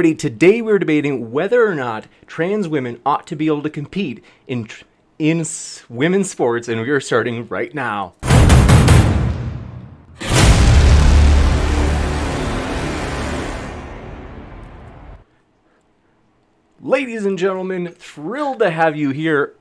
everybody. Today we're debating whether or not trans women ought to be able to compete in women's sports, and we are starting right now. Ladies and gentlemen, thrilled to have you here.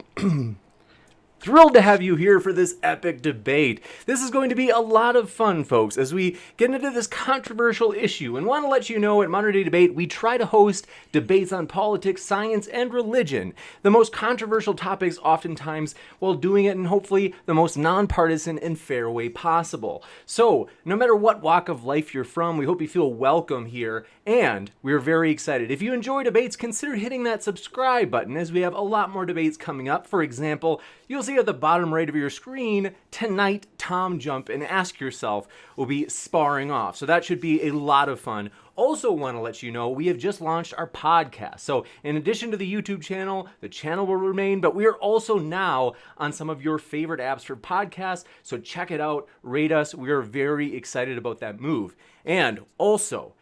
Thrilled to have you here for this epic debate. This is going to be a lot of fun, folks, as we get into this controversial issue. And want to let you know, at Modern Day Debate, we try to host debates on politics, science, and religion. The most controversial topics oftentimes, while doing it in hopefully the most nonpartisan and fair way possible. So, no matter what walk of life you're from, we hope you feel welcome here. And we're very excited. If you enjoy debates, consider hitting that subscribe button, as we have a lot more debates coming up. For example, you'll see at the bottom right of your screen, tonight, Tom Jump and Ask Yourself will be sparring off. So that should be a lot of fun. Also want to let you know, we have just launched our podcast. So in addition to the YouTube channel, the channel will remain, but we are also now on some of your favorite apps for podcasts. So check it out, rate us. We are very excited about that move. And also,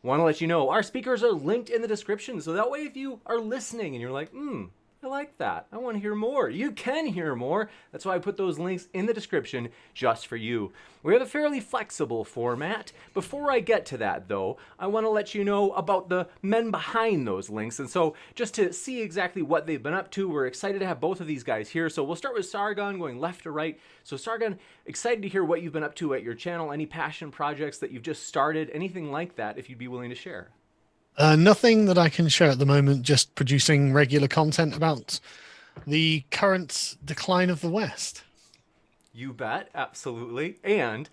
want to let you know, our speakers are linked in the description. So that way, if you are listening and you're like, I like that, I want to hear more, you can hear more. That's why I put those links in the description just for you. We have a fairly flexible format. Before I get to that, though, I want to let you know about the men behind those links. And so just to see exactly what they've been up to, we're excited to have both of these guys here. So we'll start with Sargon, going left to right. So Sargon, excited to hear what you've been up to at your channel, any passion projects that you've just started, anything like that, if you'd be willing to share. Nothing that I can share at the moment, just producing regular content about the current decline of the West. You bet, absolutely. And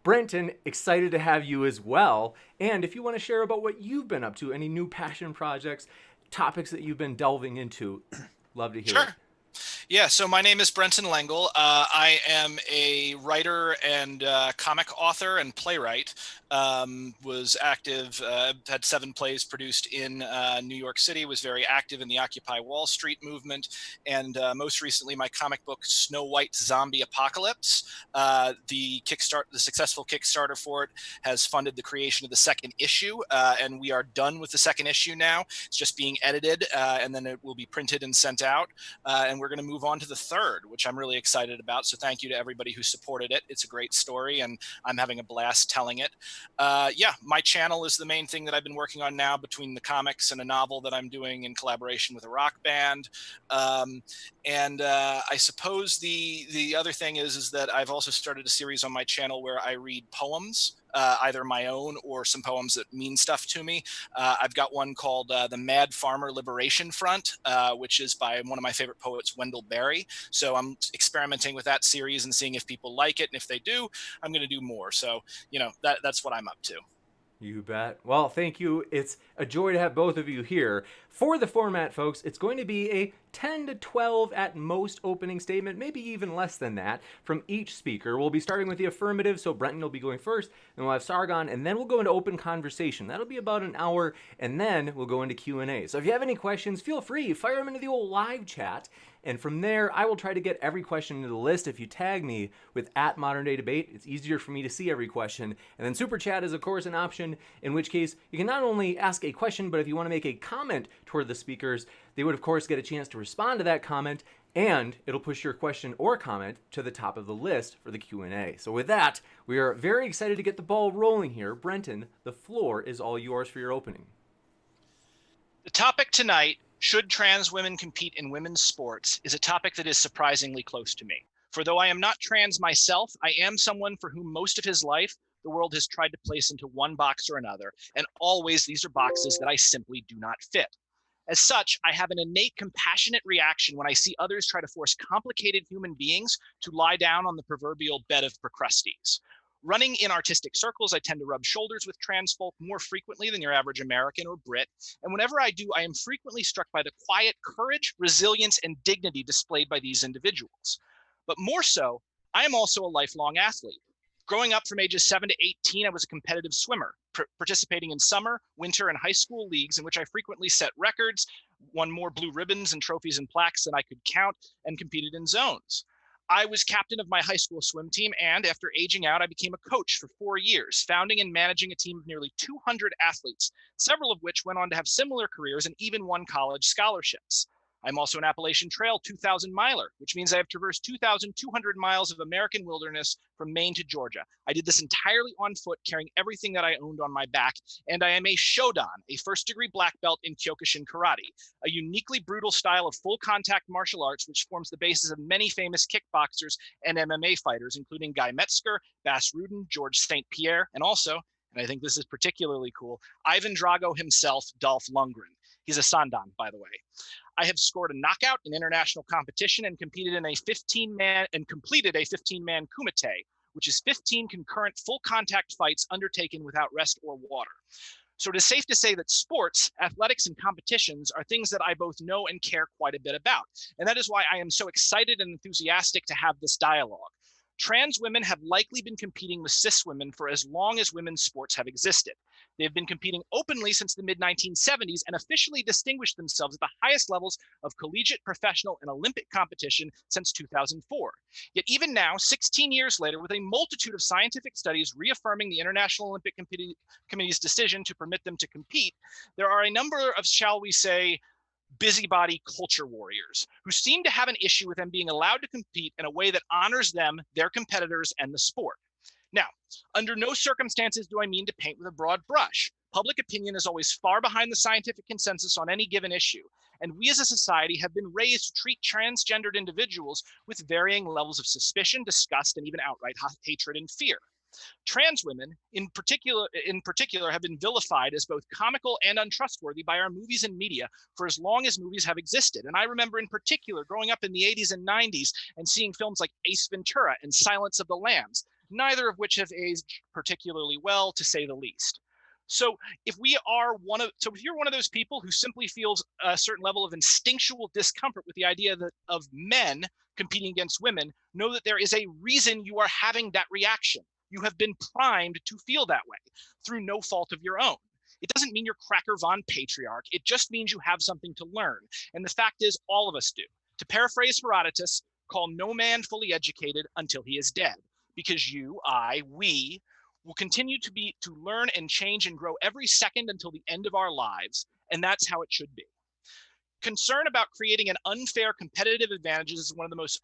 Brenton, excited to have you as well. And if you want to share about what you've been up to, any new passion projects, topics that you've been delving into, love to hear it. Yeah, so my name is Brenton Lengel. I am a writer and comic author and playwright. Was active, had 7 plays produced in New York City, was very active in the Occupy Wall Street movement, and most recently my comic book Snow White Zombie Apocalypse. The successful Kickstarter for it has funded the creation of the 2nd issue, and we are done with the 2nd issue now. It's just being edited, and then it will be printed and sent out, and we're going to move on to the 3rd, which I'm really excited about. So thank you to everybody who supported it. It's a great story, and I'm having a blast telling it. Yeah, my channel is the main thing that I've been working on now, between the comics and a novel that I'm doing in collaboration with a rock band. I suppose the other thing is that I've also started a series on my channel where I read poems, either my own or some poems that mean stuff to me. I've got one called The Mad Farmer Liberation Front, which is by one of my favorite poets, Wendell Berry. So I'm experimenting with that series and seeing if people like it. And if they do, I'm going to do more. So, that's what I'm up to. You bet. Well, thank you. It's a joy to have both of you here. For the format, folks, it's going to be a 10 to 12 at most opening statement, maybe even less than that, from each speaker. We'll be starting with the affirmative, so Brenton will be going first, then we'll have Sargon, and then we'll go into open conversation. That'll be about an hour, and then we'll go into Q&A. So if you have any questions, feel free, fire them into the old live chat. And from there, I will try to get every question into the list. If you tag me with @ModernDayDebate, it's easier for me to see every question. And then Super Chat is, of course, an option, in which case you can not only ask a question, but if you want to make a comment toward the speakers, they would, of course, get a chance to respond to that comment, and it'll push your question or comment to the top of the list for the Q&A. So with that, we are very excited to get the ball rolling here. Brenton, the floor is all yours for your opening. The topic tonight, should trans women compete in women's sports, is a topic that is surprisingly close to me. For though I am not trans myself, I am someone for whom most of his life, the world has tried to place into one box or another, and always these are boxes that I simply do not fit. As such, I have an innate compassionate reaction when I see others try to force complicated human beings to lie down on the proverbial bed of Procrustes. Running in artistic circles, I tend to rub shoulders with trans folk more frequently than your average American or Brit. And whenever I do, I am frequently struck by the quiet courage, resilience, and dignity displayed by these individuals. But more so, I am also a lifelong athlete. Growing up from ages 7 to 18, I was a competitive swimmer, participating in summer, winter, and high school leagues in which I frequently set records, won more blue ribbons and trophies and plaques than I could count, and competed in zones. I was captain of my high school swim team, and after aging out, I became a coach for 4 years, founding and managing a team of nearly 200 athletes, several of which went on to have similar careers and even won college scholarships. I'm also an Appalachian Trail 2,000 miler, which means I have traversed 2,200 miles of American wilderness from Maine to Georgia. I did this entirely on foot, carrying everything that I owned on my back, and I am a Shodan, a first-degree black belt in Kyokushin karate, a uniquely brutal style of full-contact martial arts which forms the basis of many famous kickboxers and MMA fighters, including Guy Metzger, Bas Rutten, George St. Pierre, and also, and I think this is particularly cool, Ivan Drago himself, Dolph Lundgren. He's a Sandan, by the way. I have scored a knockout in international competition and competed in a 15-man and completed a 15-man kumite, which is 15 concurrent full contact fights undertaken without rest or water. So it is safe to say that sports, athletics, and competitions are things that I both know and care quite a bit about. And that is why I am so excited and enthusiastic to have this dialogue. Trans women have likely been competing with cis women for as long as women's sports have existed. They have been competing openly since the mid-1970s and officially distinguished themselves at the highest levels of collegiate, professional, and Olympic competition since 2004. Yet even now, 16 years later, with a multitude of scientific studies reaffirming the International Olympic Committee's decision to permit them to compete, there are a number of, shall we say, busybody culture warriors who seem to have an issue with them being allowed to compete in a way that honors them, their competitors, and the sport. Now, under no circumstances do I mean to paint with a broad brush. Public opinion is always far behind the scientific consensus on any given issue, and we as a society have been raised to treat transgendered individuals with varying levels of suspicion, disgust, and even outright hatred and fear. Trans women, in particular, have been vilified as both comical and untrustworthy by our movies and media for as long as movies have existed. And I remember in particular growing up in the 80s and 90s and seeing films like Ace Ventura and Silence of the Lambs, neither of which have aged particularly well, to say the least. So if you're one of those people who simply feels a certain level of instinctual discomfort with the idea of men competing against women, know that there is a reason you are having that reaction. You have been primed to feel that way through no fault of your own. It doesn't mean you're Cracker Von Patriarch. It just means you have something to learn. And the fact is, all of us do. To paraphrase Herodotus, call no man fully educated until he is dead. Because you, I, we will continue to learn and change and grow every second until the end of our lives. And that's how it should be. Concern about creating an unfair competitive advantage is one of the most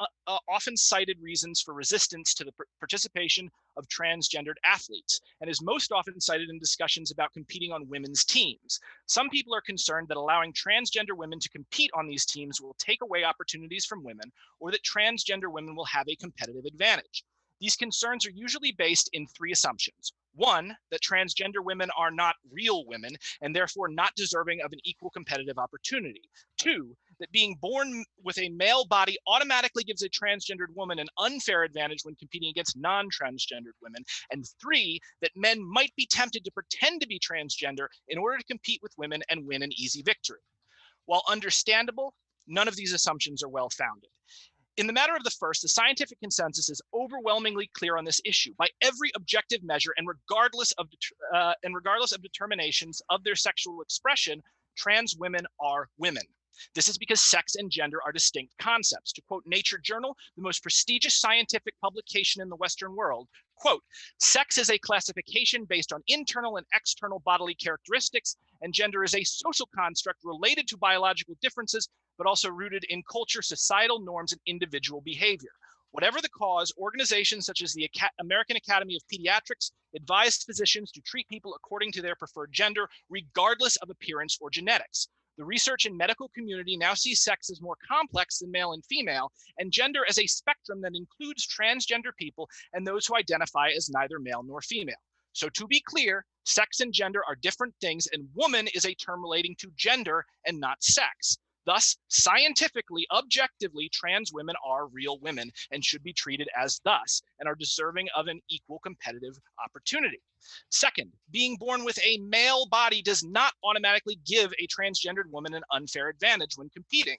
often cited reasons for resistance to the participation of transgendered athletes, and is most often cited in discussions about competing on women's teams. Some people are concerned that allowing transgender women to compete on these teams will take away opportunities from women, or that transgender women will have a competitive advantage. These concerns are usually based in three assumptions. One, that transgender women are not real women and therefore not deserving of an equal competitive opportunity. Two, that being born with a male body automatically gives a transgendered woman an unfair advantage when competing against non-transgendered women. And three, that men might be tempted to pretend to be transgender in order to compete with women and win an easy victory. While understandable, none of these assumptions are well-founded. In the matter of the first, the scientific consensus is overwhelmingly clear on this issue. By every objective measure and regardless of determinations of their sexual expression, trans women are women. This is because sex and gender are distinct concepts. To quote Nature Journal, the most prestigious scientific publication in the Western world, quote, sex is a classification based on internal and external bodily characteristics, and gender is a social construct related to biological differences, but also rooted in culture, societal norms, and individual behavior. Whatever the cause, organizations such as the American Academy of Pediatrics advise physicians to treat people according to their preferred gender, regardless of appearance or genetics. The research and medical community now sees sex as more complex than male and female, and gender as a spectrum that includes transgender people and those who identify as neither male nor female. So to be clear, sex and gender are different things, and woman is a term relating to gender and not sex. Thus, scientifically, objectively, trans women are real women and should be treated as thus and are deserving of an equal competitive opportunity. Second, being born with a male body does not automatically give a transgendered woman an unfair advantage when competing.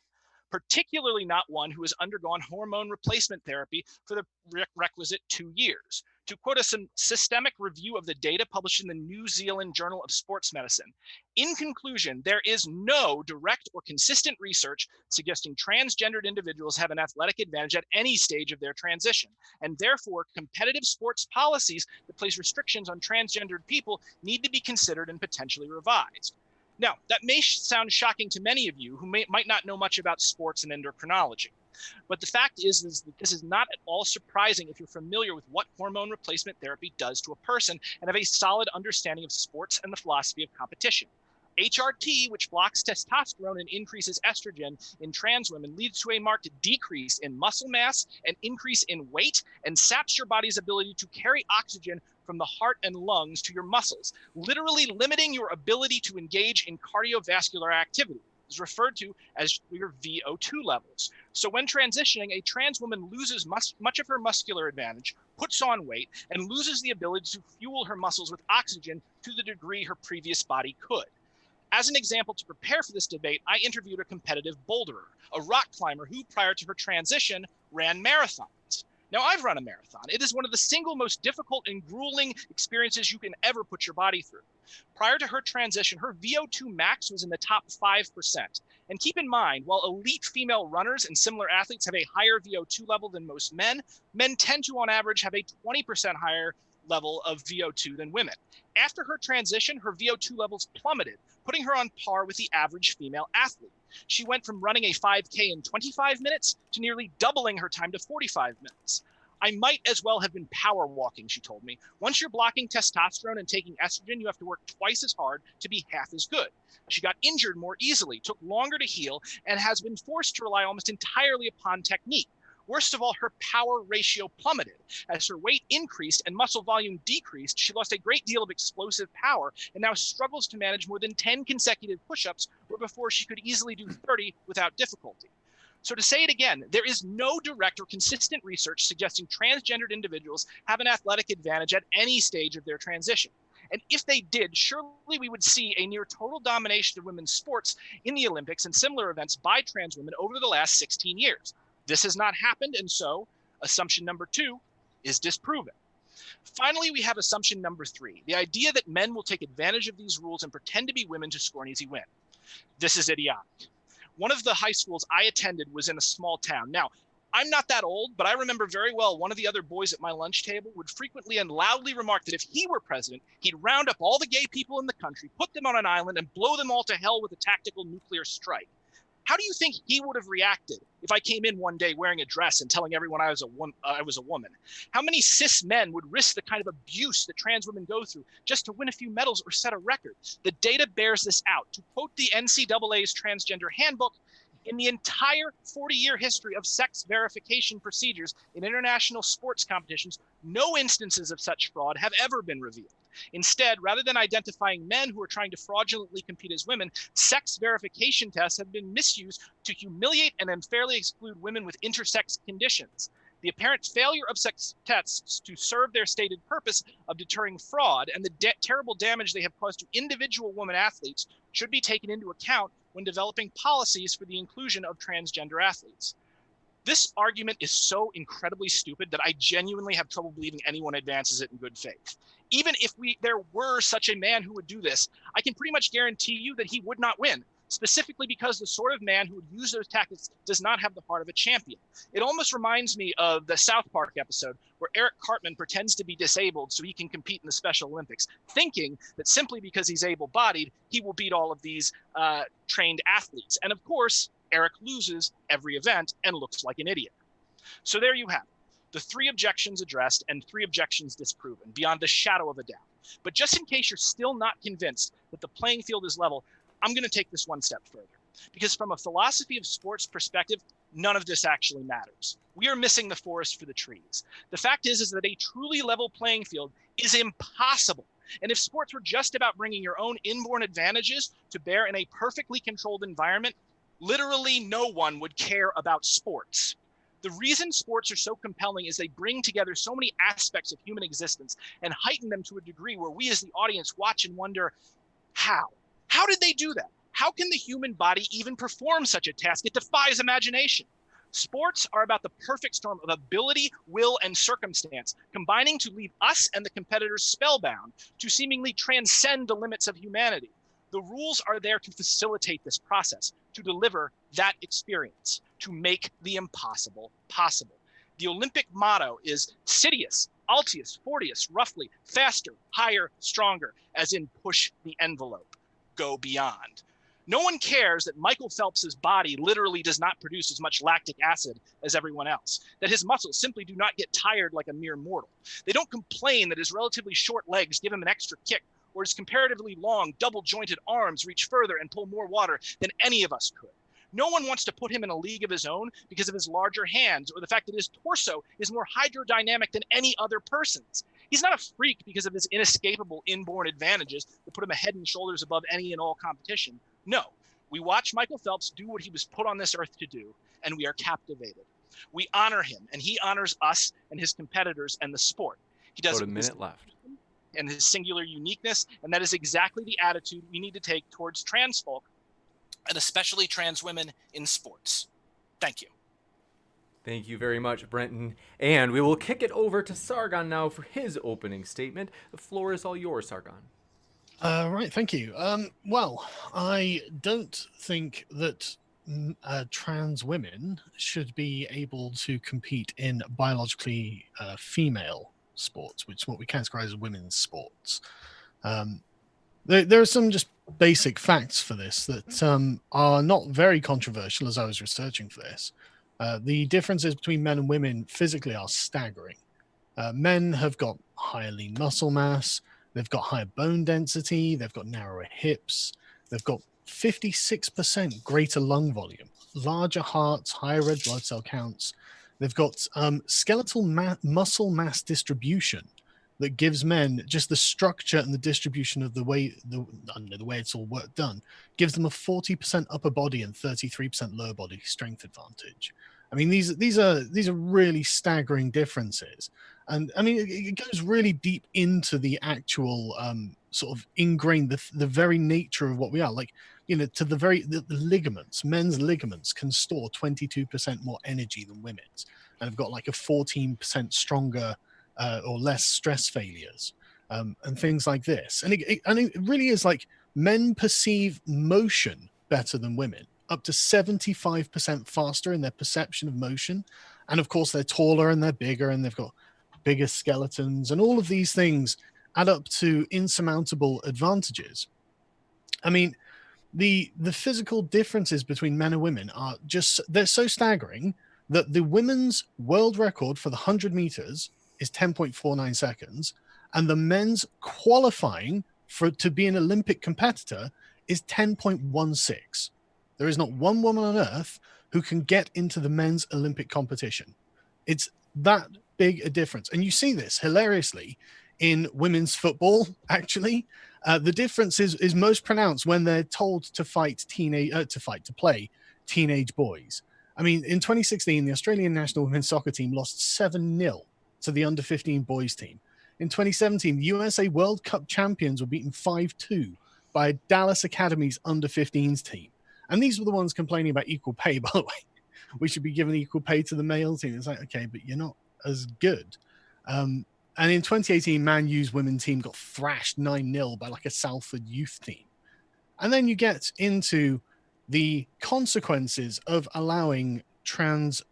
particularly not one who has undergone hormone replacement therapy for the requisite 2 years. To quote a systemic review of the data published in the New Zealand Journal of Sports Medicine, in conclusion, there is no direct or consistent research suggesting transgendered individuals have an athletic advantage at any stage of their transition, and therefore competitive sports policies that place restrictions on transgendered people need to be considered and potentially revised. Now, that may sound shocking to many of you who might not know much about sports and endocrinology. But the fact is that this is not at all surprising if you're familiar with what hormone replacement therapy does to a person and have a solid understanding of sports and the philosophy of competition. HRT, which blocks testosterone and increases estrogen in trans women, leads to a marked decrease in muscle mass, an increase in weight, and saps your body's ability to carry oxygen from the heart and lungs to your muscles, literally limiting your ability to engage in cardiovascular activity. Is referred to as your VO2 levels. So when transitioning, a trans woman loses much of her muscular advantage, puts on weight, and loses the ability to fuel her muscles with oxygen to the degree her previous body could. As an example to prepare for this debate, I interviewed a competitive boulderer, a rock climber who, prior to her transition, ran marathons. Now, I've run a marathon. It is one of the single most difficult and grueling experiences you can ever put your body through. Prior to her transition, her VO2 max was in the top 5%. And keep in mind, while elite female runners and similar athletes have a higher VO2 level than most men, men tend to, on average, have a 20% higher level of VO2 than women. After her transition, her VO2 levels plummeted, putting her on par with the average female athlete. She went from running a 5K in 25 minutes to nearly doubling her time to 45 minutes. I might as well have been power walking, she told me. Once you're blocking testosterone and taking estrogen, you have to work twice as hard to be half as good. She got injured more easily, took longer to heal, and has been forced to rely almost entirely upon technique. Worst of all, her power ratio plummeted. As her weight increased and muscle volume decreased, she lost a great deal of explosive power and now struggles to manage more than 10 consecutive push-ups, where before she could easily do 30 without difficulty. So to say it again, there is no direct or consistent research suggesting transgendered individuals have an athletic advantage at any stage of their transition. And if they did, surely we would see a near total domination of women's sports in the Olympics and similar events by trans women over the last 16 years. This has not happened, and so assumption number 2 is disproven. Finally, we have assumption number 3, the idea that men will take advantage of these rules and pretend to be women to score an easy win. This is idiotic. One of the high schools I attended was in a small town. Now, I'm not that old, but I remember very well one of the other boys at my lunch table would frequently and loudly remark that if he were president, he'd round up all the gay people in the country, put them on an island, and blow them all to hell with a tactical nuclear strike. How do you think he would have reacted if I came in one day wearing a dress and telling everyone I was a woman? How many cis men would risk the kind of abuse that trans women go through just to win a few medals or set a record? The data bears this out. To quote the NCAA's Transgender Handbook, in the entire 40-year history of sex verification procedures in international sports competitions, no instances of such fraud have ever been revealed. Instead, rather than identifying men who are trying to fraudulently compete as women, sex verification tests have been misused to humiliate and unfairly exclude women with intersex conditions. The apparent failure of sex tests to serve their stated purpose of deterring fraud and the terrible damage they have caused to individual women athletes should be taken into account when developing policies for the inclusion of transgender athletes. This argument is so incredibly stupid that I genuinely have trouble believing anyone advances it in good faith. Even if there were such a man who would do this, I can pretty much guarantee you that he would not win, specifically because the sort of man who would use those tactics does not have the heart of a champion. It almost reminds me of the South Park episode where Eric Cartman pretends to be disabled so he can compete in the Special Olympics, thinking that simply because he's able-bodied, he will beat all of these trained athletes. And of course, Eric loses every event and looks like an idiot. So there you have it. The 3 objections addressed and 3 objections disproven, beyond the shadow of a doubt. But just in case you're still not convinced that the playing field is level, I'm going to take this one step further. Because from a philosophy of sports perspective, none of this actually matters. We are missing the forest for the trees. The fact is that a truly level playing field is impossible. And if sports were just about bringing your own inborn advantages to bear in a perfectly controlled environment, literally no one would care about sports. The reason sports are so compelling is they bring together so many aspects of human existence and heighten them to a degree where we as the audience watch and wonder, how? How did they do that? How can the human body even perform such a task? It defies imagination. Sports are about the perfect storm of ability, will, and circumstance, combining to leave us and the competitors spellbound, to seemingly transcend the limits of humanity. The rules are there to facilitate this process, to deliver that experience, to make the impossible possible. The Olympic motto is Sidious, Altius, Fortius, roughly, faster, higher, stronger, as in push the envelope, go beyond. No one cares that Michael Phelps's body literally does not produce as much lactic acid as everyone else, that his muscles simply do not get tired like a mere mortal. They don't complain that his relatively short legs give him an extra kick, or his comparatively long, double-jointed arms reach further and pull more water than any of us could. No one wants to put him in a league of his own because of his larger hands or the fact that his torso is more hydrodynamic than any other person's. He's not a freak because of his inescapable inborn advantages that put him a head and shoulders above any and all competition. No, we watch Michael Phelps do what he was put on this earth to do, and we are captivated. We honor him, and he honors us and his competitors and the sport. He does About a minute left. And his singular uniqueness, and that is exactly the attitude we need to take towards trans folk, and especially trans women in sports. Thank you. Thank you very much, Brenton. And we will kick it over to Sargon now for his opening statement. The floor is all yours, Sargon. Right, thank you. Well, I don't think that trans women should be able to compete in biologically female sports, which is what we categorize as women's sports. There are some just basic facts for this that are not very controversial as I was researching for this. The differences between men and women physically are staggering. Men have got higher lean muscle mass, they've got higher bone density, they've got narrower hips, they've got 56% greater lung volume, larger hearts, higher red blood cell counts. They've got skeletal muscle mass distribution that gives men just the structure and the distribution of the way it's all work done, gives them a 40% upper body and 33% lower body strength advantage. I mean, these are really staggering differences. And I mean, it goes really deep into the actual sort of ingrained, the very nature of what we are. Like, you know, to the ligaments, men's ligaments can store 22% more energy than women's, and have got like a 14% stronger or less stress failures and things like this. And it really is like men perceive motion better than women, up to 75% faster in their perception of motion. And of course, they're taller and they're bigger and they've got bigger skeletons, and all of these things add up to insurmountable advantages. I mean, the physical differences between men and women are just, they're so staggering that the women's world record for the 100 meters is 10.49 seconds, and the men's qualifying to be an Olympic competitor is 10.16. There is not one woman on earth who can get into the men's Olympic competition. It's that big a difference. And you see this hilariously in women's football, actually. The difference is most pronounced when they're told to play teenage boys. I mean, in 2016, the Australian national women's soccer team lost 7-0 to the under-15 boys team. In 2017, the USA World Cup champions were beaten 5-2 by Dallas Academy's under-15s team. And these were the ones complaining about equal pay, by the way. We should be giving equal pay to the male team. It's like, okay, but you're not as good. And in 2018, Man U's women's team got thrashed 9-0 by like a Salford youth team. And then you get into the consequences of allowing trans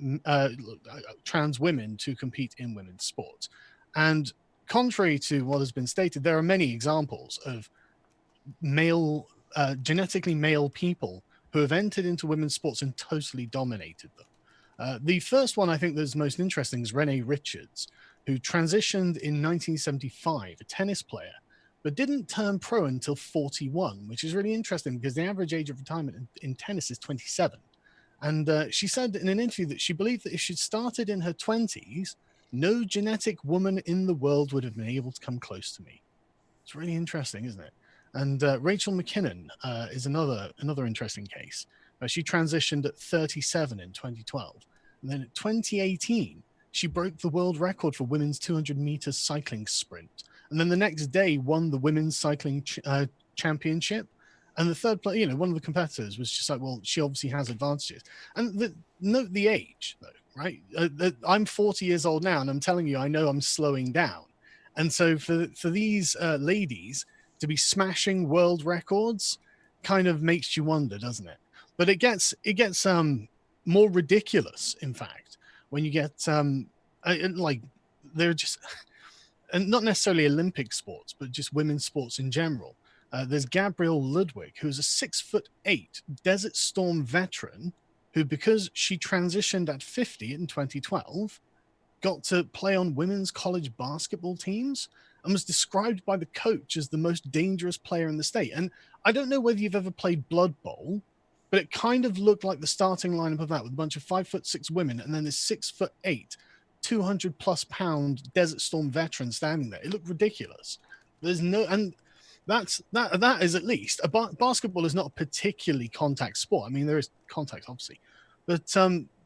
women to compete in women's sports. And contrary to what has been stated, there are many examples of genetically male people who have entered into women's sports and totally dominated them. The first one I think that's most interesting is Renee Richards, who transitioned in 1975, a tennis player, but didn't turn pro until 41, which is really interesting because the average age of retirement in tennis is 27. And she said in an interview that she believed that if she'd started in her 20s, no genetic woman in the world would have been able to come close to me. It's really interesting, isn't it? And Rachel McKinnon is another interesting case. She transitioned at 37 in 2012. And then in 2018, she broke the world record for women's 200 meters cycling sprint. And then the next day won the women's cycling championship. And the third player, one of the competitors was just like, well, she obviously has advantages. And note the age, though, right? I'm 40 years old now, and I'm telling you, I know I'm slowing down. And so for these ladies to be smashing world records kind of makes you wonder, doesn't it? But it gets more ridiculous, in fact, when you get like they're just, and not necessarily Olympic sports, but just women's sports in general. There's Gabrielle Ludwig, who's a 6'8" Desert Storm veteran who, because she transitioned at 50 in 2012, got to play on women's college basketball teams and was described by the coach as the most dangerous player in the state. And I don't know whether you've ever played Blood Bowl, but it kind of looked like the starting lineup of that, with a bunch of 5'6" women and then this 6'8", 200+ pound Desert Storm veteran standing there. It looked ridiculous. There's no, and that is, at least basketball is not a particularly contact sport. I mean, there is contact obviously, but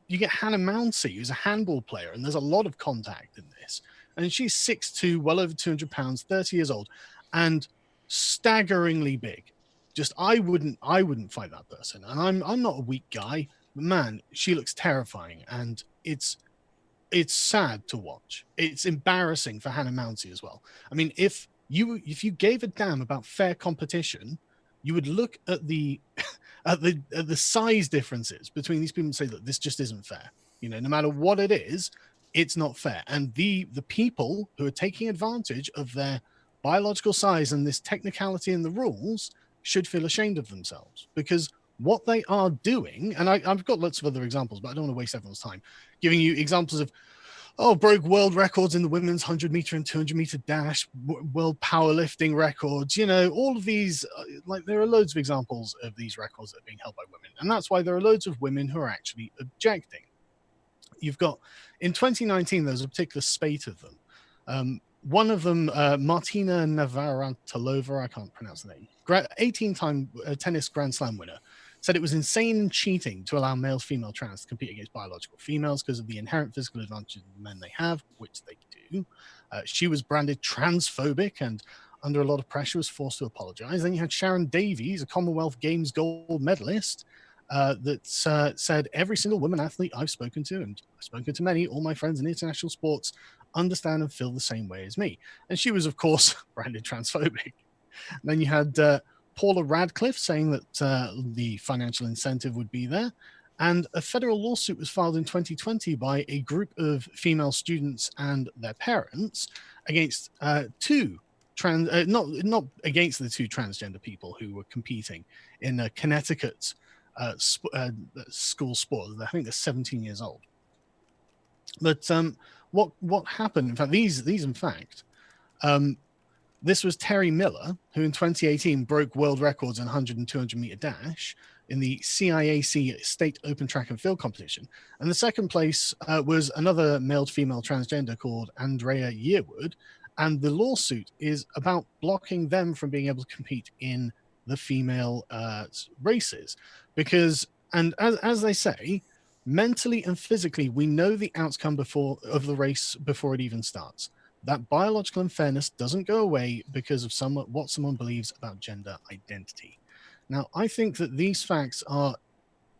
you get Hannah Mounsey, who's a handball player, and there's a lot of contact in this. And she's 6'2", well over 200 pounds, 30 years old, and staggeringly big. Just I wouldn't fight that person. And I'm not a weak guy, but man, she looks terrifying, and it's sad to watch. It's embarrassing for Hannah Mounsey as well. I mean, if you gave a damn about fair competition, you would look at the at the size differences between these people and say that this just isn't fair. No matter what it is, it's not fair. And the people who are taking advantage of their biological size and this technicality in the rules should feel ashamed of themselves, because what they are doing, and I've got lots of other examples, but I don't want to waste everyone's time giving you examples of, broke world records in the women's 100-meter and 200-meter dash, world powerlifting records, all of these, like there are loads of examples of these records that are being held by women. And that's why there are loads of women who are actually objecting. You've got, in 2019, there's a particular spate of them. One of them, Martina Navratilova, I can't pronounce the name, 18-time tennis Grand Slam winner, said it was insane and cheating to allow male-female trans to compete against biological females because of the inherent physical advantages men they have, which they do. She was branded transphobic and under a lot of pressure was forced to apologize. Then you had Sharon Davies, a Commonwealth Games gold medalist, that said, every single woman athlete I've spoken to, and I've spoken to many, all my friends in international sports, understand and feel the same way as me. And she was, of course, branded transphobic. And then you had Paula Radcliffe saying that the financial incentive would be there. And a federal lawsuit was filed in 2020 by a group of female students and their parents against not against the two transgender people who were competing in Connecticut school sport. I think they're 17 years old. But what happened? In fact, these in fact, this was Terry Miller, who in 2018 broke world records in 100 and 200 meter dash in the CIAC State Open Track and Field competition. And the second place was another male-to-female transgender called Andrea Yearwood. And the lawsuit is about blocking them from being able to compete in the female races. Because, and as they say, mentally and physically, we know the outcome of the race before it even starts. That biological unfairness doesn't go away because of what someone believes about gender identity. Now, I think that these facts are,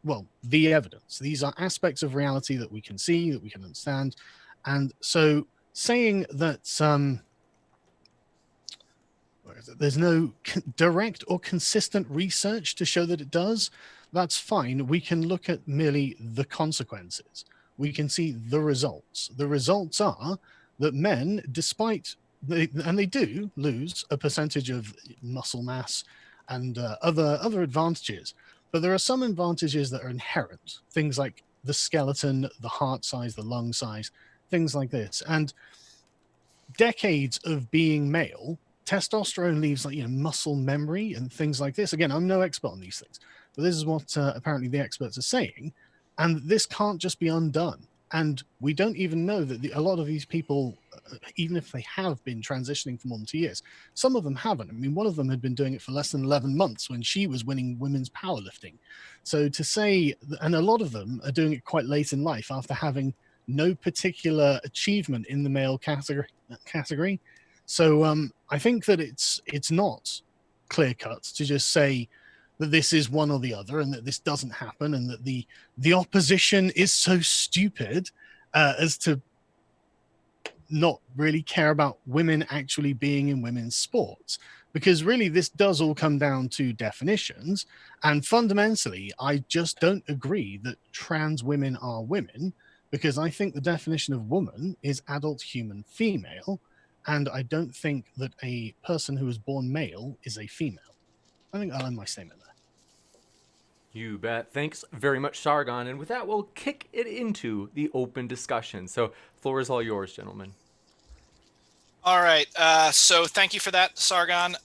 well, the evidence. These are aspects of reality that we can see, that we can understand. And so saying that there's no direct or consistent research to show that it does, that's fine. We can look at merely the consequences. We can see the results. The results are that men, and they do lose a percentage of muscle mass and other advantages, but there are some advantages that are inherent, things like the skeleton, the heart size, the lung size, things like this. And decades of being male, testosterone leaves muscle memory and things like this. Again, I'm no expert on these things, but this is what apparently the experts are saying, and this can't just be undone. And we don't even know that a lot of these people, even if they have been transitioning for more than 2 years, some of them haven't. I mean, one of them had been doing it for less than 11 months when she was winning women's powerlifting. So to say, and a lot of them are doing it quite late in life after having no particular achievement in the male category. So I think that it's not clear cut to just say that this is one or the other, and that this doesn't happen, and that the opposition is so stupid as to not really care about women actually being in women's sports. Because really, this does all come down to definitions. And fundamentally, I just don't agree that trans women are women, because I think the definition of woman is adult human female. And I don't think that a person who was born male is a female. I think I'll end my statement there. You bet. Thanks very much, Sargon. And with that, we'll kick it into the open discussion. So, floor is all yours, gentlemen. All right. So thank you for that, Sargon.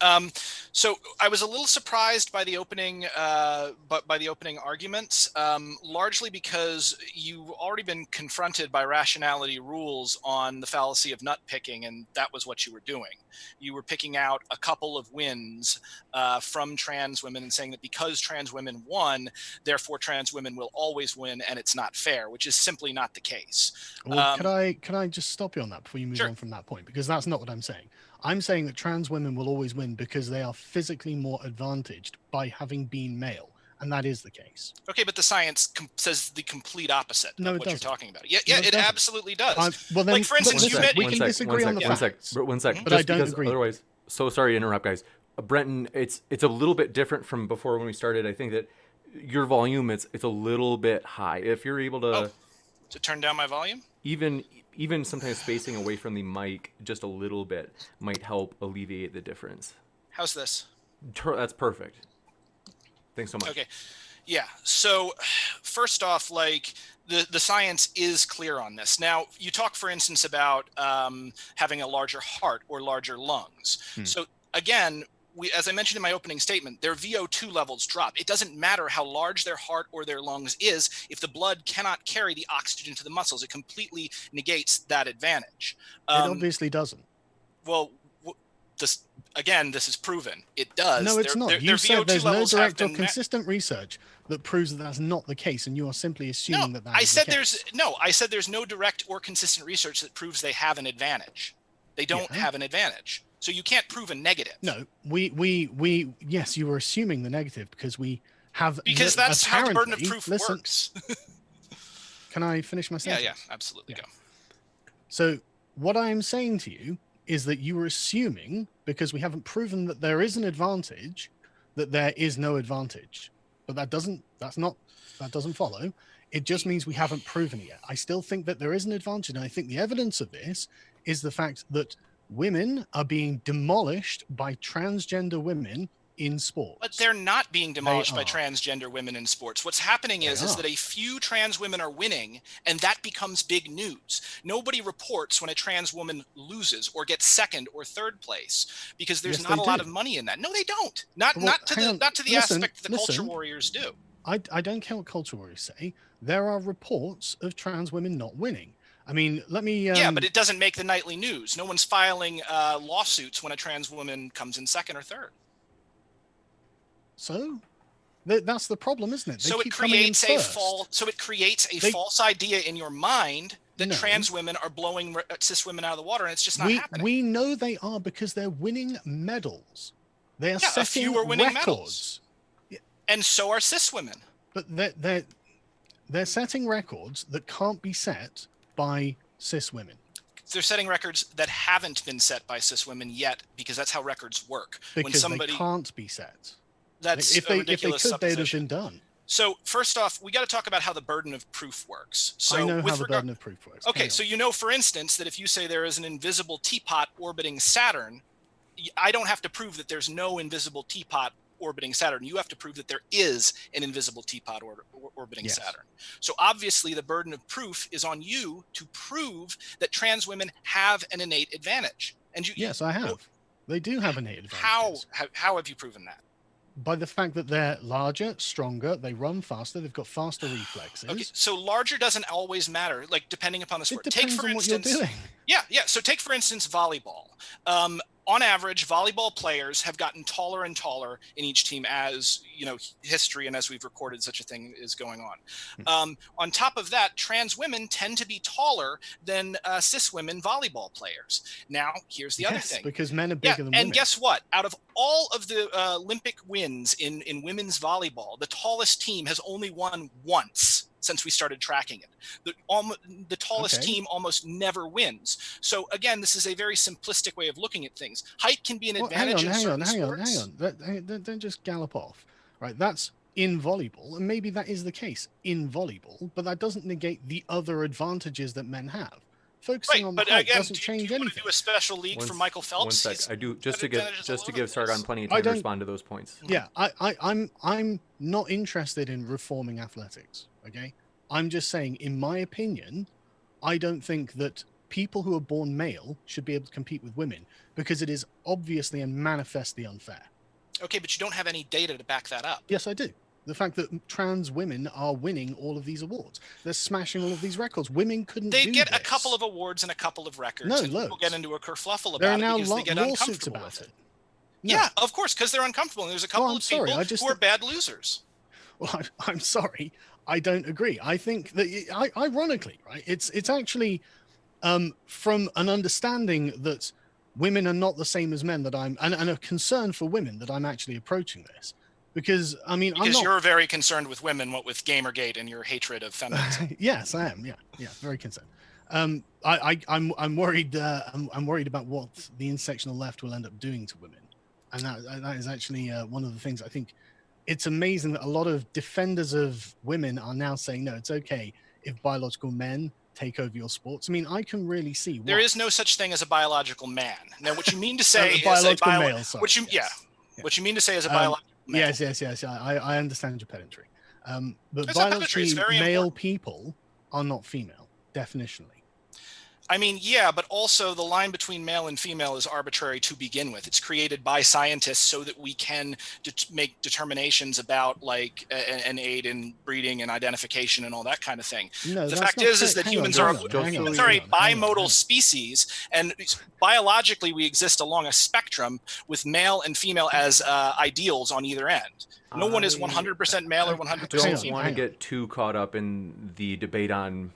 So I was a little surprised by the opening, arguments, largely because you've already been confronted by rationality rules on the fallacy of nut picking, and that was what you were doing. You were picking out a couple of wins from trans women and saying that because trans women won, therefore trans women will always win, and it's not fair, which is simply not the case. Well, could I just stop you on that before you move Sure. on from that point? Because that's not what I'm saying. I'm saying that trans women will always win because they are physically more advantaged by having been male, and that is the case. Okay, but the science says the complete opposite No, of it what doesn't. you're talking about. Yeah, No, it doesn't. absolutely does. Well, then, like, for instance, listen, you met, we can disagree on the facts. One sec. But Just I don't because agree. Otherwise, so sorry to interrupt, guys. Brenton, it's a little bit different from before when we started. I think that your volume, it's a little bit high. If you're able to to turn down my volume, even sometimes spacing away from the mic just a little bit might help alleviate the difference. how's this? That's perfect. Thanks so much. Okay. Yeah. So first off, like the science is clear on this. Now, you talk, for instance, about having a larger heart or larger lungs. So again, as I mentioned in my opening statement, their VO2 levels drop. It doesn't matter how large their heart or their lungs is if the blood cannot carry the oxygen to the muscles. It completely negates that advantage. It obviously doesn't. Well, this is proven. It does. No, it's not. You said there's no direct or consistent research that proves that that's not the case, and you are simply assuming that is the case. I said there's no direct or consistent research that proves they have an advantage. They don't have an advantage. So you can't prove a negative. No, yes, you were assuming the negative because we have. Because that's how the burden of proof works. Can I finish my sentence? Yeah, absolutely. Go. So what I'm saying to you is that you were assuming, because we haven't proven that there is an advantage, that there is no advantage. But that doesn't follow. It just means we haven't proven it yet. I still think that there is an advantage, and I think the evidence of this is the fact that women are being demolished by transgender women in sports. But they're not being demolished by transgender women in sports. What's happening is that a few trans women are winning, and that becomes big news. Nobody reports when a trans woman loses or gets second or third place because there's not a lot of money in that. No, they don't. Not to the aspect the culture warriors do. I don't care what culture warriors say. There are reports of trans women not winning. I mean, let me... yeah, but it doesn't make the nightly news. No one's filing lawsuits when a trans woman comes in second or third. So that's the problem, isn't it? So it creates a false idea in your mind that trans women are blowing cis women out of the water, and it's just not happening. We know they are because they're winning medals. They are setting a few are winning records. Medals. And so are cis women. But they're setting records that can't be set by cis women. They're setting records that haven't been set by cis women yet, because that's how records work. Because they can't be set. That's if they could, they'd have been done. So first off, we got to talk about how the burden of proof works. So I know how the burden of proof works. Okay, so you know, for instance, that if you say there is an invisible teapot orbiting Saturn, I don't have to prove that there's no invisible teapot orbiting Saturn. You have to prove that there is an invisible teapot orbiting Saturn. So obviously the burden of proof is on you to prove that trans women have an innate advantage. And yes, I have. They do have innate advantage. How have you proven that? By the fact that they're larger, stronger, they run faster, they've got faster reflexes. Okay, so larger doesn't always matter, like depending upon the sport. It depends on what you're doing. Yeah. So take, for instance, volleyball. on average, volleyball players have gotten taller and taller in each team as, you know, history and as we've recorded such a thing is going on. On top of that, trans women tend to be taller than cis women volleyball players. Now, here's the other thing. Because men are bigger than women. And guess what? Out of all of the Olympic wins in women's volleyball, the tallest team has only won once since we started tracking it. The tallest team almost never wins. So again, this is a very simplistic way of looking at things. Height can be an advantage in certain sports. Hang on. Don't just gallop off. Right, that's in volleyball, and maybe that is the case in volleyball, but that doesn't negate the other advantages that men have. Focusing on the height doesn't change anything. Do a special league for Michael Phelps? One sec. I do just to give Sargon plenty of time to respond to those points. Yeah, I'm not interested in reforming athletics. Okay, I'm just saying, in my opinion, I don't think that people who are born male should be able to compete with women because it is obviously and manifestly unfair. Okay, but you don't have any data to back that up. Yes, I do. The fact that trans women are winning all of these awards. They're smashing all of these records. Women couldn't do this. They get a couple of awards and a couple of records. No, and loads. People get into a kerfluffle about there are it now because they get lawsuits uncomfortable about with it. No. Yeah, of course, because they're uncomfortable. And there's a couple of people who are bad losers. Well, I'm sorry. I don't agree. I think that, ironically, right, it's actually from an understanding that women are not the same as men that I'm, and a concern for women that I'm actually approaching this. Because, I mean, you're very concerned with women, what with Gamergate and your hatred of feminism. Yes, I am. Yeah, very concerned. I'm worried. I'm worried about what the intersectional left will end up doing to women, and that is actually one of the things. I think it's amazing that a lot of defenders of women are now saying, no, it's okay if biological men take over your sports. I mean, I can really see there is no such thing as a biological man. Now, what you mean to say is biological male. Sorry, what you mean to say is a biological male. Yes. I understand your pedantry. But biologically male people are not female, definitionally. I mean, yeah, but also the line between male and female is arbitrary to begin with. It's created by scientists so that we can make determinations about like an aid in breeding and identification and all that kind of thing. No, the fact is that humans are a bimodal species, and biologically we exist along a spectrum with male and female as ideals on either end. No one is 100% male or 100% female. I don't want to get too caught up in the debate on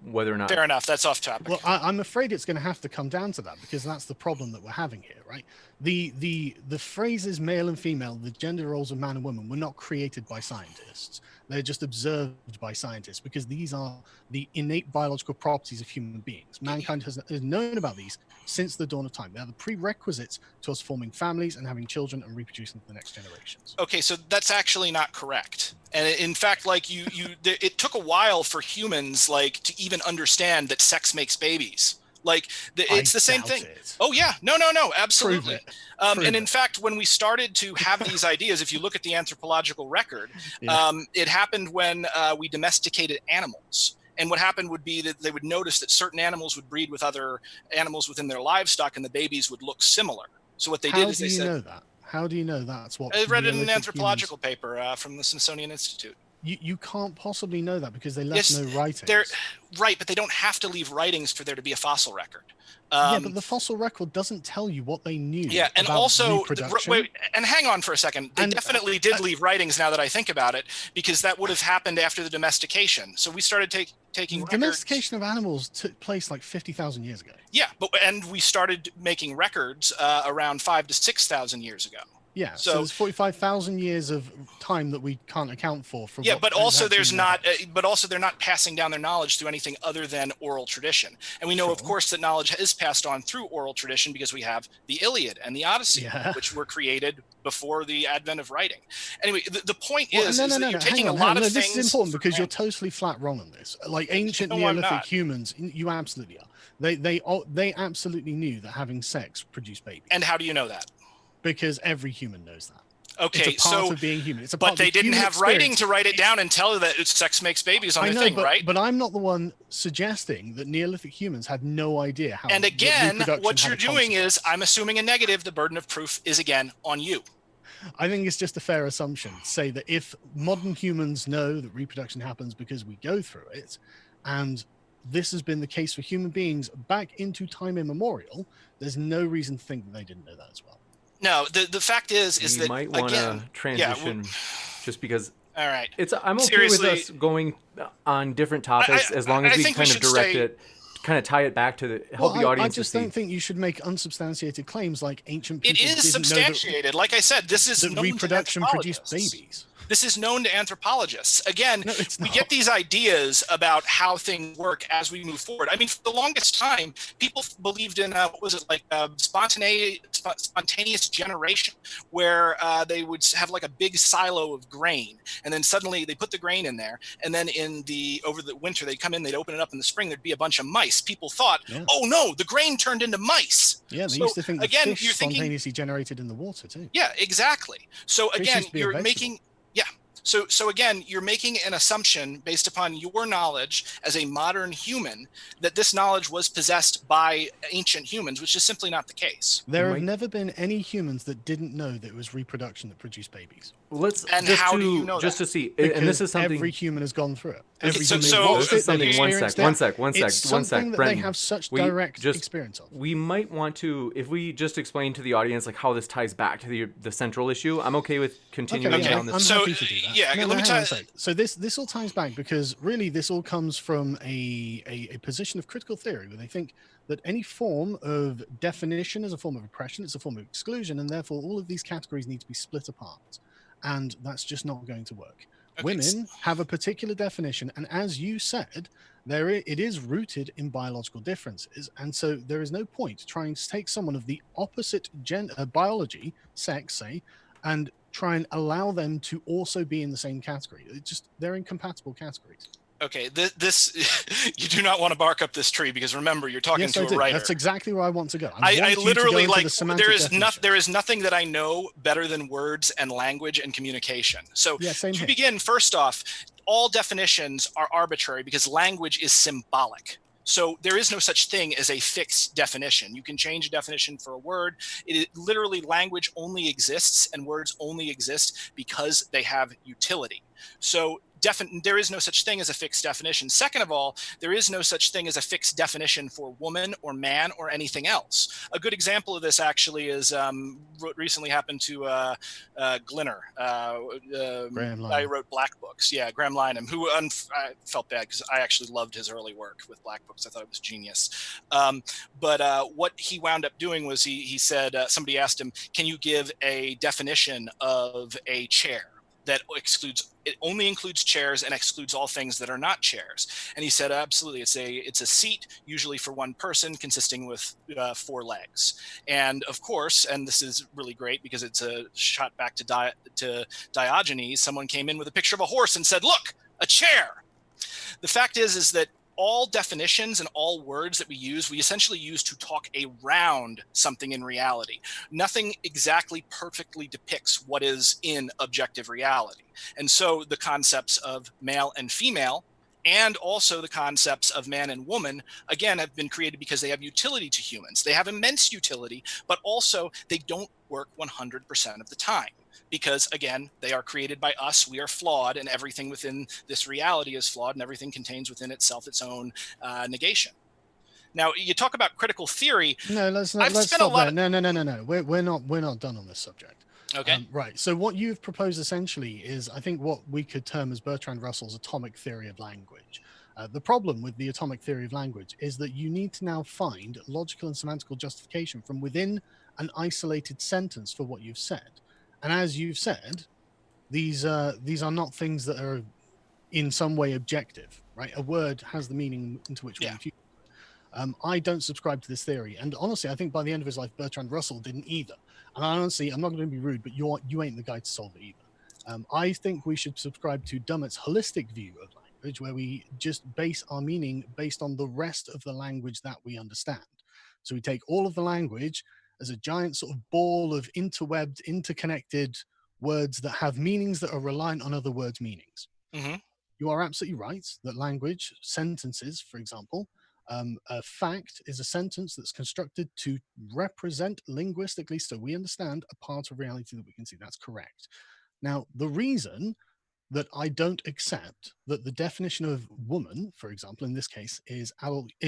whether or not. Fair enough. That's off topic. Well, I'm afraid it's going to have to come down to that because that's the problem that we're having here, right? The phrases male and female, the gender roles of man and woman, were not created by scientists. They're just observed by scientists because these are the innate biological properties of human beings. Mankind has known about these since the dawn of time. They're the prerequisites to us forming families and having children and reproducing to the next generations. Okay, so that's actually not correct. And in fact, like it took a while for humans like to even understand that sex makes babies. Like it's the same thing. Oh yeah, no, absolutely. And in fact, when we started to have these ideas, if you look at the anthropological record, it happened when we domesticated animals. And what happened would be that they would notice that certain animals would breed with other animals within their livestock, and the babies would look similar. So what they did is they said, know that? How do you know that's what? I read it in an anthropological paper from the Smithsonian Institute. You can't possibly know that because they left no writings. Right, but they don't have to leave writings for there to be a fossil record. Yeah, but the fossil record doesn't tell you what they knew. Yeah, and about also, reproduction. and hang on for a second. They definitely did leave writings now that I think about it, because that would have happened after the domestication. So we started taking records. Domestication of animals took place like 50,000 years ago. Yeah, and we started making records around 5,000 to 6,000 years ago. Yeah, so there's 45,000 years of time that we can't account for. Yeah, but also there's not. But also they're not passing down their knowledge through anything other than oral tradition. And we know, of course, that knowledge is passed on through oral tradition because we have the Iliad and the Odyssey, which were created before the advent of writing. Anyway, the point is that you're taking a lot of things. This is important because you're totally flat wrong on this. Like ancient Neolithic humans, you absolutely are. They absolutely knew that having sex produced babies. And how do you know that? Because every human knows that. Okay, it's a part of being human. It's a but they didn't have writing to write it down and tell you that sex makes babies on their thing, right? But I'm not the one suggesting that Neolithic humans had no idea how. And again, what you're doing is, I'm assuming a negative. The burden of proof is again on you. I think it's just a fair assumption to say that if modern humans know that reproduction happens because we go through it, and this has been the case for human beings back into time immemorial, there's no reason to think that they didn't know that as well. No, the fact is We that, might want again, to transition just because all right. I'm okay Seriously, with us going on different topics as long as I we think kind we of should direct stay- it, kind of tie it back to help the audience I just to see. don't think you should make unsubstantiated claims like ancient people it is didn't substantiated. Like I said, this is know that known reproduction to produced anthropologists. babies. This is known to anthropologists. Again, No, it's we not. get these ideas about how things work as we move forward. I mean, for the longest time, people believed in, what was it, like spontaneous generation, where they would have like a big silo of grain, and then suddenly they put the grain in there, and then over the winter, they'd come in, they'd open it up in the spring, there'd be a bunch of mice. People thought, oh no, the grain turned into mice. Yeah, they used to think that again, fish you're spontaneously generated in the water too. Yeah, exactly. So Fish again, used to be a you're vegetable. making, yeah. So again, you're making an assumption based upon your knowledge as a modern human that this knowledge was possessed by ancient humans, which is simply not the case. There have never been any humans that didn't know that it was reproduction that produced babies. And how do you know just that? to see, Because and this is something every human has gone through it. Okay, Every so- human so- has this is something. experienced it. One sec. It's something that Brenton, they have such direct experience of. We might want to, if we just explain to the audience like how this ties back to the central issue. I'm okay with continuing down this. I'm happy to do that. Yeah, let me tell you. So this all ties back because really this all comes from a position of critical theory where they think that any form of definition is a form of oppression, it's a form of exclusion, and therefore all of these categories need to be split apart. And that's just not going to work. Okay. Women have a particular definition, and as you said, it is rooted in biological differences, and so there is no point trying to take someone of the opposite biology, sex, say, and try and allow them to also be in the same category. They're incompatible categories. Okay, this you do not want to bark up this tree because remember, you're talking to a writer. That's exactly where I want to go. I literally like there is nothing nothing that I know better than words and language and communication. So to begin, first off, all definitions are arbitrary because language is symbolic. So there is no such thing as a fixed definition. You can change a definition for a word. Literally, language only exists and words only exist because they have utility. So there is no such thing as a fixed definition. Second of all, there is no such thing as a fixed definition for woman or man or anything else. A good example of this actually is what recently happened to Glinner. I wrote Black Books. Yeah, Graham Lynham, who I felt bad because I actually loved his early work with Black Books. I thought it was genius. But what he wound up doing was he said, somebody asked him, can you give a definition of a chair that only includes chairs and excludes all things that are not chairs? And he said, absolutely, it's a seat, usually for one person, consisting with 4 legs. And of course, and this is really great because it's a shot back to Diogenes, someone came in with a picture of a horse and said, look, a chair. The fact is that all definitions and all words that we essentially use to talk around something in reality. Nothing exactly perfectly depicts what is in objective reality. And so the concepts of male and female and also the concepts of man and woman, again, have been created because they have utility to humans. They have immense utility, but also they don't work 100% of the time. Because again, they are created by us. We are flawed, and everything within this reality is flawed, and everything contains within itself its own negation. Now, you talk about critical theory. No, let's stop there. No. We're not done on this subject. Okay. Right. So what you've proposed essentially is, I think, what we could term as Bertrand Russell's atomic theory of language. The problem with the atomic theory of language is that you need to now find logical and semantical justification from within an isolated sentence for what you've said. And as you've said, these are not things that are in some way objective, right? A word has the meaning into which we infuse it. I don't subscribe to this theory. And honestly, I think by the end of his life, Bertrand Russell didn't either. And honestly, I'm not going to be rude, but you ain't the guy to solve it either. I think we should subscribe to Dummett's holistic view of language, where we just base our meaning based on the rest of the language that we understand. So we take all of the language as a giant sort of ball of interwebbed, interconnected words that have meanings that are reliant on other words' meanings. Mm-hmm. You are absolutely right that language, sentences, for example, a fact is a sentence that's constructed to represent linguistically, so we understand, a part of reality that we can see. That's correct. Now, the reason that I don't accept that the definition of woman, for example, in this case, is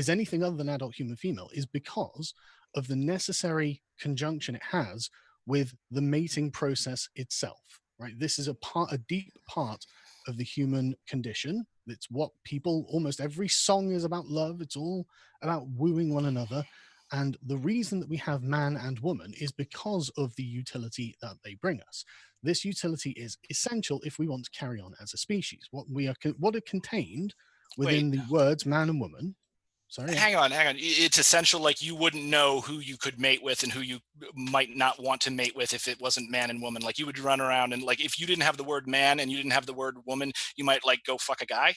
anything other than adult human female, is because of the necessary conjunction it has with the mating process itself, right? This is a deep part of the human condition. It's what people, almost every song is about love. It's all about wooing one another. And the reason that we have man and woman is because of the utility that they bring us. This utility is essential if we want to carry on as a species. What are contained within the words man and woman. Sorry. Hang on. It's essential, like you wouldn't know who you could mate with and who you might not want to mate with if it wasn't man and woman. Like you would run around and like if you didn't have the word man and you didn't have the word woman, you might like go fuck a guy.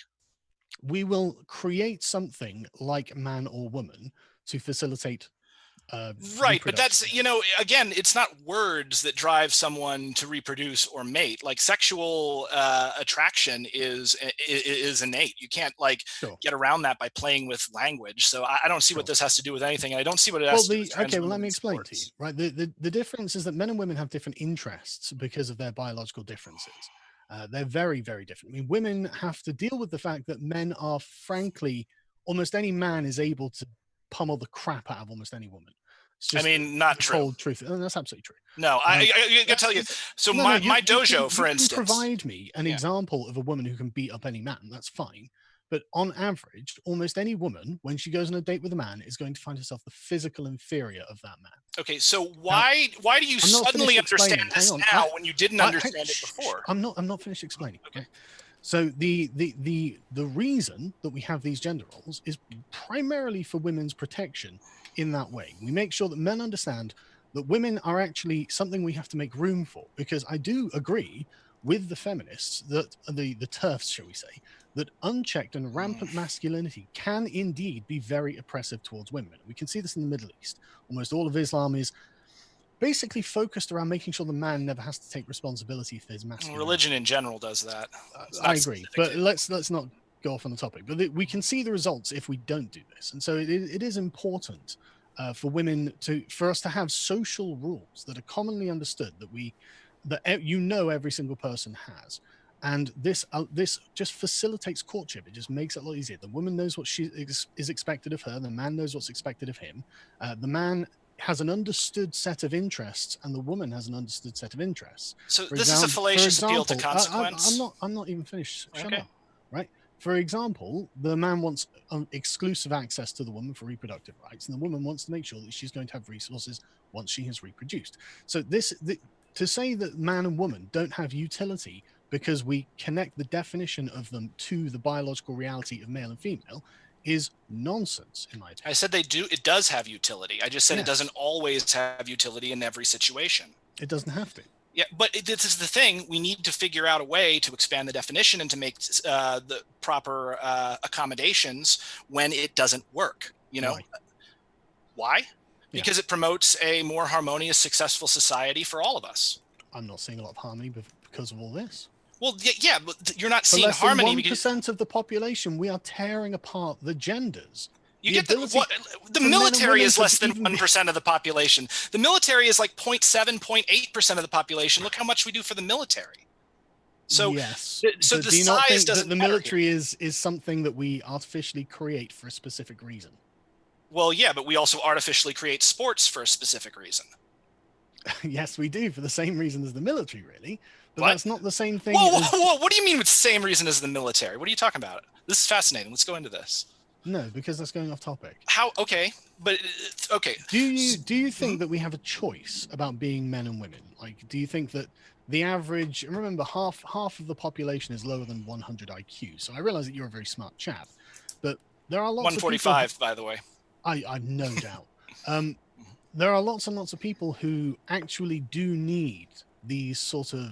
We will create something like man or woman to facilitate right, but that's, you know, again, it's not words that drive someone to reproduce or mate. Like sexual attraction is innate. You can't like get around that by playing with language. So I don't see what this has to do with anything. I don't see what it has to do with okay, well, let me explain to you. Right, the difference is that men and women have different interests because of their biological differences. They're very, very different. I mean, women have to deal with the fact that men are, frankly, almost any man is able to pummel the crap out of almost any woman. I mean, not true. Cold truth. That's absolutely true. No, I gotta tell you. So my dojo, for instance, provide me an example of a woman who can beat up any man. That's fine. But on average, almost any woman, when she goes on a date with a man, is going to find herself the physical inferior of that man. Okay, so why do you suddenly understand this now when you didn't understand it before? I'm not finished explaining. Okay. So the reason that we have these gender roles is primarily for women's protection in that way. We make sure that men understand that women are actually something we have to make room for, because I do agree with the feminists that the TERFs, shall we say, that unchecked and rampant masculinity can indeed be very oppressive towards women. We can see this in the Middle East. Almost all of Islam is basically focused around making sure the man never has to take responsibility for his masculinity. Religion in general does that. I agree, but let's not go off on the topic. But we can see the results if we don't do this, and so it is important for women for us to have social rules that are commonly understood that every single person has. And this just facilitates courtship. It just makes it a lot easier. The woman knows what is expected of her. The man knows what's expected of him. The man has an understood set of interests, and the woman has an understood set of interests. So this is a fallacious appeal to consequence. I'm not even finished. Shut up. Right. For example, the man wants exclusive access to the woman for reproductive rights, and the woman wants to make sure that she's going to have resources once she has reproduced. So to say that man and woman don't have utility because we connect the definition of them to the biological reality of male and female is nonsense, in my opinion. I said they do. It does have utility. I just said it doesn't always have utility in every situation. It doesn't have to. Yeah, but this is the thing. We need to figure out a way to expand the definition and to make the proper accommodations when it doesn't work. You know, why? Because it promotes a more harmonious, successful society for all of us. I'm not seeing a lot of harmony because of all this. Well, yeah, but you're not seeing harmony. 1% of the population, we are tearing apart the genders. You get the military is less than 1% of the population. The military is like 0.7, 0.8% of the population. Look how much we do for the military. So yes. So the size doesn't matter. The military is something that we artificially create for a specific reason. Well, yeah, but we also artificially create sports for a specific reason. Yes, we do, for the same reason as the military, really. But that's not the same thing. Whoa! What do you mean with the same reason as the military? What are you talking about? This is fascinating. Let's go into this. No, because that's going off topic. How? Okay, but okay. Do you think that we have a choice about being men and women? Like, do you think that the average? Remember, half of the population is lower than 100 IQ. So I realize that you're a very smart chap, but there are lots 145, of people, by the way. I no doubt. There are lots and lots of people who actually do need these sort of,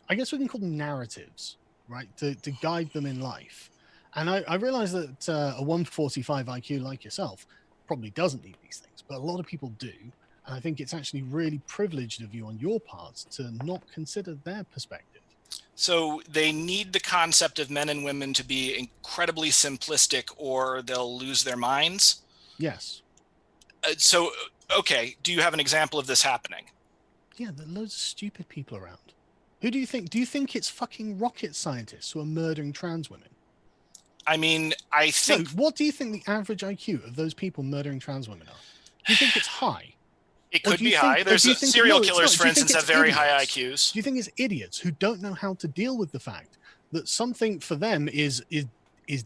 I guess we can call them narratives, right? To guide them in life. And I realize that a 145 IQ like yourself probably doesn't need these things, but a lot of people do. And I think it's actually really privileged of you on your part to not consider their perspective. So they need the concept of men and women to be incredibly simplistic or they'll lose their minds? Yes. Okay, do you have an example of this happening? Yeah, there are loads of stupid people around. Who do you think? Do you think it's fucking rocket scientists who are murdering trans women? I mean, I think What do you think the average IQ of those people murdering trans women are? Do you think it's high? it Or could do you be think- high. or There's do you think- serial no, it's killers, not. for Do you think instance, have it's very high idiots? IQs. Do you think it's idiots who don't know how to deal with the fact that something for them is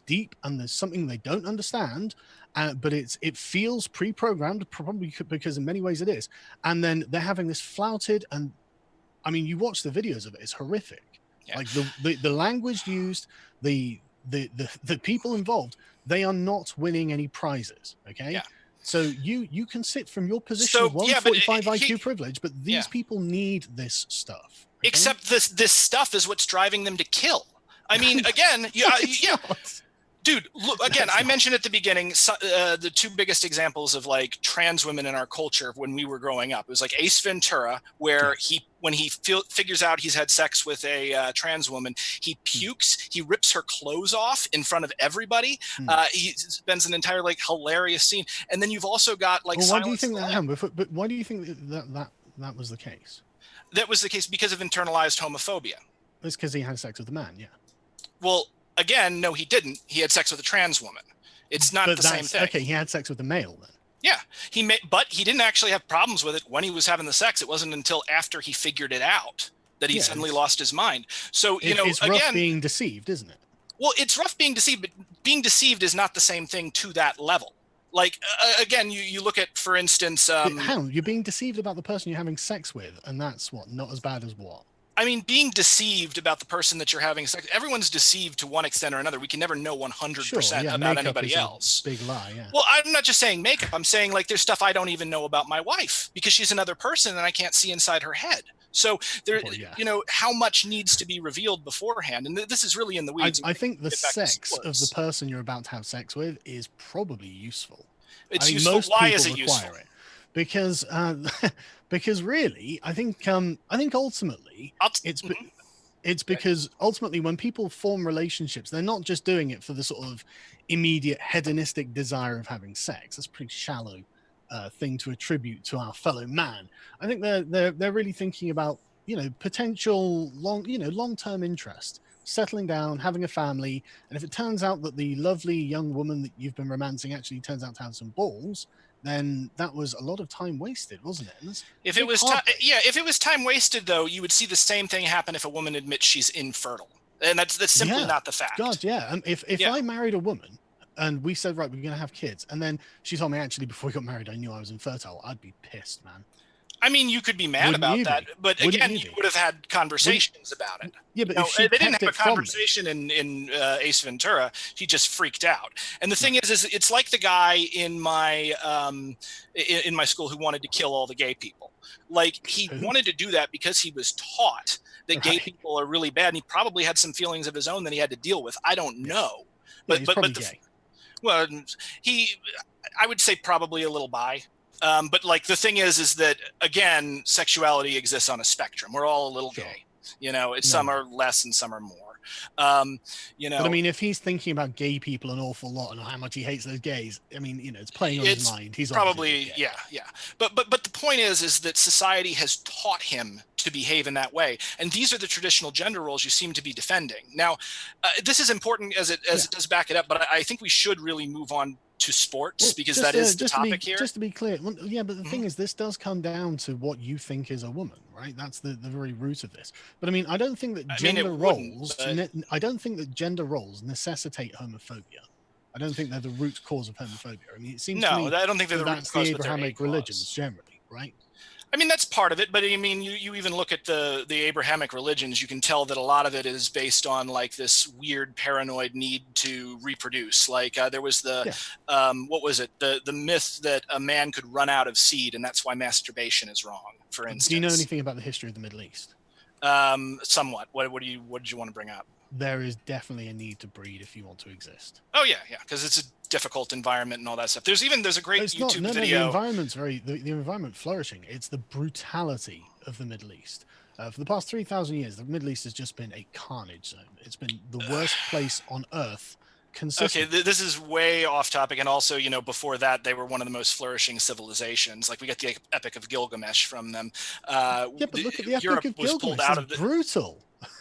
deep and there's something they don't understand, but it feels pre-programmed, probably because in many ways it is, and then they're having this flouted, and I mean, you watch the videos of it, it's horrific. Yeah. Like the language used, the people involved, they are not winning any prizes. Okay. Yeah. So you can sit from your position So, of yeah, but 145 IQ privilege, but these yeah. people need this stuff. Okay? Except this stuff is what's driving them to kill. I mean, again, It's yeah. not. Dude, look, again, I mentioned at the beginning the two biggest examples of like trans women in our culture when we were growing up. It was like Ace Ventura, where when he figures out he's had sex with a trans woman, he pukes, he rips her clothes off in front of everybody. He spends an entire like hilarious scene. And then you've also got like, well, why do you think that? But why do you think that was the case? That was the case because of internalized homophobia. It's because he had sex with a man. Yeah. Well, again, no, he didn't. He had sex with a trans woman. It's not the same thing. Okay, he had sex with a male then. Yeah, but he didn't actually have problems with it when he was having the sex. It wasn't until after he figured it out that he suddenly lost his mind. So, it's rough being deceived, isn't it? Well, it's rough being deceived, but being deceived is not the same thing to that level. Like, again, you look at, for instance... how? You're being deceived about the person you're having sex with, and that's what? Not as bad as what? I mean, being deceived about the person that you're having sex, everyone's deceived to one extent or another. We can never know 100% about anybody else. Big lie, yeah. Well, I'm not just saying makeup. I'm saying like there's stuff I don't even know about my wife because she's another person and I can't see inside her head. So there, how much needs to be revealed beforehand, and this is really in the weeds. I think the sex of the person you're about to have sex with is probably useful. It's useful. Why is it useful? Because really, I think ultimately it's because ultimately when people form relationships, they're not just doing it for the sort of immediate hedonistic desire of having sex. That's a pretty shallow thing to attribute to our fellow man. I think they're really thinking about potential long-term interest, settling down, having a family, and if it turns out that the lovely young woman that you've been romancing actually turns out to have some balls, then that was a lot of time wasted, wasn't it? If it was time wasted, though, you would see the same thing happen if a woman admits she's infertile, and that's simply not the fact. God, yeah. And if I married a woman and we said, right, we're going to have kids, and then she told me actually before we got married I knew I was infertile, I'd be pissed, man. I mean, you could be mad about that, but again, you would have had conversations about it. Yeah, but they didn't have a conversation in Ace Ventura. He just freaked out. And the thing is it's like the guy in my school who wanted to kill all the gay people. Like he wanted to do that because he was taught that gay people are really bad, and he probably had some feelings of his own that he had to deal with. I don't know, but he's probably gay. Well, I would say probably a little bi. But like the thing is that again, sexuality exists on a spectrum. We're all a little gay, some are less and some are more. But I mean, if he's thinking about gay people an awful lot and how much he hates those gays, I mean, it's playing on his mind. He's probably yeah. But the point is that society has taught him to behave in that way, and these are the traditional gender roles you seem to be defending. Now, this is important as it does back it up, but I think we should really move on to sports because that is the topic here. Just to be clear, but the thing is, this does come down to what you think is a woman, right? That's the very root of this. But I mean, I don't think that I don't think that gender roles necessitate homophobia. I don't think they're the root cause of homophobia. I mean, it seems to me I don't think they're the root cause. That's the Abrahamic religions generally, right? I mean, that's part of it, but I mean, you even look at the Abrahamic religions, you can tell that a lot of it is based on like this weird paranoid need to reproduce. Like there was what was it? The myth that a man could run out of seed, and that's why masturbation is wrong, for instance. Do you know anything about the history of the Middle East? Somewhat. What did you want to bring up? There is definitely a need to breed if you want to exist. Oh yeah, because it's a difficult environment and all that stuff. There's a great YouTube video. The environment's the environment flourishing. It's the brutality of the Middle East. For the past 3,000 years, the Middle East has just been a carnage zone. It's been the worst place on earth consistent. Okay, this is way off topic, and also, before that, they were one of the most flourishing civilizations. Like, we get the Epic of Gilgamesh from them. Yeah, but look at the Europe Epic of was Gilgamesh. pulled out of It's brutal.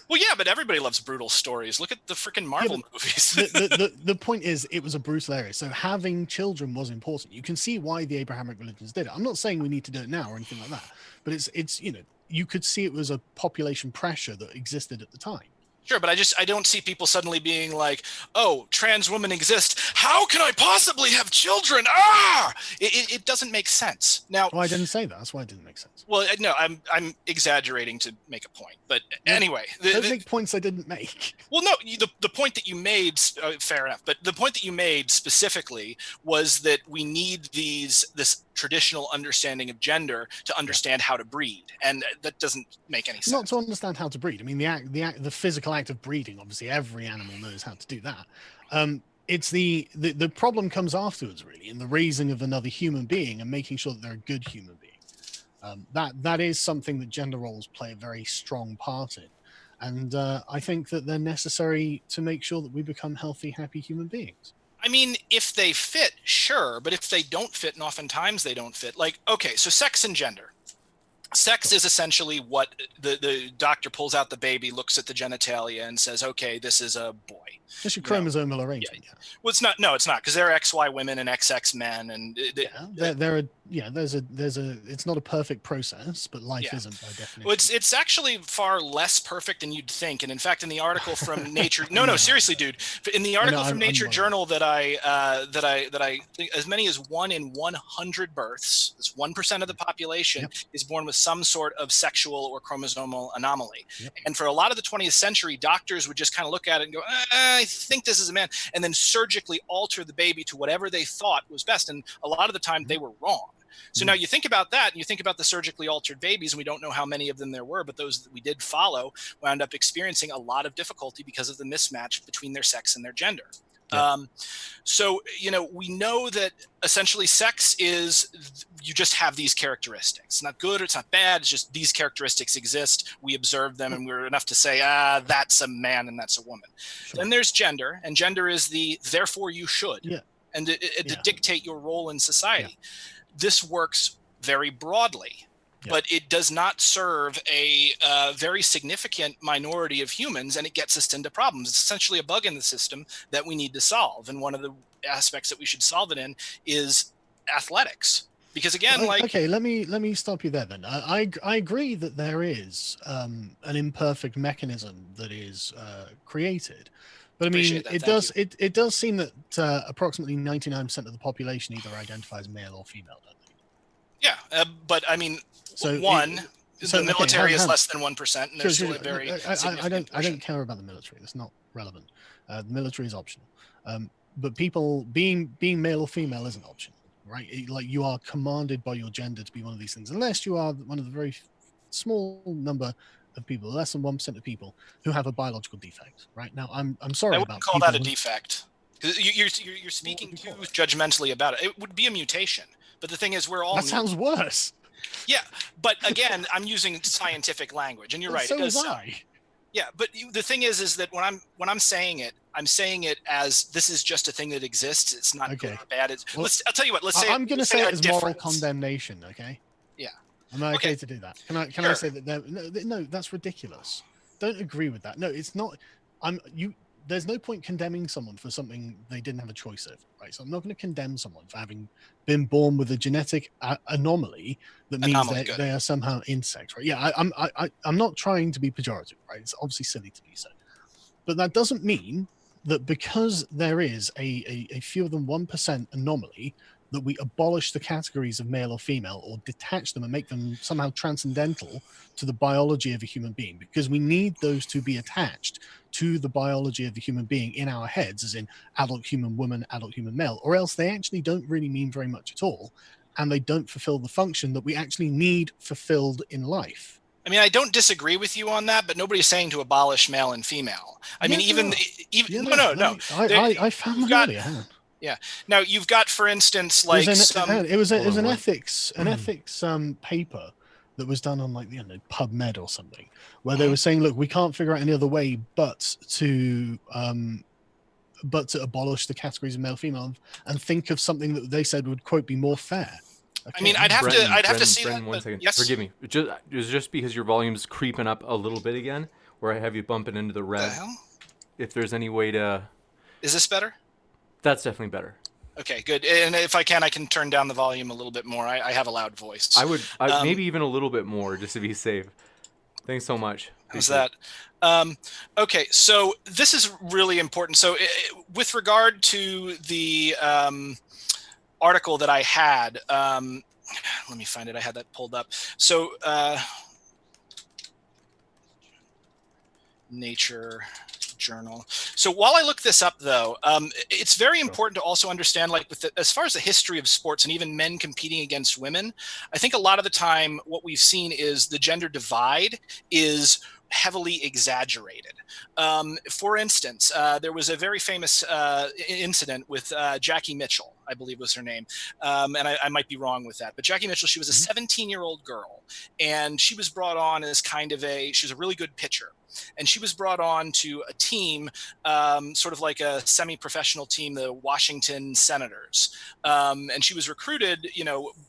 Well, yeah, but everybody loves brutal stories. Look at the freaking Marvel movies. The point is, it was a brutal area. So having children was important. You can see why the Abrahamic religions did it. I'm not saying we need to do it now or anything like that, but it's you could see it was a population pressure that existed at the time. Sure, but I don't see people suddenly being like, "Oh, trans women exist. How can I possibly have children?" It doesn't make sense. Now, I didn't say that. That's why it didn't make sense. Well, no, I'm exaggerating to make a point. But anyway, don't make points I didn't make. Well, no, the point that you made, fair enough. But the point that you made specifically was that we need this traditional understanding of gender to understand how to breed, and that doesn't make any sense. Not to understand how to breed. I mean, the physical act of breeding. Obviously, every animal knows how to do that. It's the problem comes afterwards, really, in the raising of another human being and making sure that they're a good human being. That is something that gender roles play a very strong part in, and I think that they're necessary to make sure that we become healthy, happy human beings. I mean, if they fit, sure, but if they don't fit, and oftentimes they don't fit, like, okay, so sex and gender. Sex is essentially what the doctor pulls out the baby, looks at the genitalia, and says, "Okay, this is a boy." It's your chromosomal arrangement. Yeah. Well, it's not. No, it's not, because there are XY women and XX men, and it's not a perfect process, but life isn't by definition. Well, it's actually far less perfect than you'd think. And in fact, in the article from Nature, no, seriously, dude, in the article from Nature Journal that I think as many as 1 in 100 births, that's 1% of the population, is born with some sort of sexual or chromosomal anomaly. And for a lot of the 20th century, doctors would just kind of look at it and go, I think this is a man, and then surgically alter the baby to whatever they thought was best. And a lot of the time they were wrong. So now you think about that, and you think about the surgically altered babies, and we don't know how many of them there were, but those that we did follow wound up experiencing a lot of difficulty because of the mismatch between their sex and their gender. So, we know that essentially sex is, you just have these characteristics. It's not good or it's not bad. It's just these characteristics exist. We observe them, and we're enough to say, that's a man and that's a woman. Sure. Then there's gender, and gender is the therefore you should, and to dictate your role in society. This works very broadly. But it does not serve a very significant minority of humans, and it gets us into problems. It's essentially a bug in the system that we need to solve. And one of the aspects that we should solve it in is athletics. Because again, okay, let me stop you there then. I agree that there is an imperfect mechanism that is created. But I mean, it does seem that approximately 99% of the population either identifies male or female, don't they? Yeah, but I mean, the military is less than 1%, and there's still a very I don't care about the military. That's not relevant. The military is optional. But people being male or female isn't optional, right? Like, you are commanded by your gender to be one of these things, unless you are one of the very small number of people, less than 1% of people, who have a biological defect. Right now, I'm sorry. I wouldn't call that a defect. You're speaking too judgmentally about it. It would be a mutation. But the thing is, we're all. That sounds worse. Yeah, but again, I'm using scientific language, and you're right. So it does. Yeah, but the thing is that when I'm saying it, I'm saying it as this is just a thing that exists. It's not good or bad. I'll tell you what. Let's say I'm going to say it as moral condemnation. Okay. Yeah. Am I okay to do that? Can I say that? No, that's ridiculous. Don't agree with that. No, it's not. There's no point condemning someone for something they didn't have a choice of, right? So I'm not going to condemn someone for having been born with a genetic anomaly that means they are somehow insect, right? Yeah, I'm not trying to be pejorative, right? It's obviously silly to be so. But that doesn't mean that because there is a fewer than 1% anomaly, that we abolish the categories of male or female, or detach them and make them somehow transcendental to the biology of a human being, because we need those to be attached to the biology of the human being in our heads, as in adult human woman, adult human male, or else they actually don't really mean very much at all, and they don't fulfill the function that we actually need fulfilled in life. I mean, I don't disagree with you on that, but nobody's saying to abolish male and female. I mean, no. I found that earlier. Hang on. Yeah. Now you've got, for instance, like it was an ethics paper that was done on, like, PubMed or something, where they were saying, look, we can't figure out any other way but to but to abolish the categories of male, female, and think of something that they said would, quote, be more fair. Okay. I mean, I'd have to see Brenton, that. 1 second. Yes. Forgive me. It was just because your volume's creeping up a little bit again, where I have you bumping into the The red. hell? If there's any way to... Is this better? That's definitely better. Okay, good. And if I can turn down the volume a little bit more. I have a loud voice. I would maybe even a little bit more, just to be safe. Thanks so much. How's that? Okay, so this is really important. So with regard to the article that I had, let me find it. I had that pulled up. So Nature Journal. So while I look this up, though, it's very important to also understand, like, as far as the history of sports and even men competing against women, I think a lot of the time what we've seen is the gender divide is heavily exaggerated. For instance, there was a very famous incident with Jackie Mitchell, I believe was her name. And I might be wrong with that. But Jackie Mitchell, she was a 17-year-old girl. And she was brought on as she was a really good pitcher. And she was brought on to a team, sort of like a semi-professional team, the Washington Senators. And she was recruited,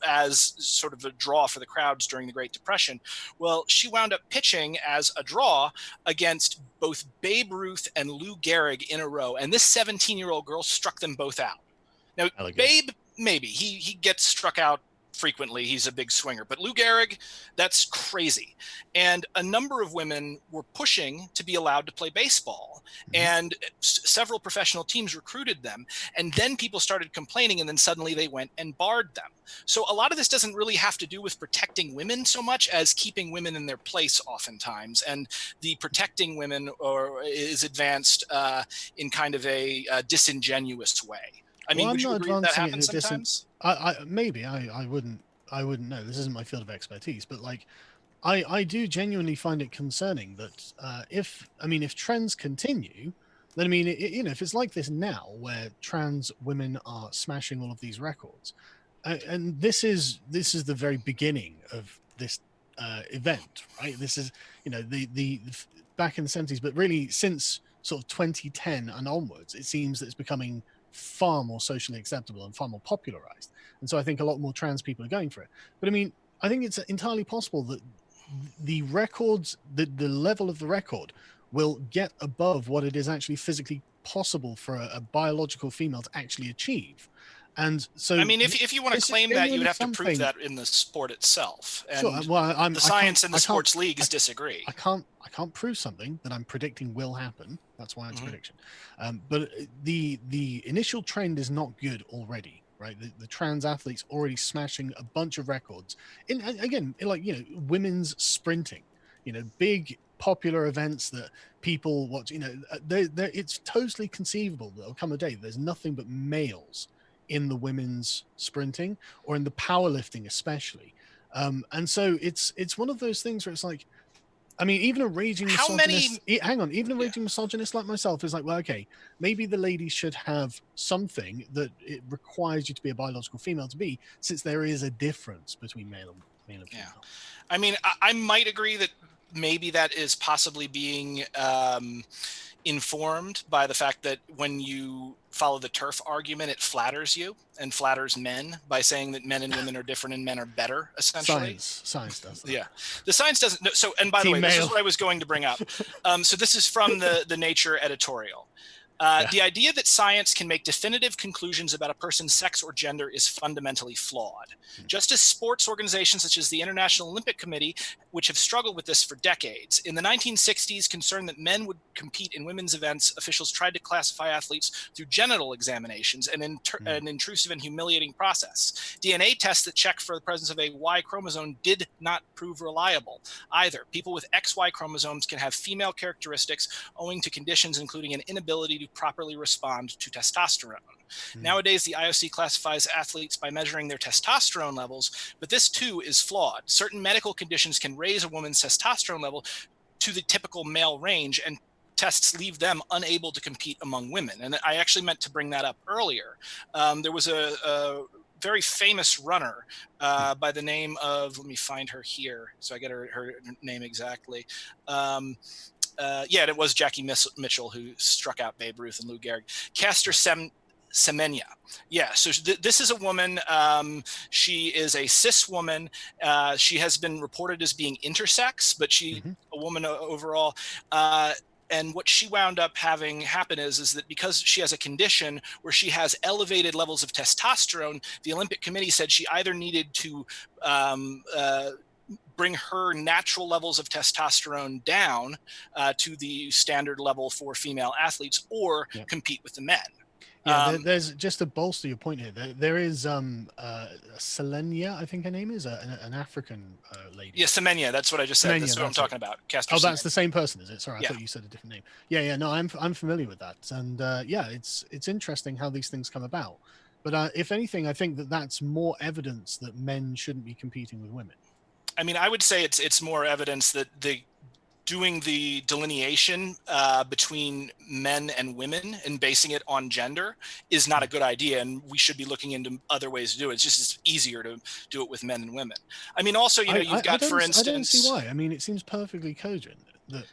as sort of a draw for the crowds during the Great Depression. Well, she wound up pitching as a draw against both Babe Ruth and Lou Gehrig in a row. And this 17-year-old girl struck them both out. Now, Babe, maybe. He gets struck out frequently. He's a big swinger. But Lou Gehrig, that's crazy. And a number of women were pushing to be allowed to play baseball. And several professional teams recruited them. And then people started complaining, and then suddenly they went and barred them. So a lot of this doesn't really have to do with protecting women so much as keeping women in their place oftentimes. And the protecting women is advanced in kind of a disingenuous way. I mean, would you agree that happens sometimes? Maybe I wouldn't know. This isn't my field of expertise, but like, I do genuinely find it concerning that if trends continue, then if it's like this now, where trans women are smashing all of these records, and this is the very beginning of this event, right? This is the back in the 70s, but really since sort of 2010 and onwards, it seems that it's becoming far more socially acceptable and far more popularized. And so I think a lot more trans people are going for it. But I think it's entirely possible that the records, the level of the record will get above what it is actually physically possible for a biological female to actually achieve. And so, if you want to claim that, you would have to prove that in the sport itself. And sure. Well, the science and the sports leagues disagree. I can't prove something that I'm predicting will happen. That's why it's a prediction. But the initial trend is not good already, right? The trans athletes already smashing a bunch of records. Women's sprinting, big popular events that people watch. It's totally conceivable that there'll come a day there's nothing but males in the women's sprinting or in the powerlifting especially. And so it's one of those things where it's like, even a raging misogynist, even a raging misogynist like myself is like, well, okay, maybe the ladies should have something that it requires you to be a biological female to be, since there is a difference between male and female. I might agree that maybe that is possibly being informed by the fact that when you follow the turf argument, it flatters you and flatters men by saying that men and women are different and men are better, essentially. Science does that. Yeah, the science doesn't. So, and by the way, this is what I was going to bring up. So this is from the Nature editorial. The idea that science can make definitive conclusions about a person's sex or gender is fundamentally flawed. Just as sports organizations such as the International Olympic Committee, which have struggled with this for decades, in the 1960s, concerned that men would compete in women's events, officials tried to classify athletes through genital examinations, an intrusive and humiliating process. DNA tests that check for the presence of a Y chromosome did not prove reliable either. People with XY chromosomes can have female characteristics owing to conditions including an inability to properly respond to testosterone. Nowadays, the IOC classifies athletes by measuring their testosterone levels, but this too is flawed. Certain medical conditions can raise a woman's testosterone level to the typical male range, and tests leave them unable to compete among women. And I actually meant to bring that up earlier. There was a very famous runner by the name of, let me find her here so I get her name exactly. Yeah, it was Jackie Mitchell who struck out Babe Ruth and Lou Gehrig. Castor Semenya. Yeah, so this is a woman. She is a cis woman. She has been reported as being intersex, but she a woman overall. And what she wound up having happen is that because she has a condition where she has elevated levels of testosterone, the Olympic Committee said she either needed to bring her natural levels of testosterone down to the standard level for female athletes or compete with the men. Yeah, there's just to bolster your point here. There is Selenia, I think her name is, an African lady. Yeah, Semenya. That's what I just said. Semenya, that's what I'm talking about. Castor that's Semenya. the same person, is it? Sorry, I thought you said a different name. Yeah. No, I'm familiar with that, and it's interesting how these things come about. But if anything, I think that's more evidence that men shouldn't be competing with women. I mean, I would say it's more evidence that doing the delineation between men and women and basing it on gender is not a good idea, and we should be looking into other ways to do it. It's easier to do it with men and women. I mean, also, you've got, for instance, I don't see why. I mean, it seems perfectly cogent that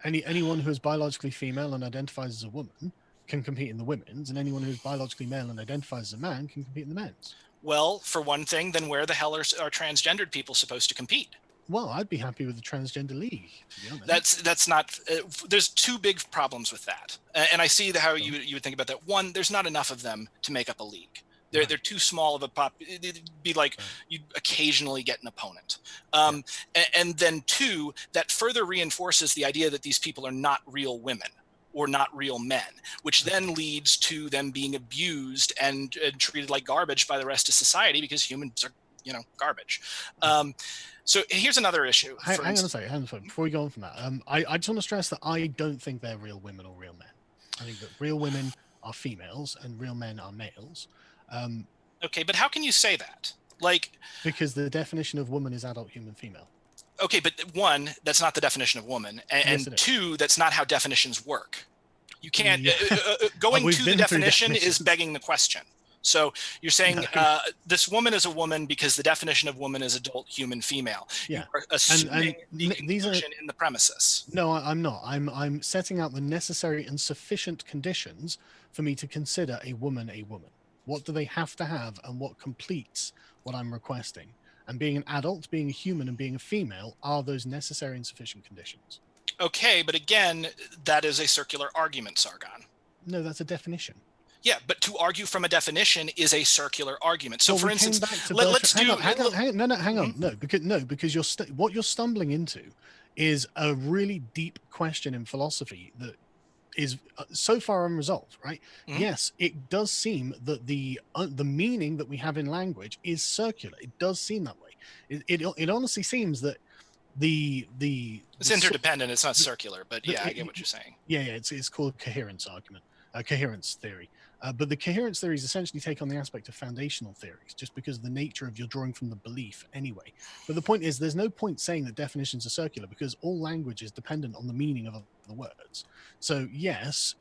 anyone who is biologically female and identifies as a woman can compete in the women's, and anyone who's biologically male and identifies as a man can compete in the men's. Well, for one thing, then where the hell are transgendered people supposed to compete? Well, I'd be happy with the transgender league, to be honest. That's not. There's two big problems with that, and I see how you would think about that. One, there's not enough of them to make up a league. They're too small of a pop. It'd be like you'd occasionally get an opponent, and then two, that further reinforces the idea that these people are not real women or not real men, which then leads to them being abused and treated like garbage by the rest of society because humans are, garbage. So here's another issue. Hang on a second. Before we go on from that, I just want to stress that I don't think they're real women or real men. I think that real women are females and real men are males. Okay, but how can you say that? Because the definition of woman is adult human female. Okay, but one, that's not the definition of woman, and Yes, two, that's not how definitions work. You can't going to the definition is begging the question. So you're saying this woman is a woman because the definition of woman is adult human female. Yeah, you are assuming the conclusion in the premises. No, I'm not. I'm setting out the necessary and sufficient conditions for me to consider a woman a woman. What do they have to have, and what completes what I'm requesting? And being an adult, being a human, and being a female are those necessary and sufficient conditions. Okay, but again, that is a circular argument, Sargon. No, that's a definition. Yeah, but to argue from a definition is a circular argument. So, well, for instance, let's do. Hang on. No, because what you're stumbling into is a really deep question in philosophy that is so far unresolved, right? Mm-hmm. Yes, it does seem that the meaning that we have in language is circular. It does seem that way. It honestly seems that it's interdependent. It's not circular, but yeah, I get what you're saying. Yeah, it's called coherence argument, coherence theory. But the coherence theories essentially take on the aspect of foundational theories, just because of the nature of you're drawing from the belief anyway. But the point is, there's no point saying that definitions are circular because all language is dependent on the meaning of the words. So yes,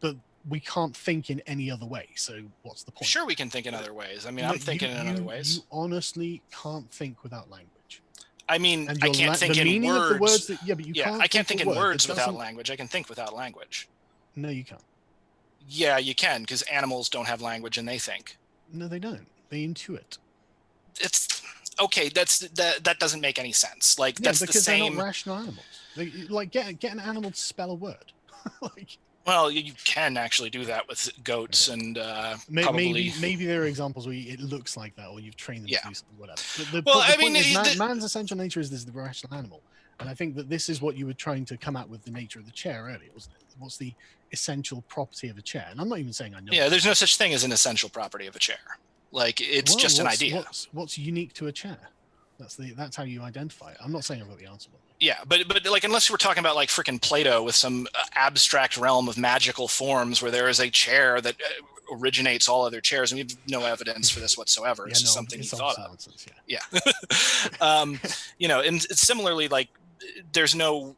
but we can't think in any other way. So what's the point? Sure, we can think in other ways. I mean, I'm thinking in other ways. You honestly can't think without language. I mean, I can't think in words. I can't think in words without language. I can think without language. No, you can't. Yeah, you can, because animals don't have language and they think. No, they don't. They intuit. It's okay. That doesn't make any sense. That's the same. They're not rational animals. Get an animal to spell a word. Well, you can actually do that with goats and probably. Maybe there are examples where it looks like that, or you've trained them to do something, whatever. The point is, man's essential nature is the rational animal, and I think that this is what you were trying to come at with the nature of the chair earlier, wasn't it? What's the essential property of a chair? And I'm not even saying I know. Yeah, there's no such thing as an essential property of a chair. It's just an idea. What's unique to a chair? That's how you identify it. I'm not saying I've got the answer. Yeah, but unless we're talking about freaking Plato with some abstract realm of magical forms where there is a chair that originates all other chairs, and we have no evidence for this whatsoever. It's just something he thought of. Nonsense, yeah. And similarly, there's no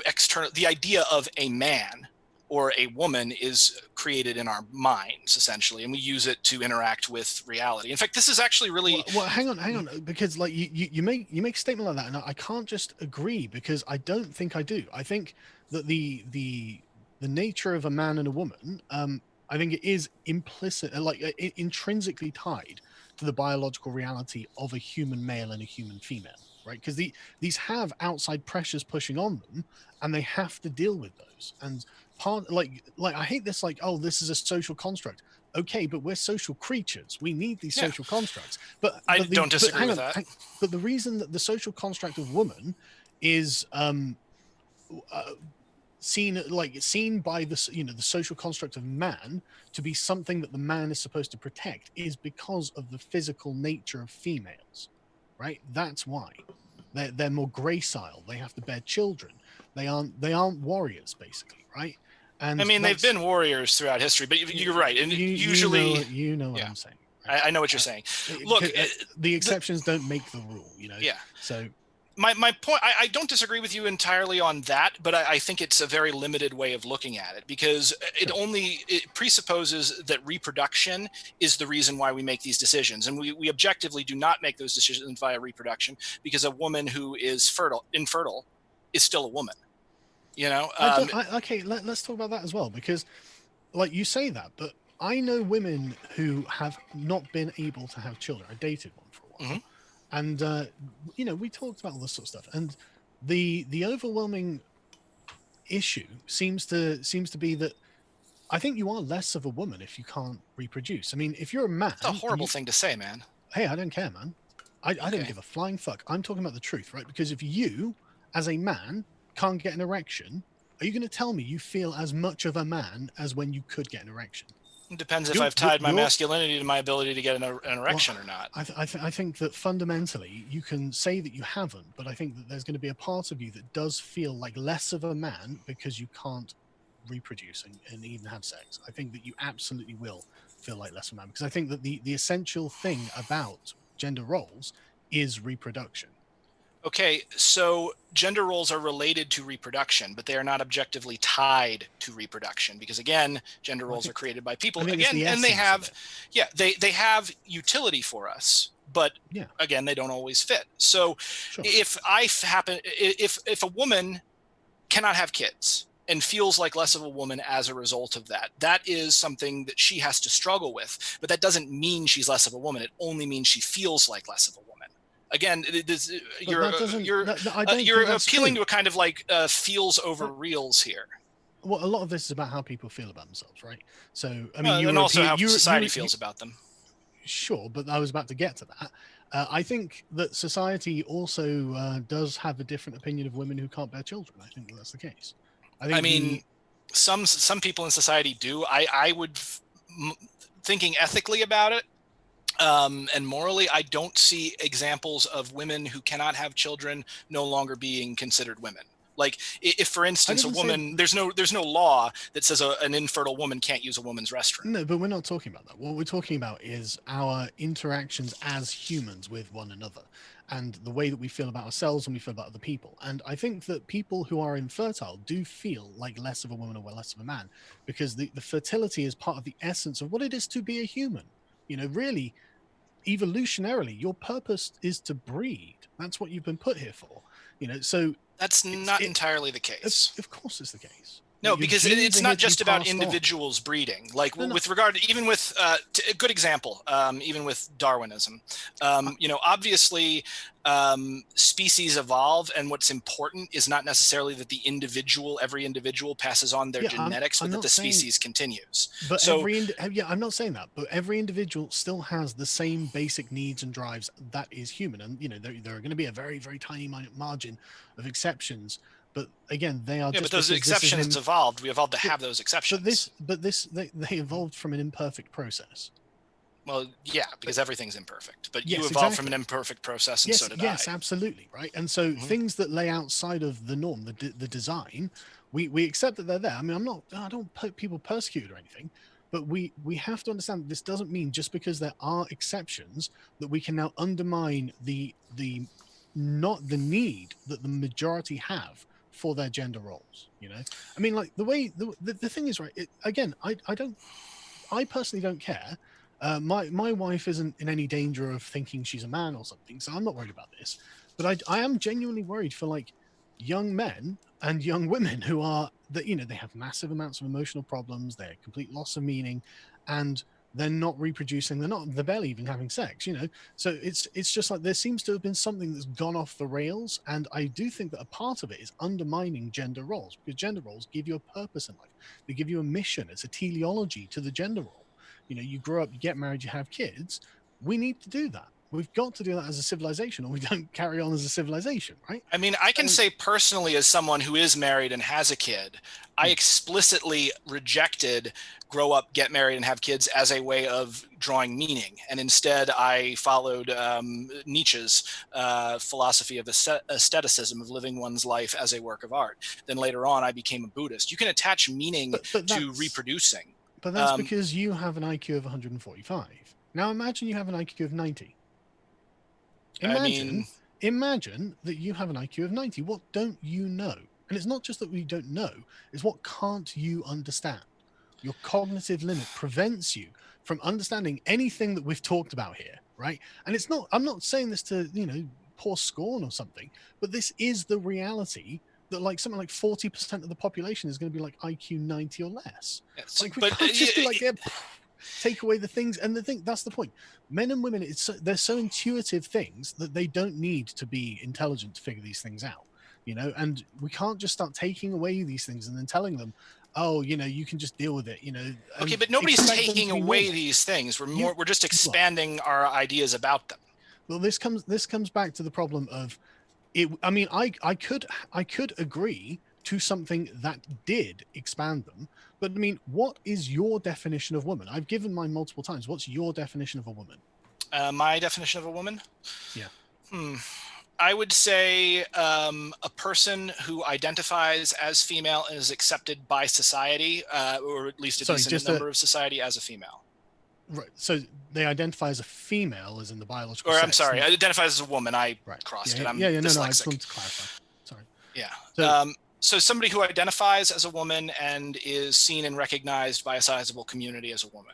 external. The idea of a man or a woman is created in our minds, essentially, and we use it to interact with reality. In fact, this is actually really well hang on, because like you make a statement like that, and I can't just agree, because I don't think I do. I think that the nature of a man and a woman, I think it is implicit, like intrinsically tied to the biological reality of a human male and a human female, right? Because these have outside pressures pushing on them, and they have to deal with those. And part like I hate this, like, oh, this is a social construct. Okay, but we're social creatures. We need these social constructs. But I don't disagree with that. But the reason that the social construct of woman is seen by the the social construct of man to be something that the man is supposed to protect is because of the physical nature of females, right? That's why they're more gracile. They have to bear children. They aren't warriors, basically, right? And I mean, they've been warriors throughout history, but you're right. And usually, you know what I'm saying. Right? I know what you're saying. Look, the exceptions don't make the rule, Yeah. So my point, I don't disagree with you entirely on that, but I think it's a very limited way of looking at it, because it presupposes that reproduction is the reason why we make these decisions. And we objectively do not make those decisions via reproduction, because a woman who is infertile is still a woman. Okay, let's talk about that as well, because like you say that, but I know women who have not been able to have children. I dated one for a while, and we talked about all this sort of stuff, and the overwhelming issue seems to be that I think you are less of a woman if you can't reproduce. I mean, if you're a man, it's a horrible thing to say, man. Hey, I don't care, man. I don't give a flying fuck. I'm talking about the truth, right? Because if you, as a man, can't get an erection, are you going to tell me you feel as much of a man as when you could get an erection? It depends if I've tied my masculinity to my ability to get an erection or not. I think that fundamentally you can say that you haven't, but I think that there's going to be a part of you that does feel like less of a man because you can't reproduce and even have sex. I think that you absolutely will feel like less of a man, because I think that the essential thing about gender roles is reproduction. Okay, so gender roles are related to reproduction, but they are not objectively tied to reproduction, because again, gender roles are created by people again, and they have, they have utility for us, but again, they don't always fit. So if a woman cannot have kids and feels like less of a woman as a result of that, that is something that she has to struggle with, but that doesn't mean she's less of a woman. It only means she feels like less of a woman. Again, you're appealing to a kind of like feels over reals here. Well, a lot of this is about how people feel about themselves, right? So, I mean, and also how society feels about them. Sure, but I was about to get to that. I think that society also does have a different opinion of women who can't bear children. I think that's the case. I mean, some people in society do. I would, thinking ethically about it, and morally, I don't see examples of women who cannot have children no longer being considered women. Like if, for instance, a woman, there's no law that says an infertile woman can't use a woman's restroom. No, but we're not talking about that. What we're talking about is our interactions as humans with one another, and the way that we feel about ourselves and we feel about other people. And I think that people who are infertile do feel like less of a woman or less of a man, because the fertility is part of the essence of what it is to be a human. Really, evolutionarily, your purpose is to breed. That's what you've been put here for. So that's not entirely the case. Of course it's the case. No, because it's not just about individuals breeding. Like with regard to, even with a good example, even with Darwinism, obviously species evolve, and what's important is not necessarily that every individual passes on their genetics, but that the species continues. But I'm not saying that, but every individual still has the same basic needs and drives that is human. And there are going to be a very, very tiny margin of exceptions. But again, they are. Yeah, but those exceptions evolved. We evolved to have those exceptions. But they evolved from an imperfect process. Well, yeah, because everything's imperfect. But you evolved from an imperfect process, and so did I. Yes, absolutely, right. And so things that lay outside of the norm, the design, we accept that they're there. I mean, I don't put people persecuted or anything, but we have to understand that this doesn't mean just because there are exceptions that we can now undermine the need that the majority have for their gender roles. I mean, like the thing is, right, I personally don't care. My wife isn't in any danger of thinking she's a man or something, so I'm not worried about this. But I am genuinely worried for like young men and young women who are that they have massive amounts of emotional problems, they're complete loss of meaning, and they're not reproducing, they're barely even having sex. So it's just like there seems to have been something that's gone off the rails, and I do think that a part of it is undermining gender roles, because gender roles give you a purpose in life, they give you a mission, it's a teleology to the gender role. You grow up, you get married, you have kids. We need to do that. We've got to do that as a civilization, or we don't carry on as a civilization, right? I mean, I can say personally, as someone who is married and has a kid, I explicitly rejected grow up, get married, and have kids as a way of drawing meaning. And instead, I followed Nietzsche's philosophy of aestheticism, of living one's life as a work of art. Then later on, I became a Buddhist. You can attach meaning to reproducing. But that's because you have an IQ of 145. Now imagine you have an IQ of 90. Imagine that you have an IQ of 90. What don't you know? And it's not just that we don't know, it's what can't you understand? Your cognitive limit prevents you from understanding anything that we've talked about here, right? And I'm not saying this to, pour scorn or something, but this is the reality, that like something like 40% of the population is going to be like IQ 90 or less. Yes, like we can't just be like, take away the things. And that's the point. Men and women, they're so intuitive things that they don't need to be intelligent to figure these things out, and we can't just start taking away these things and then telling them, oh, you can just deal with it, Okay, but nobody's taking away these things. We're just expanding our ideas about them. Well, this comes back to the problem of it. I mean, I could agree to something that did expand them. But I mean, what is your definition of woman? I've given mine multiple times. What's your definition of a woman? My definition of a woman? Yeah. I would say a person who identifies as female and is accepted by society, or at least a decent number of society, as a female. Right. So they identify as a female, as in the biological sex. Or I'm sorry, identifies as a woman. I crossed it. I'm dyslexic. No, I just wanted to clarify. Sorry. Yeah. So somebody who identifies as a woman and is seen and recognized by a sizable community as a woman.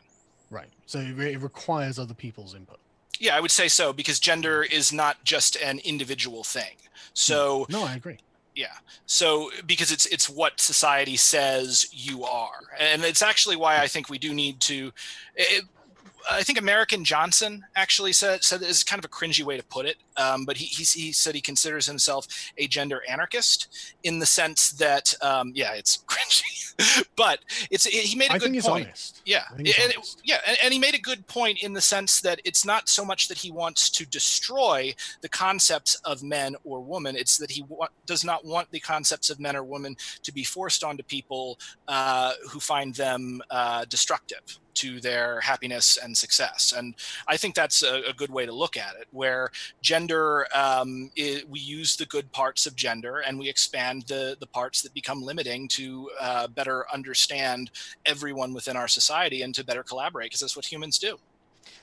Right. So it requires other people's input. Yeah, I would say so, because gender is not just an individual thing. So no, I agree. Yeah. So because it's what society says you are. And it's actually why I think we do need to I think American Johnson actually said this is kind of a cringy way to put it, but he said he considers himself a gender anarchist, in the sense that it's cringy, but he made a good point. Honest. Yeah, and he made a good point in the sense that it's not so much that he wants to destroy the concepts of men or women; it's that he does not want the concepts of men or women to be forced onto people who find them destructive to their happiness and success. And I think that's a good way to look at it, where gender, we use the good parts of gender and we expand the parts that become limiting to better understand everyone within our society and to better collaborate, because that's what humans do.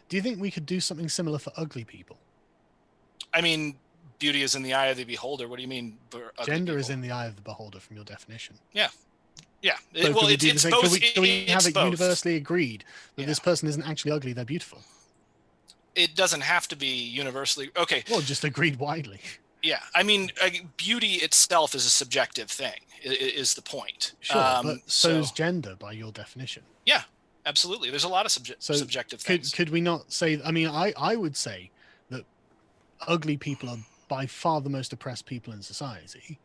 Do you think we could do something similar for ugly people? I mean, beauty is in the eye of the beholder. What do you mean? Gender is in the eye of the beholder from your definition. Yeah. Yeah. So well, it's both. Can we have it both. universally agreed that this person isn't actually ugly, they're beautiful? It doesn't have to be universally. Okay. Well, just agreed widely. Yeah. I mean, beauty itself is a subjective thing, is the point. Sure, but so is gender by your definition. Yeah, absolutely. There's a lot of subjective things. Could we not say, I mean, I would say that ugly people are by far the most oppressed people in society.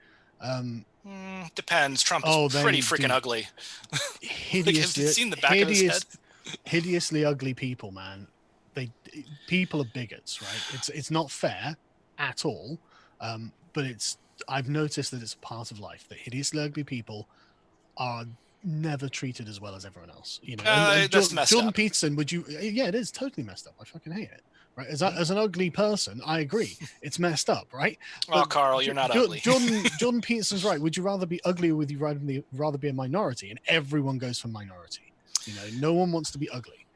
Depends. Trump is pretty freaking ugly. Hideously, have you seen the back of his head? Hideously ugly people, man. People are bigots, right? It's not fair at all. But I've noticed that it's a part of life that hideously ugly people are never treated as well as everyone else. That's messed Jordan up. Peterson, would you? Yeah, it is totally messed up. I fucking hate it. Right, as an ugly person, I agree. It's messed up, right? Well, Carl, you're not ugly. Jordan Peterson's right. Would you rather be ugly, or would you rather be a minority? And everyone goes for minority. No one wants to be ugly.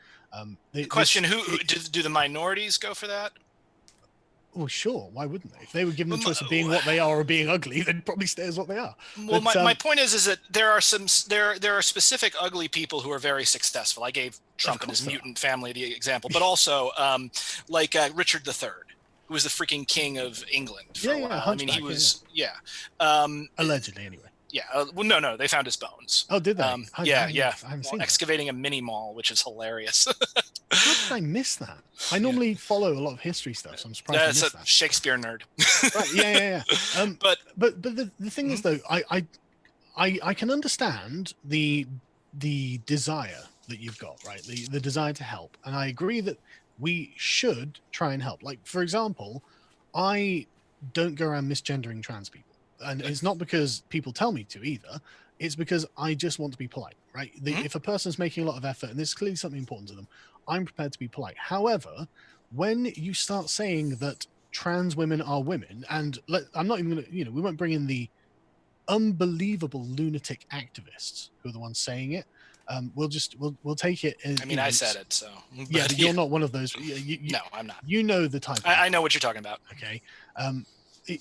The question: do the minorities go for that? Well, sure. Why wouldn't they? If they were given the choice of being what they are or being ugly, they'd probably stay as what they are. Well, my point is that there are specific ugly people who are very successful. I gave Trump and his mutant family the example, but also like Richard III, who was the freaking king of England for a while. I mean, he was allegedly anyway. Yeah. Well, no, they found his bones. Oh, did they? Yeah. Excavating a mini mall, which is hilarious. How did I miss that? I normally follow a lot of history stuff, so I'm surprised I missed that. Shakespeare nerd. Right, yeah. But the thing is, though, I can understand the desire that you've got, right? The desire to help, and I agree that we should try and help. Like, for example, I don't go around misgendering trans people, and it's not because people tell me to either. It's because I just want to be polite, right? If a person's making a lot of effort, and this is clearly something important to them, I'm prepared to be polite. However, when you start saying that trans women are women, and I'm not even going to, we won't bring in the unbelievable lunatic activists who are the ones saying it. We'll take it. I said it, so. Yeah, but you're not one of those. No, I'm not. You know the type. I know what you're talking about. Okay.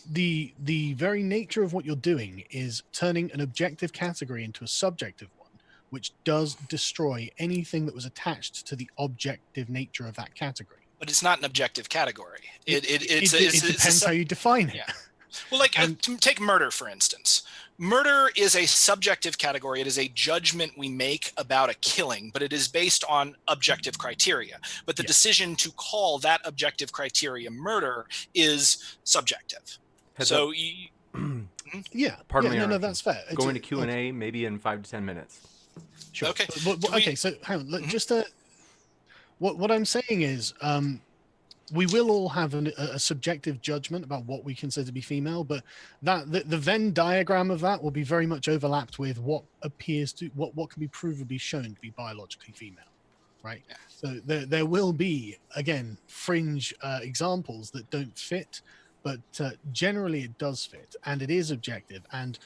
The very nature of what you're doing is turning an objective category into a subjective one, which does destroy anything that was attached to the objective nature of that category. But it's not an objective category. It depends how you define it. Yeah. Well, take murder, for instance. Murder is a subjective category. It is a judgment we make about a killing, but it is based on objective criteria. But the decision to call that objective criteria murder is subjective. Pardon me. No, that's fair. Going to Q&A maybe in 5 to 10 minutes. Sure. Okay. Okay. So hang on. Just what I'm saying is, we will all have a subjective judgment about what we consider to be female, but the Venn diagram of that will be very much overlapped with what appears to what can be provably shown to be biologically female, right? Yeah. So there will be, again, fringe examples that don't fit, but generally it does fit, and it is objective, and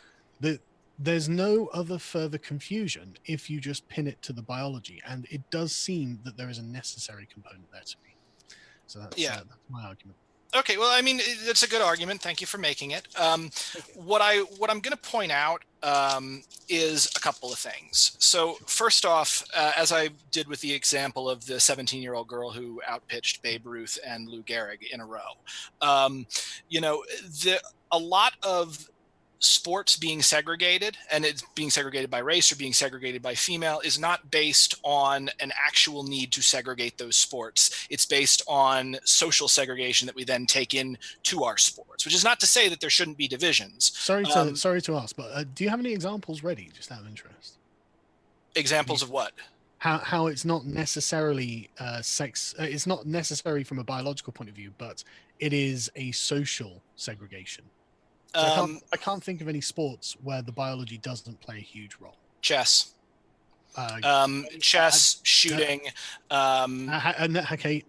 there's no other further confusion if you just pin it to the biology, and it does seem that there is a necessary component there to me. So that's my argument. Okay, well, I mean, that's a good argument. Thank you for making it. What I'm going to point out is a couple of things. So first off, as I did with the example of the 17-year-old girl who outpitched Babe Ruth and Lou Gehrig in a row, a lot of sports being segregated, and it's being segregated by race or being segregated by female, is not based on an actual need to segregate those sports. It's based on social segregation that we then take in to our sports, which is not to say that there shouldn't be divisions. Sorry to ask, but do you have any examples ready, just out of interest? Examples of what? How it's not necessarily it's not necessary from a biological point of view, but it is a social segregation. I can't think of any sports where the biology doesn't play a huge role. Chess. Shooting. Okay,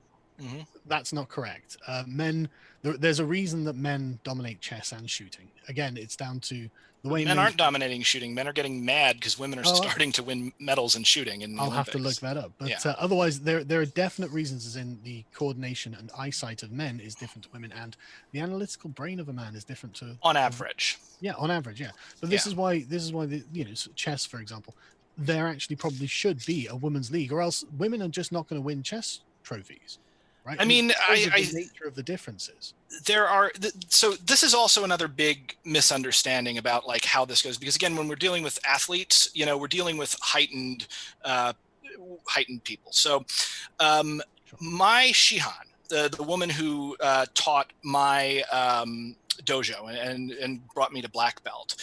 that's not correct. Men, there's a reason that men dominate chess and shooting. Again, it's down to the way men aren't dominating shooting. Men are getting mad because women are starting to win medals in shooting. I'll have to look that up. But otherwise, there are definite reasons, as in the coordination and eyesight of men is different to women, and the analytical brain of a man is different to. On average. Yeah, on average, yeah. But this is why chess, for example, there actually probably should be a women's league, or else women are just not going to win chess trophies. Right? I mean, the nature of the differences. So this is also another big misunderstanding about like how this goes, because again, when we're dealing with athletes, we're dealing with heightened people. So my Shihan, the woman who taught my dojo and brought me to black belt.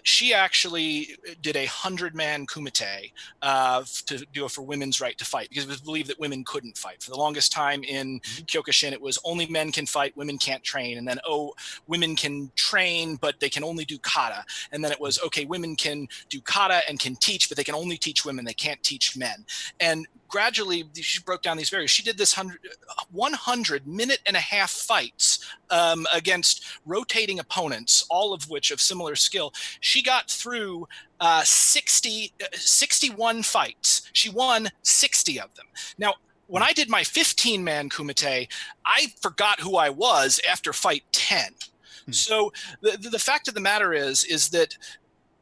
She actually did 100-man kumite to do it for women's right to fight, because it was believed that women couldn't fight. For the longest time in Kyokushin, it was only men can fight, women can't train. And then, women can train, but they can only do kata. And then it was, okay, women can do kata and can teach, but they can only teach women. They can't teach men. And gradually, she broke down these barriers. She did this 100-minute-and-a-half fights against rotating opponents, all of which of similar skill. She got through 61 fights. She won 60 of them. Now, when I did my 15-man kumite, I forgot who I was after fight 10. So the fact of the matter is that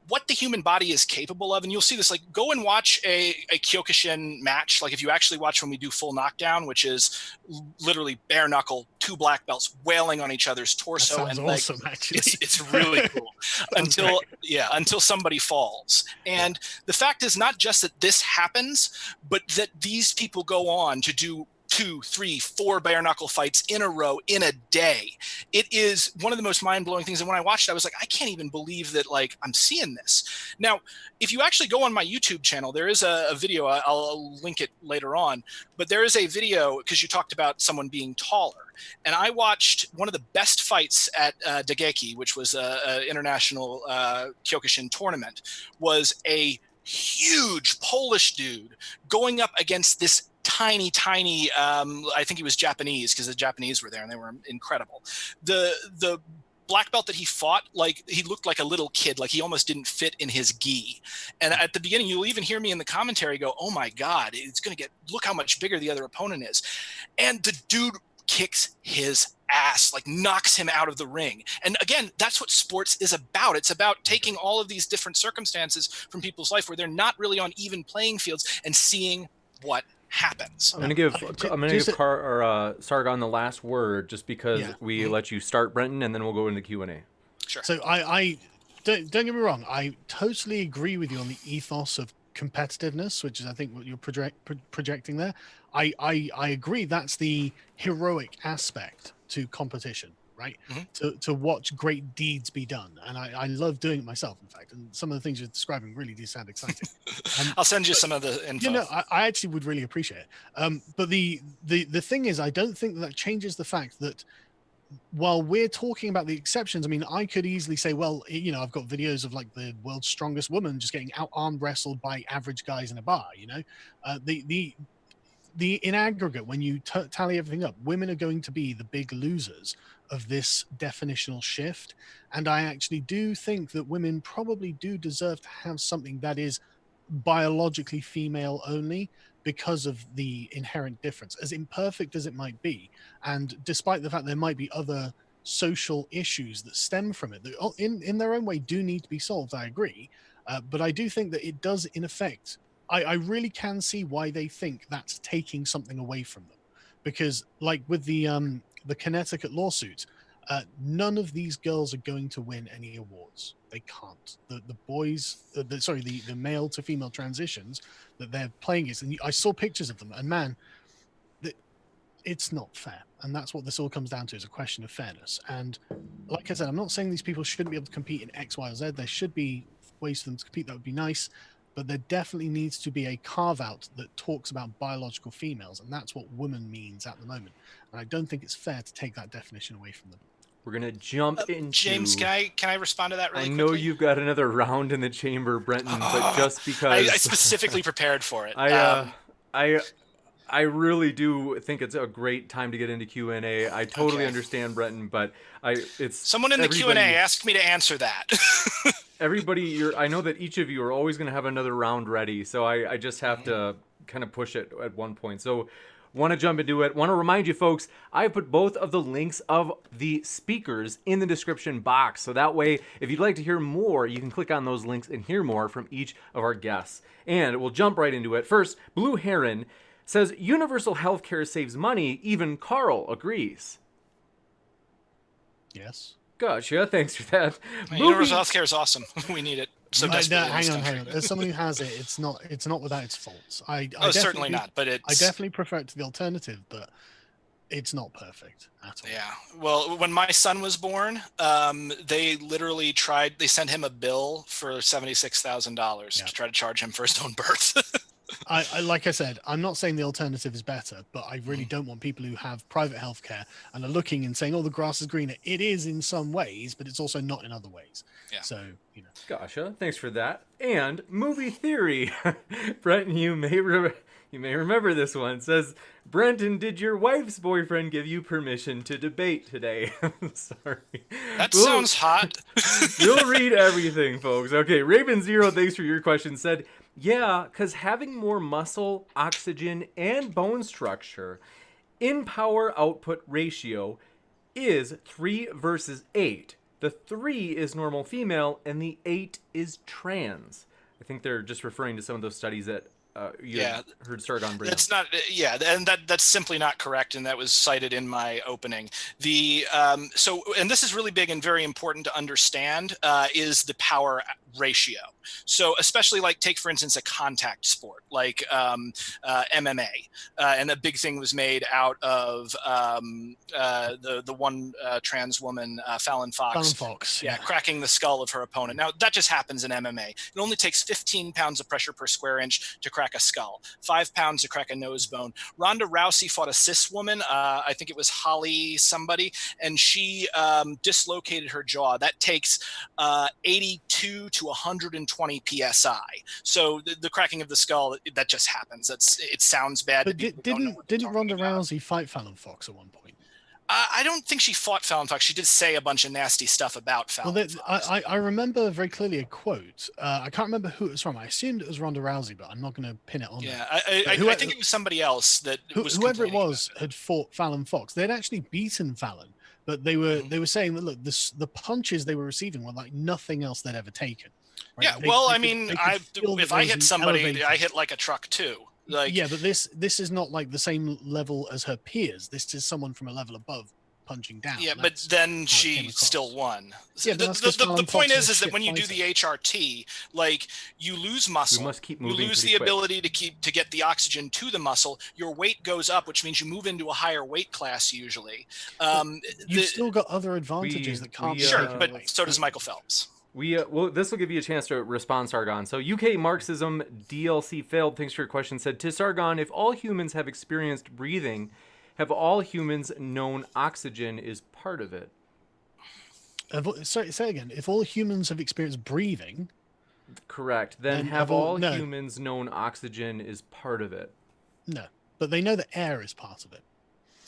what the human body is capable of, and you'll see this, like, go and watch a Kyokushin match. Like, if you actually watch when we do full knockdown, which is literally bare knuckle, 2 black belts wailing on each other's torso and leg. Awesome, actually. It's really cool until somebody falls. And the fact is not just that this happens, but that these people go on to do 2, 3, 4 bare knuckle fights in a row in a day. It is one of the most mind-blowing things. And when I watched it, I was like, I can't even believe that, like, I'm seeing this. Now, if you actually go on my YouTube channel, there is a video, I'll link it later on, but there is a video, because you talked about someone being taller. And I watched one of the best fights at Negate, which was an international Kyokushin tournament, was a huge Polish dude going up against this tiny, I think he was Japanese, because the Japanese were there and they were incredible. The black belt that he fought, like, he looked like a little kid, like he almost didn't fit in his gi. And at the beginning, you'll even hear me in the commentary go, oh my God, it's going to look how much bigger the other opponent is. And the dude kicks his ass, like knocks him out of the ring. And again, that's what sports is about. It's about taking all of these different circumstances from people's life where they're not really on even playing fields and seeing what happens. I'm gonna give Sargon the last word, just because we let you start, Brenton, and then we'll go into Q&A. Sure. So I don't get me wrong. I totally agree with you on the ethos of competitiveness, which is, I think, what you're projecting there. I agree. That's the heroic aspect to competition, right? To watch great deeds be done. And I love doing it myself, in fact. And some of the things you're describing really do sound exciting. I'll send you some of the info. You know, I actually would really appreciate it. But the thing is, I don't think that changes the fact that while we're talking about the exceptions, I mean, I could easily say, well, you know, I've got videos of, like, the world's strongest woman just getting arm wrestled by average guys in a bar, you know? In aggregate, when you tally everything up, women are going to be the big losers of this definitional shift. And I actually do think that women probably do deserve to have something that is biologically female only, because of the inherent difference, as imperfect as it might be. And despite the fact there might be other social issues that stem from it that in their own way do need to be solved, I agree. But I do think that it does, in effect, I really can see why they think that's taking something away from them. Because, like with the Connecticut lawsuit, none of these girls are going to win any awards. They can't. The boys, the male to female transitions that they're playing is, and I saw pictures of them, and man, it's not fair. And that's what this all comes down to, is a question of fairness. And like I said, I'm not saying these people shouldn't be able to compete in X, Y, or Z. There should be ways for them to compete. That would be nice. But there definitely needs to be a carve-out that talks about biological females, and that's what woman means at the moment. And I don't think it's fair to take that definition away from them. We're gonna jump into James. Can I respond to that really quickly? I know you've got another round in the chamber, Brenton, but just because I specifically prepared for it. I really do think it's a great time to get into Q&A. I totally understand, Brenton, but it's someone in the Q&A asked me to answer that. I know that each of you are always going to have another round ready, so I just have to kind of push it at one point. So want to jump into it. Want to remind you folks, I put both of the links of the speakers in the description box. So that way, if you'd like to hear more, you can click on those links and hear more from each of our guests. And we'll jump right into it. First, Blue Heron says, universal health care saves money. Even Carl agrees. Yes. Gotcha. Thanks for that. Universal health care is awesome. We need it. So hang on. As someone who has it, it's not without its faults. Certainly not. But I definitely prefer it to the alternative, but it's not perfect at all. Yeah. Well, when my son was born, they literally they sent him a bill for $76,000 to try to charge him for his own birth. Like I said, I'm not saying the alternative is better, but I really don't want people who have private healthcare and are looking and saying, "Oh, the grass is greener." It is in some ways, but it's also not in other ways. Yeah. So, you know. Gotcha. Thanks for that. And movie theory, Brenton, you may remember this one. It says, Brenton, did your wife's boyfriend give you permission to debate today? Sorry. That sounds hot. You'll read everything, folks. Okay, Raven Zero, thanks for your question. Said, Yeah, because having more muscle, oxygen, and bone structure in power output ratio is 3 versus 8. The 3 is normal female, and the 8 is trans. I think they're just referring to some of those studies that you Yeah, had heard Sargon bring up. that's not, yeah, and that's simply not correct, and that was cited in my opening. And this is really big and very important to understand, is the power ratio. So especially like take for instance a contact sport like MMA, and a big thing was made out of the one trans woman, Fallon Fox. Fallon Fox, Yeah, cracking the skull of her opponent. Now that just happens in MMA. It only takes 15 pounds of pressure per square inch to crack a skull, 5 pounds to crack a nose bone. Ronda Rousey fought a cis woman, I think it was Holly somebody, and she dislocated her jaw. That takes 82 to 120 psi. So the cracking of the skull, that just happens. It sounds bad. But didn't Ronda Rousey fight Fallon Fox at one point? I don't think she fought Fallon Fox. She did say a bunch of nasty stuff about Fallon Fox. I remember very clearly a quote. I can't remember who it was from. I assumed it was Ronda Rousey, but I'm not going to pin it on. Yeah, I think it was somebody else that was whoever it was had fought Fallon Fox. They'd actually beaten Fallon, but they were saying that look, the punches they were receiving were like nothing else they'd ever taken. Right? Yeah, if I hit somebody, I hit like a truck too. Like, yeah, but this is not like the same level as her peers. This is someone from a level above punching down. Yeah, but then she still won. Yeah, the point is that when you do the HRT, like you lose muscle, we must keep moving, you lose the ability to get the oxygen to the muscle. Your weight goes up, which means you move into a higher weight class usually. You've still got other advantages that can't be sure, taken but away. so does Michael Phelps. This will give you a chance to respond, Sargon. So UK Marxism DLC failed. Thanks for your question. Said to Sargon, if all humans have experienced breathing, have all humans known oxygen is part of it? Sorry, say again. If all humans have experienced breathing, correct. Then have all humans known oxygen is part of it? No, but they know that air is part of it.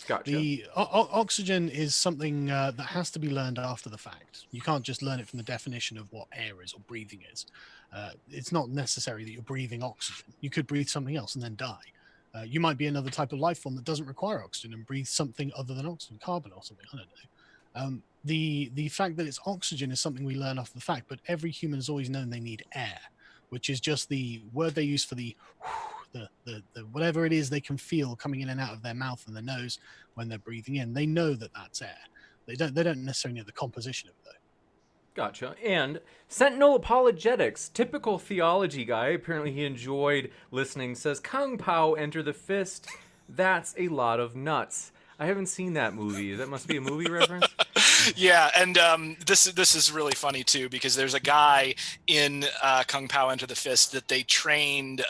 Gotcha. The oxygen is something that has to be learned after the fact. You can't just learn it from the definition of what air is or breathing is. It's not necessary that you're breathing oxygen. You could breathe something else and then die. You might be another type of life form that doesn't require oxygen and breathe something other than oxygen, carbon or something. I don't know. The fact that it's oxygen is something we learn after the fact, but every human has always known they need air, which is just the word they use for the whatever it is they can feel coming in and out of their mouth and their nose when they're breathing in. They know that that's air. They don't necessarily know the composition of it though. Gotcha. And Sentinel Apologetics, typical theology guy, apparently he enjoyed listening, says Kung Pao enter the fist. That's a lot of nuts. I haven't seen that movie. That must be a movie reference. Yeah, and this is really funny too, because there's a guy in Kung Pao Enter the Fist that they trained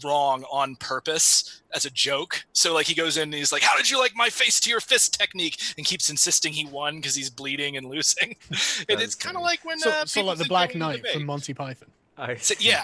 wrong on purpose as a joke. So like he goes in and he's like, "How did you like my face to your fist technique?" and keeps insisting he won because he's bleeding and losing. And it's kind of like when so like the Black Knight from Monty Python. So, yeah,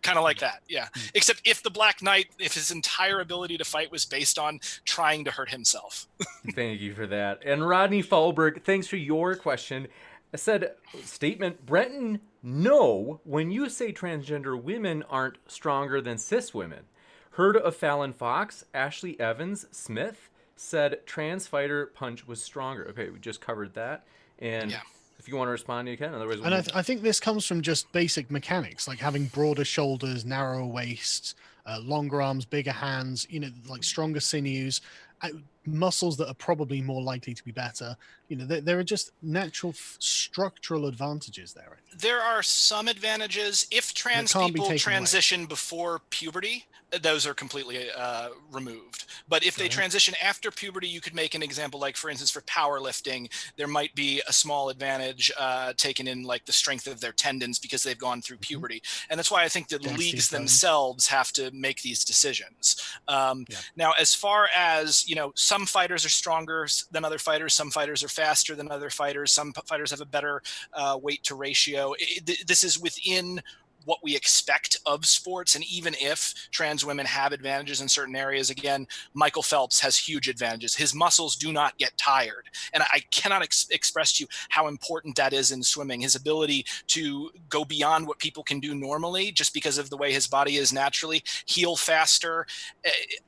kind of like that. Yeah, except if the Black Knight, if his entire ability to fight was based on trying to hurt himself. Thank you for that. And Rodney Fahlberg, thanks for your question. I said, statement, Brenton, no, when you say transgender women aren't stronger than cis women. Heard of Fallon Fox, Ashley Evans Smith said trans fighter punch was stronger. Okay, we just covered that. And yeah. If you want to respond, you can. Otherwise, and I think this comes from just basic mechanics, like having broader shoulders, narrower waists, longer arms, bigger hands, like stronger sinews, muscles that are probably more likely to be better. There are just natural structural advantages there. Right? There are some advantages. If trans people transition before puberty, those are completely removed. But if they transition after puberty, you could make an example, like for instance, for powerlifting, there might be a small advantage taken in like the strength of their tendons because they've gone through puberty. And that's why I think the leagues themselves have to make these decisions. Now, as far as, some fighters are stronger than other fighters, some fighters are faster than other fighters, some fighters have a better weight to ratio. This is within what we expect of sports. And even if trans women have advantages in certain areas, again, Michael Phelps has huge advantages. His muscles do not get tired. And I cannot express to you how important that is in swimming. His ability to go beyond what people can do normally just because of the way his body is naturally, heal faster.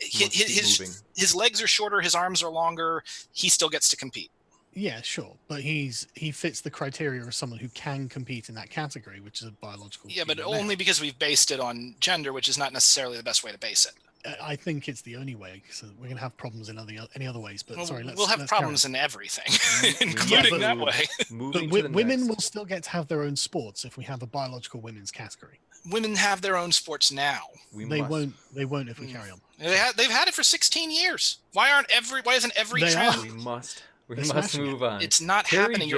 His legs are shorter, his arms are longer. He still gets to compete. Yeah, sure, but he fits the criteria of someone who can compete in that category, which is a biological. Yeah, but only because we've based it on gender, which is not necessarily the best way to base it. I think it's the only way. So we're gonna have problems in any other ways. But sorry, we'll have problems in everything, including that way. But women will still get to have their own sports if we have a biological women's category. Women have their own sports now. They won't if we carry on. They've had it for 16 years. Why isn't every trans? We must move on. It's not happening.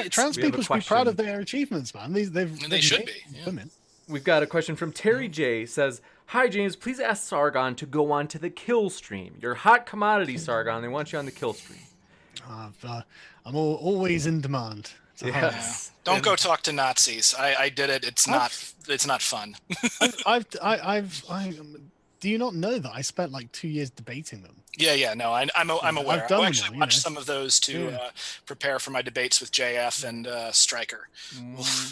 Trans people should be proud of their achievements, man. They should be. Women. We've got a question from Terry J. Says, "Hi James, please ask Sargon to go on to the kill stream. You're hot commodity, Sargon. They want you on the kill stream." I'm always in demand. Yes. Don't go talk to Nazis. I did it. It's not fun. Do you not know that I spent like 2 years debating them? Yeah, no, I'm aware. I actually watched some of those to prepare for my debates with JF and Stryker.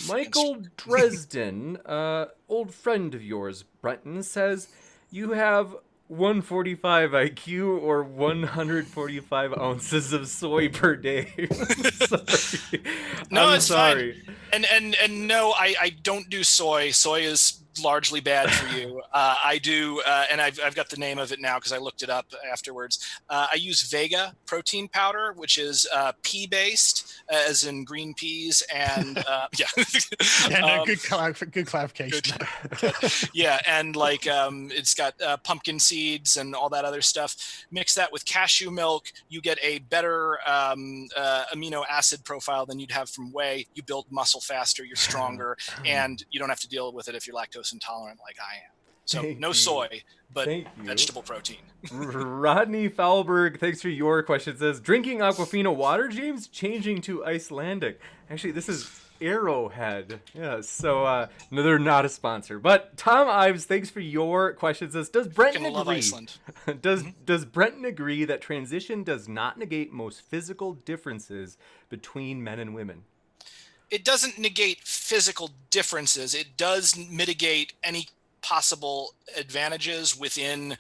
Michael Dresden, old friend of yours, Brenton, says you have 145 IQ or 145 ounces of soy per day. Sorry. No, it's sorry. Fine. And no, I don't do soy. Soy is largely bad for you. I do, and I've got the name of it now because I looked it up afterwards. I use Vega protein powder, which is pea based, as in green peas, and good clarification. Good. Yeah, and like it's got pumpkin seeds and all that other stuff. Mix that with cashew milk, you get a better amino acid profile than you'd have from whey. You build muscle faster, you're stronger, and you don't have to deal with it if you're lactose intolerant like I am. So no soy, but vegetable protein. Rodney Foulberg, thanks for your question. Says, drinking Aquafina water, James? Changing to Icelandic. Actually, this is Arrowhead. Yeah, so no, they're not a sponsor. But Tom Ives, thanks for your question. Says, does Brenton agree? Love Iceland. Does Brenton agree that transition does not negate most physical differences between men and women? It doesn't negate physical differences. It does mitigate any possible advantages within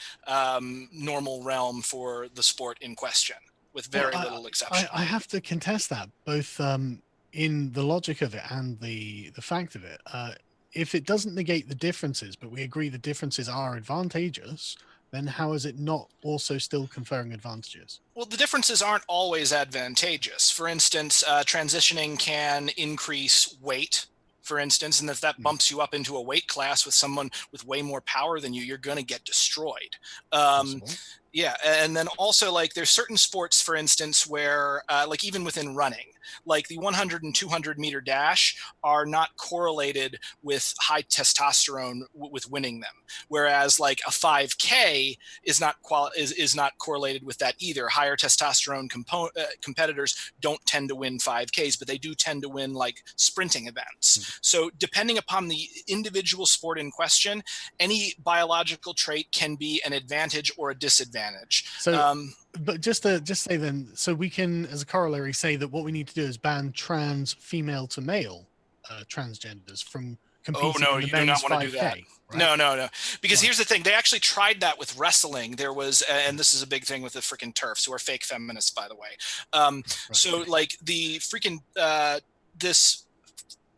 normal realm for the sport in question, with very little exception. I have to contest that, both in the logic of it and the fact of it. If it doesn't negate the differences, but we agree the differences are advantageous, then how is it not also still conferring advantages? Well, the differences aren't always advantageous. For instance, transitioning can increase weight, for instance, and if that bumps you up into a weight class with someone with way more power than you, you're going to get destroyed. Yeah, and then also, like, there's certain sports, for instance, where like even within running, like the 100 and 200 meter dash are not correlated with high testosterone with winning them, whereas like a 5K is not correlated with that either. Higher testosterone competitors don't tend to win 5Ks, but they do tend to win like sprinting events. So depending upon the individual sport in question, any biological trait can be an advantage or a disadvantage. So, but just to say then, so we can, as a corollary, say that what we need to do is ban trans female to male transgenders from competing. Oh no, in the you do not want to do that. Right? No. Because here's the thing: they actually tried that with wrestling. There was, and this is a big thing with the freaking TERFs, who are fake feminists, by the way. So like the freaking this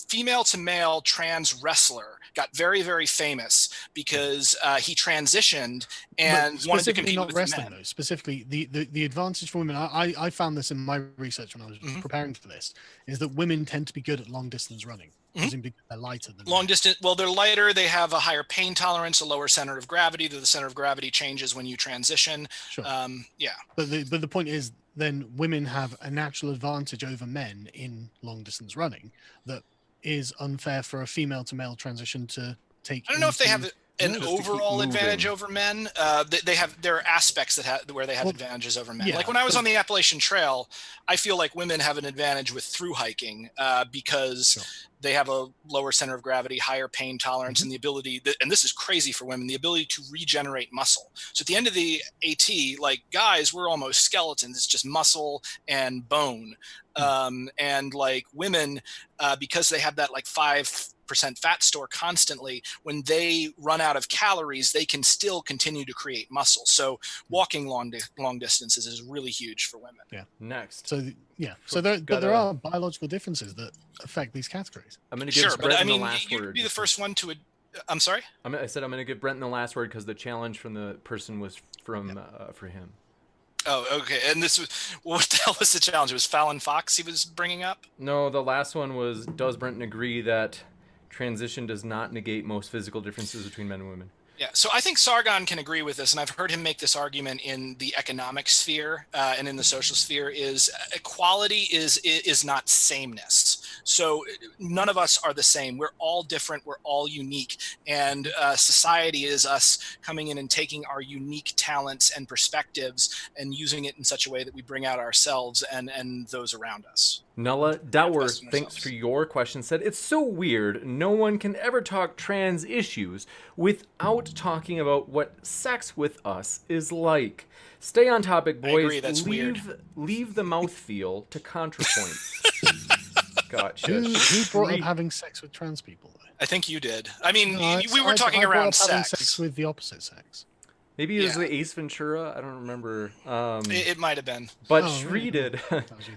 female to male trans wrestler got very, very famous because he transitioned and wanted to compete with wrestling, men. Though. Specifically, the advantage for women, I found this in my research when I was preparing for this, is that women tend to be good at long distance running. Because they're lighter than long distance. Well, they're lighter. They have a higher pain tolerance, a lower center of gravity. The center of gravity changes when you transition. Sure. Yeah. But the point is, then women have a natural advantage over men in long distance running that is unfair for a female to male transition to take. I don't know if they have an overall advantage over men. There are aspects where they have advantages over men. Like when I was on the Appalachian Trail, I feel like women have an advantage with through hiking because they have a lower center of gravity, higher pain tolerance, and the ability, and this is crazy for women, the ability to regenerate muscle. So at the end of the AT, like guys, we're almost skeletons. It's just muscle and bone. And like women, because they have that like 5% fat store constantly, when they run out of calories, they can still continue to create muscle. So walking long distances is really huge for women. Yeah. Next. So so there are biological differences that affect these categories. I'm going to give Brenton the last word. You'd be the first one to. I'm sorry. I said I'm going to give Brenton the last word because the challenge from the person was from for him. Oh, okay. And this was, what the hell was the challenge? It was Fallon Fox he was bringing up? No, the last one was, does Brenton agree that transition does not negate most physical differences between men and women? Yeah, so I think Sargon can agree with this, and I've heard him make this argument in the economic sphere and in the social sphere, is equality is not sameness. So none of us are the same. We're all different. We're all unique. And society is us coming in and taking our unique talents and perspectives and using it in such a way that we bring out ourselves and those around us. Nulla Dower, thanks for your question, said, it's so weird. No one can ever talk trans issues without talking about what sex with us is like. Stay on topic, boys. I agree, that's weird. Leave the mouthfeel to contrapoints. Gotcha. Who brought up having sex with trans people, though? I think you did. I mean, we were talking around sex. Having sex with the opposite sex. Maybe it was the Ace Ventura. I don't remember. It might have been. But Shri did.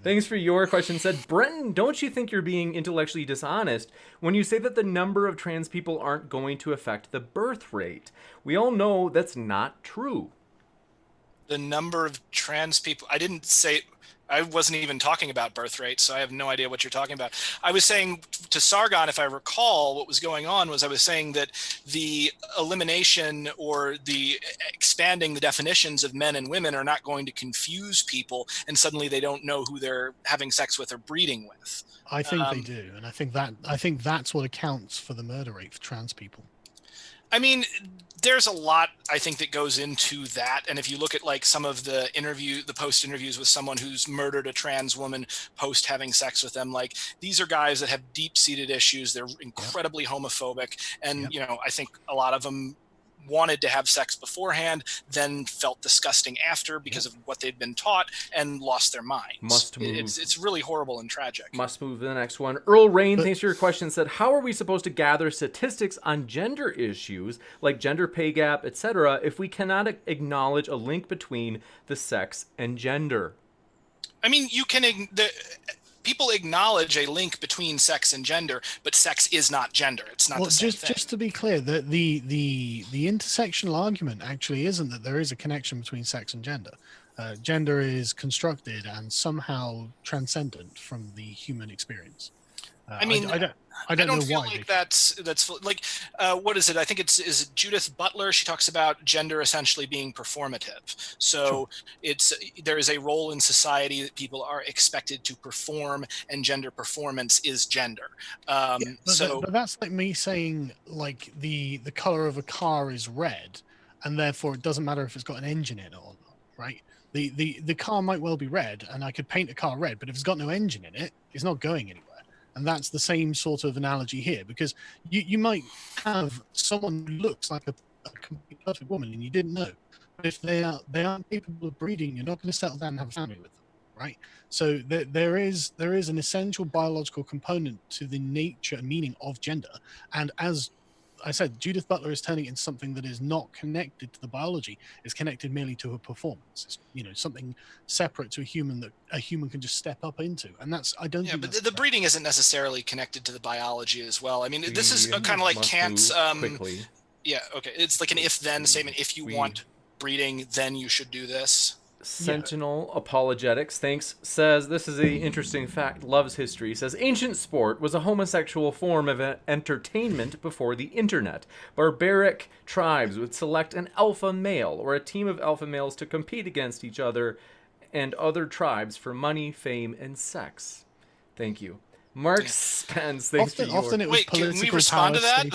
Thanks for your question. Said, Brenton, don't you think you're being intellectually dishonest when you say that the number of trans people aren't going to affect the birth rate? We all know that's not true. The number of trans people, I didn't say, I wasn't even talking about birth rate, so I have no idea what you're talking about. I was saying to Sargon, if I recall, what was going on was I was saying that the elimination or the expanding the definitions of men and women are not going to confuse people, and suddenly they don't know who they're having sex with or breeding with. I think they do, and I think that's what accounts for the murder rate for trans people. I mean, there's a lot, I think, that goes into that. And if you look at like some of the post interviews with someone who's murdered a trans woman post having sex with them, like these are guys that have deep seated issues. They're incredibly homophobic. And, you know, I think a lot of them wanted to have sex beforehand, then felt disgusting after because of what they'd been taught and lost their minds. Must move. It's really horrible and tragic. Must move to the next one. Earl Rain, thanks for your question, said, how are we supposed to gather statistics on gender issues like gender pay gap, etc., if we cannot acknowledge a link between the sex and gender? I mean, you can... People acknowledge a link between sex and gender, but sex is not gender. It's not the same thing. Just to be clear, the intersectional argument actually isn't that there is a connection between sex and gender. Gender is constructed and somehow transcendent from the human experience. I mean, I don't know feel why like that's like what is it? I think is it Judith Butler. She talks about gender essentially being performative. So there is a role in society that people are expected to perform, and gender performance is gender. But that's like me saying like the color of a car is red, and therefore it doesn't matter if it's got an engine in it or not, right? The car might well be red, and I could paint a car red, but if it's got no engine in it, it's not going anywhere. And that's the same sort of analogy here, because you might have someone who looks like a complete perfect woman and you didn't know. But if they aren't capable of breeding, you're not going to settle down and have a family with them, right? So there is an essential biological component to the nature and meaning of gender. And as I said, Judith Butler is turning it into something that is not connected to the biology. It's connected merely to her performance. It's, something separate to a human that a human can just step up into. And that's, I don't think but the breeding isn't necessarily connected to the biology as well. I mean, this is kind of like Kant's, it's like an if-then statement. If you want breeding, then you should do this. Sentinel Apologetics, thanks, says, this is an interesting fact, loves history, says, ancient sport was a homosexual form of entertainment before the internet. Barbaric tribes would select an alpha male or a team of alpha males to compete against each other and other tribes for money, fame, and sex. Thank you. Mark Spence, thanks for your... Often it was political can we respond to that?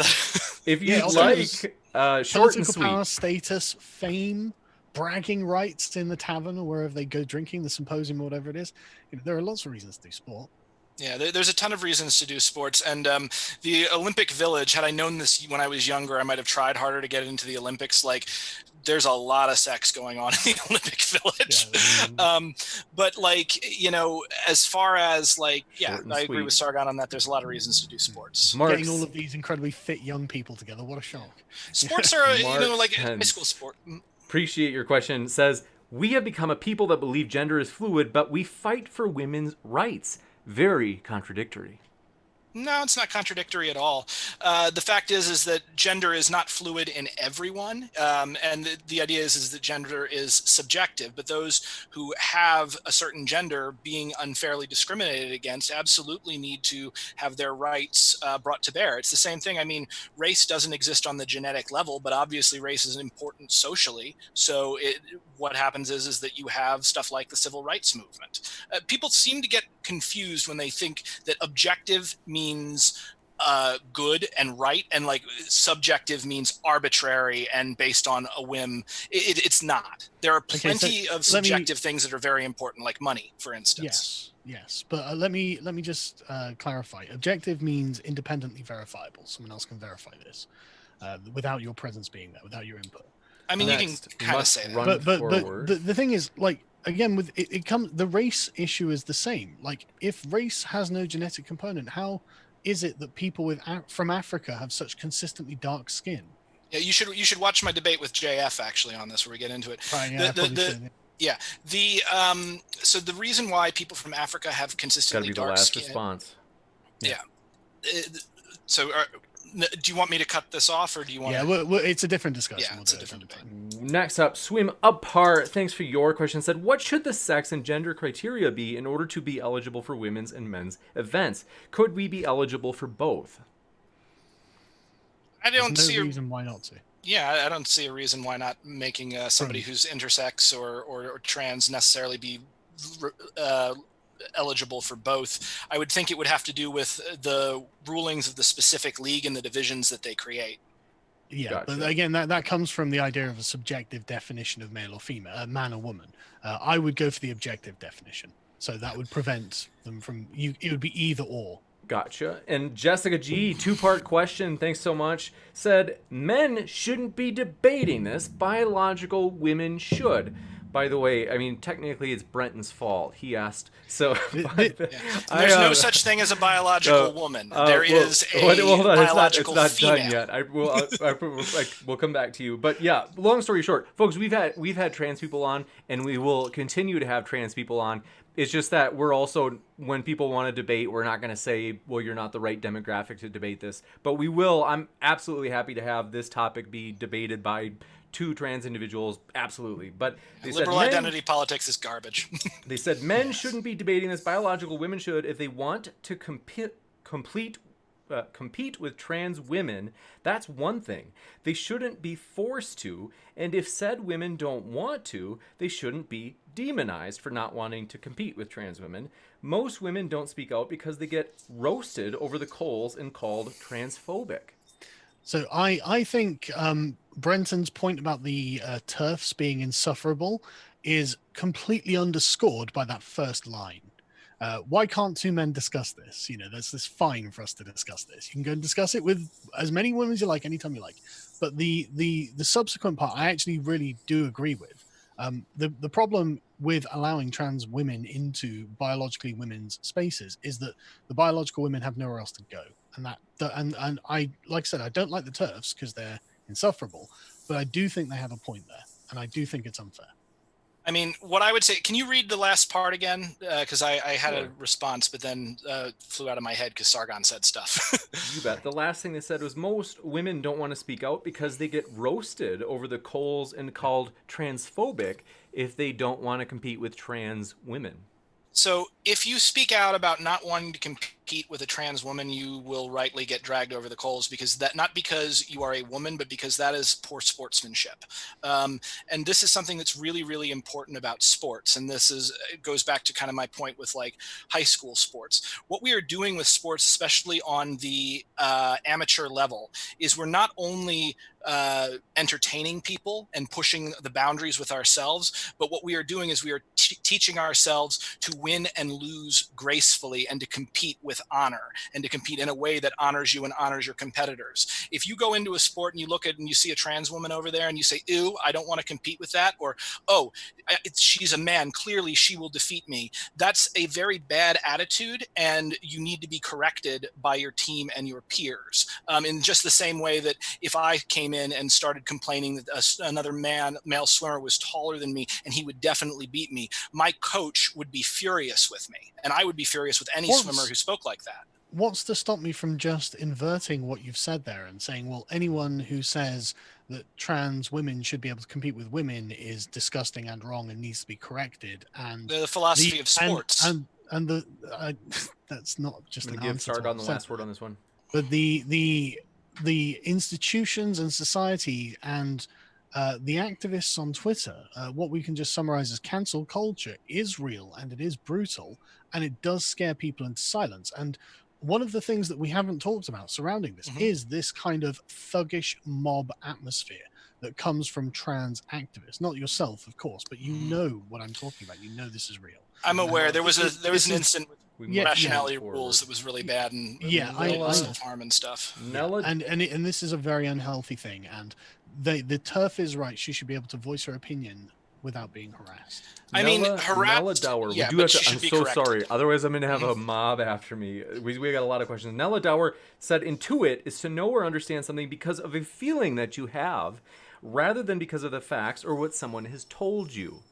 If you'd like, short and sweet. Power, status, fame, bragging rights in the tavern or wherever they go drinking, the symposium or whatever it is. There are lots of reasons to do sport. Yeah, there's a ton of reasons to do sports, and the Olympic Village. Had I known this when I was younger, I might have tried harder to get into the Olympics. Like, there's a lot of sex going on in the Olympic Village. But like, as far as like, Short and I agree sweet. with Sargon on that. There's a lot of reasons to do sports. Getting all of these incredibly fit young people together, what a shock. Sports are, like a high Marks school sport. Appreciate your question. Says, we have become a people that believe gender is fluid, but we fight for women's rights. Very contradictory. No, it's not contradictory at all. The fact is that gender is not fluid in everyone, and the idea is that gender is subjective. But those who have a certain gender being unfairly discriminated against absolutely need to have their rights brought to bear. It's the same thing. I mean, race doesn't exist on the genetic level, but obviously race is important socially. So what happens is that you have stuff like the civil rights movement. People seem to get confused when they think that objective means good and right, and like subjective means arbitrary and based on a whim. It's not. There are plenty of subjective things that are very important, like money, for instance. Yes, but let me just clarify. Objective means independently verifiable. Someone else can verify this without your presence being there, without your input. I mean, you can kind of say that. But the thing is, like, again, with it comes, the race issue is the same. Like, if race has no genetic component, how is it that people from Africa have such consistently dark skin? Yeah, you should watch my debate with JF actually on this, where we get into it. So the reason why people from Africa have consistently dark skin. Response. Yeah. So. Do you want me to cut this off, or do you want? Yeah, well, it's a different discussion. Yeah, it's a different debate. Next up, Swim Apart. Thanks for your question. Said, what should the sex and gender criteria be in order to be eligible for women's and men's events? Could we be eligible for both? I don't see a reason why not to. Yeah, I don't see a reason why not making somebody who's intersex or trans necessarily be eligible for both. I would think it would have to do with the rulings of the specific league and the divisions that they create. Yeah, gotcha. But again, that comes from the idea of a subjective definition of male or female, man or woman. I would go for the objective definition, so that would prevent them from. It would be either or. Gotcha. And Jessica G, two-part question, thanks so much, said, men shouldn't be debating this. Biological women should. By the way, I mean, technically it's Brenton's fault. He asked. So there's no such thing as a biological woman. There is a biological it's not female. done yet. We'll come back to you. But yeah, long story short, folks, we've had trans people on, and we will continue to have trans people on. It's just that we're also, when people want to debate, we're not going to say, well, you're not the right demographic to debate this. But we will. I'm absolutely happy to have this topic be debated by two trans individuals, absolutely. But they liberal said identity politics is garbage. They said men shouldn't be debating this. Biological women should. If they want to compete with trans women, that's one thing. They shouldn't be forced to. And if said women don't want to, they shouldn't be demonized for not wanting to compete with trans women. Most women don't speak out because they get roasted over the coals and called transphobic. So I think Brenton's point about the TERFs being insufferable is completely underscored by that first line. Why can't two men discuss this? There's this fine for us to discuss this. You can go and discuss it with as many women as you like, anytime you like. But the subsequent part, I actually really do agree with. The problem with allowing trans women into biologically women's spaces is that the biological women have nowhere else to go. And I, like I said, I don't like the TERFs because they're insufferable, but I do think they have a point there, and I do think it's unfair. I mean, what I would say, can you read the last part again? Because I had a response, but then flew out of my head because Sargon said stuff. You bet. The last thing they said was most women don't want to speak out because they get roasted over the coals and called transphobic if they don't want to compete with trans women. So if you speak out about not wanting to compete compete with a trans woman, you will rightly get dragged over the coals, because that, not because you are a woman, but because that is poor sportsmanship. And this is something that's really, really important about sports. And this is, it goes back to kind of my point with like high school sports. What we are doing with sports, especially on the amateur level, is we're not only entertaining people and pushing the boundaries with ourselves, but what we are doing is we are teaching ourselves to win and lose gracefully, and to compete with honor, and to compete in a way that honors you and honors your competitors. If you go into a sport and you look at and you see a trans woman over there and you say, ew, I don't want to compete with that, or, oh, she's a man, clearly she will defeat me, that's a very bad attitude, and you need to be corrected by your team and your peers. In just the same way that if I came in and started complaining that another male swimmer was taller than me and he would definitely beat me, my coach would be furious with me, and I would be furious with any swimmer who spoke like that. What's to stop me from just inverting what you've said there and saying, well, anyone who says that trans women should be able to compete with women is disgusting and wrong and needs to be corrected? And the philosophy of sports. And that's not just an answer. Give Sargon the last word on this one. But the institutions and society and the activists on Twitter, what we can just summarize as cancel culture, is real, and it is brutal, and it does scare people into silence. And one of the things that we haven't talked about surrounding this is this kind of thuggish mob atmosphere that comes from trans activists. Not yourself, of course, but you know what I'm talking about. You know this is real. I'm aware. There was an instant with rationality rules that was really bad, and self-harm and stuff. And this is a very unhealthy thing. And the turf is right. She should be able to voice her opinion without being harassed. I mean, harassed. Nella Dower. Yeah, we do have to, I'm so corrected. sorry. Otherwise, I'm going to have a mob after me. We got a lot of questions. Nella Dower said, intuit is to know or understand something because of a feeling that you have, rather than because of the facts or what someone has told you.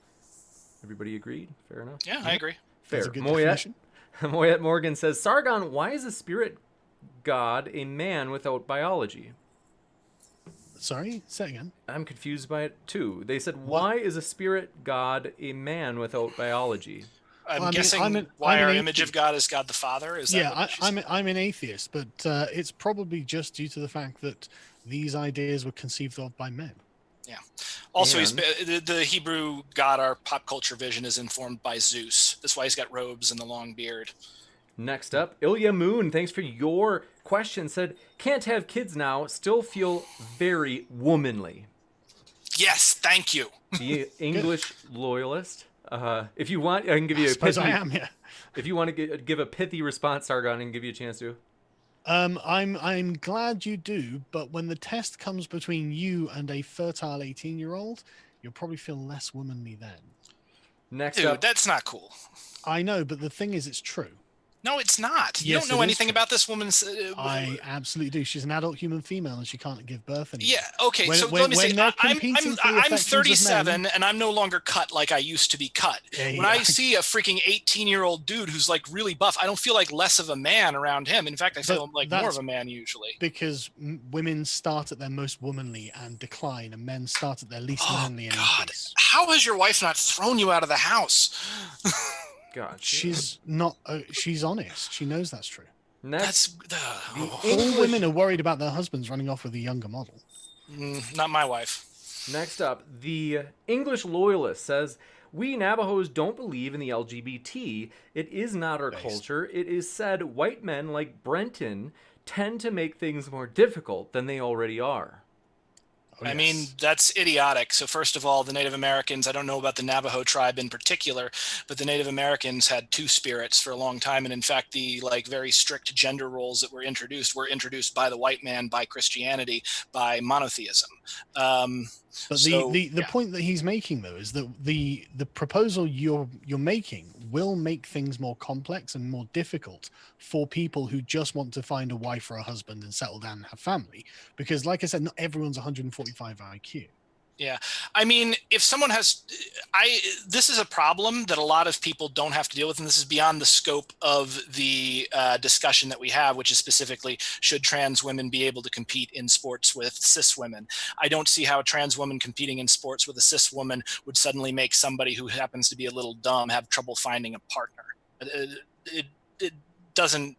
Everybody agreed? Fair enough? Yeah, I agree. Fair. Moyette Morgan says, Sargon, why is a spirit god a man without biology? Sorry, say again. I'm confused by it too. They said, why is a spirit god a man without biology? I'm guessing why our image of God is God the Father. Is that I'm an atheist, but it's probably just due to the fact that these ideas were conceived of by men. Yeah. Also, the Hebrew god, our pop culture vision, is informed by Zeus. That's why he's got robes and the long beard. Next up, Ilya Moon, thanks for your question, said, can't have kids now, still feel very womanly. Yes, thank you. The English loyalist. If you want, I can give you a pithy, if you want to give a pithy response, Sargon, I can give you a chance to. I'm glad you do, but when the test comes between you and a fertile 18-year-old, you'll probably feel less womanly then. Next up, that's not cool. I know, but the thing is, it's true. No, it's not. You don't know anything about this woman's... I absolutely do. She's an adult human female and she can't give birth anymore. Yeah, okay, let me say, I'm 37 and I'm no longer cut like I used to be cut. When I see a freaking 18-year-old dude who's like really buff, I don't feel like less of a man around him. In fact, I feel like more of a man usually. Because women start at their most womanly and decline, and men start at their least manly and increase. How has your wife not thrown you out of the house? God, she's not. She's honest. She knows that's true. All women are worried about their husbands running off with a younger model. Not my wife. Next up, the English loyalist says, we Navajos don't believe in the LGBT. It is not our culture. It is said white men like Brenton tend to make things more difficult than they already are. I mean, that's idiotic. So first of all, the Native Americans, I don't know about the Navajo tribe in particular, but the Native Americans had two spirits for a long time. And in fact, the very strict gender roles that were introduced by the white man, by Christianity, by monotheism. But the point that he's making, though, is that the proposal you're making will make things more complex and more difficult for people who just want to find a wife or a husband and settle down and have family. Because, like I said, not everyone's 145 IQ. Yeah. I mean, if someone has, this is a problem that a lot of people don't have to deal with, and this is beyond the scope of the discussion that we have, which is specifically, should trans women be able to compete in sports with cis women? I don't see how a trans woman competing in sports with a cis woman would suddenly make somebody who happens to be a little dumb have trouble finding a partner. It doesn't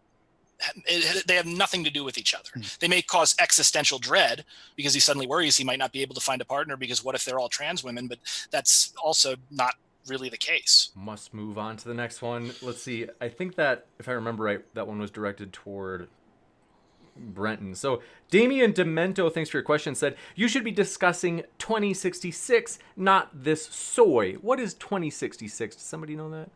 they have nothing to do with each other. They may cause existential dread because he suddenly worries he might not be able to find a partner because what if they're all trans women? But that's also not really the case. Must move on to the next one. Let's see. I think that, if I remember right, that one was directed toward Brenton. So Damien Demento, thanks for your question, said, you should be discussing 2066, not this soy. What is 2066? Does somebody know that?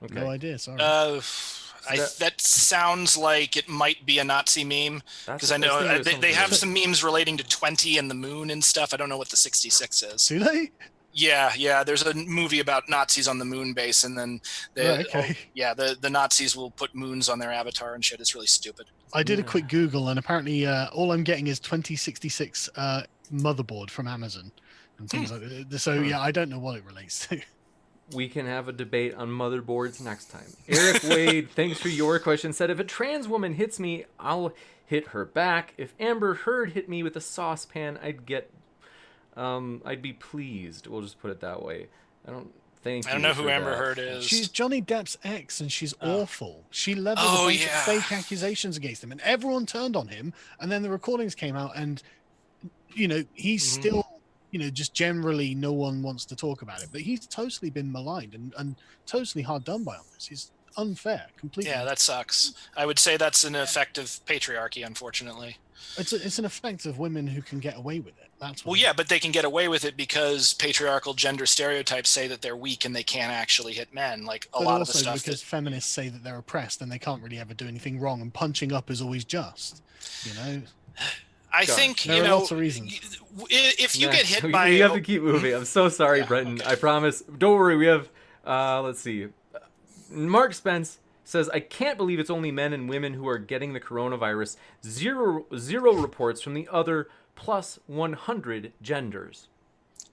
Okay. No idea, sorry. That sounds like it might be a Nazi meme, because I know they have some memes relating to 20 and the moon and stuff. I don't know what the 66 is. Do they? Yeah. There's a movie about Nazis on the moon base, and then the Nazis will put moons on their avatar and shit. It's really stupid. I did a quick Google, and apparently all I'm getting is 2066 motherboard from Amazon and things like that. So yeah, I don't know what it relates to. We can have a debate on motherboards next time. Eric Wade, thanks for your question, said, if a trans woman hits me, I'll hit her back. If Amber Heard hit me with a saucepan, I'd be pleased. We'll just put it that way. I don't know who Amber Heard is. She's Johnny Depp's ex, and she's awful. She leveled a bunch of fake accusations against him, and everyone turned on him. And then the recordings came out, and he's still, just generally no one wants to talk about it. But he's totally been maligned and totally hard done by on this. He's unfair, completely. Yeah, that sucks. I would say that's an effect of patriarchy, unfortunately. It's an effect of women who can get away with it. That's what but they can get away with it because patriarchal gender stereotypes say that they're weak and they can't actually hit men. Like a lot of the stuff. Because feminists say that they're oppressed and they can't really ever do anything wrong, and punching up is always just. I think there are lots of reasons. If you get hit by, you have to keep moving. I'm so sorry, Brenton. Okay. I promise. Don't worry. We have. Let's see. Mark Spence says, I can't believe it's only men and women who are getting the coronavirus. Zero reports from the other plus 100 genders.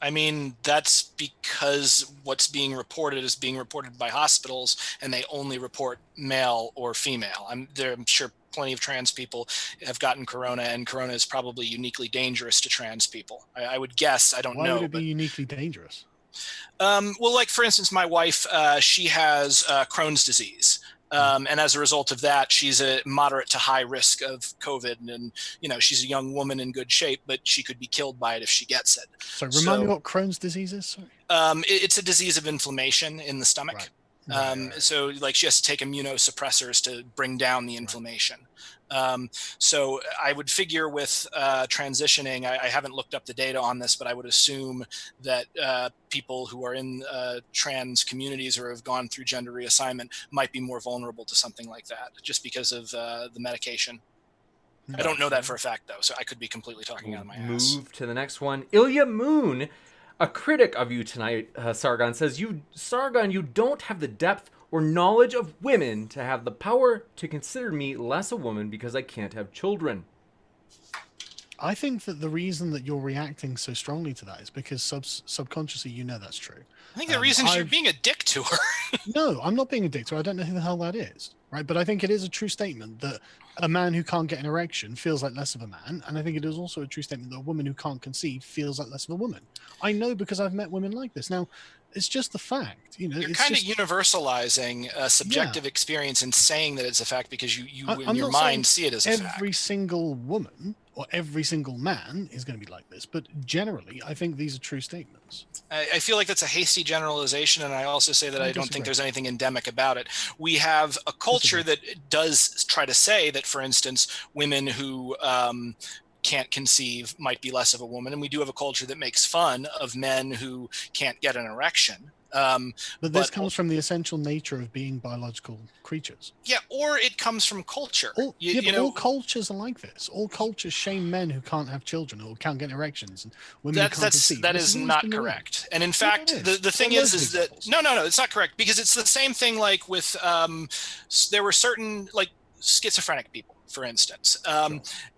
I mean, that's because what's being reported is being reported by hospitals, and they only report male or female. I'm sure plenty of trans people have gotten corona, and corona is probably uniquely dangerous to trans people. I would guess. I don't know. Why would it be uniquely dangerous? Well, like, for instance, my wife, she has Crohn's disease. And as a result of that, she's a moderate to high risk of COVID. And, she's a young woman in good shape, but she could be killed by it if she gets it. So remind me what Crohn's disease is? Sorry. It's a disease of inflammation in the stomach. Right. So like she has to take immunosuppressors to bring down the inflammation. So I would figure with transitioning, I haven't looked up the data on this, but I would assume that people who are in trans communities or have gone through gender reassignment might be more vulnerable to something like that just because of the medication. I don't know that for a fact, though, so I could be completely talking out of my ass. Move to the next one. Ilya Moon, a critic of you tonight, Sargon, says, Sargon, you don't have the depth or knowledge of women to have the power to consider me less a woman because I can't have children. I think that the reason that you're reacting so strongly to that is because subconsciously that's true. I think the reason is you're being a dick to her. No, I'm not being a dick to her. I don't know who the hell that is, right? But I think it is a true statement that a man who can't get an erection feels like less of a man. And I think it is also a true statement that a woman who can't conceive feels like less of a woman. I know because I've met women like this. Now, it's just the fact, You're kind of universalizing a subjective experience and saying that it's a fact because you in your mind see it as a fact. Every single woman or every single man is going to be like this, but generally, I think these are true statements. I feel like that's a hasty generalization, and I also say that I don't think there's anything endemic about it. We have a culture that does try to say that, for instance, women who can't conceive might be less of a woman, and we do have a culture that makes fun of men who can't get an erection. But this comes from the essential nature of being biological creatures. Yeah, or it comes from culture. All cultures are like this. All cultures shame men who can't have children or can't get erections, and women who can't conceive. That is not correct. And in fact, the thing is that no, it's not correct, because it's the same thing like with there were certain like schizophrenic people, for instance.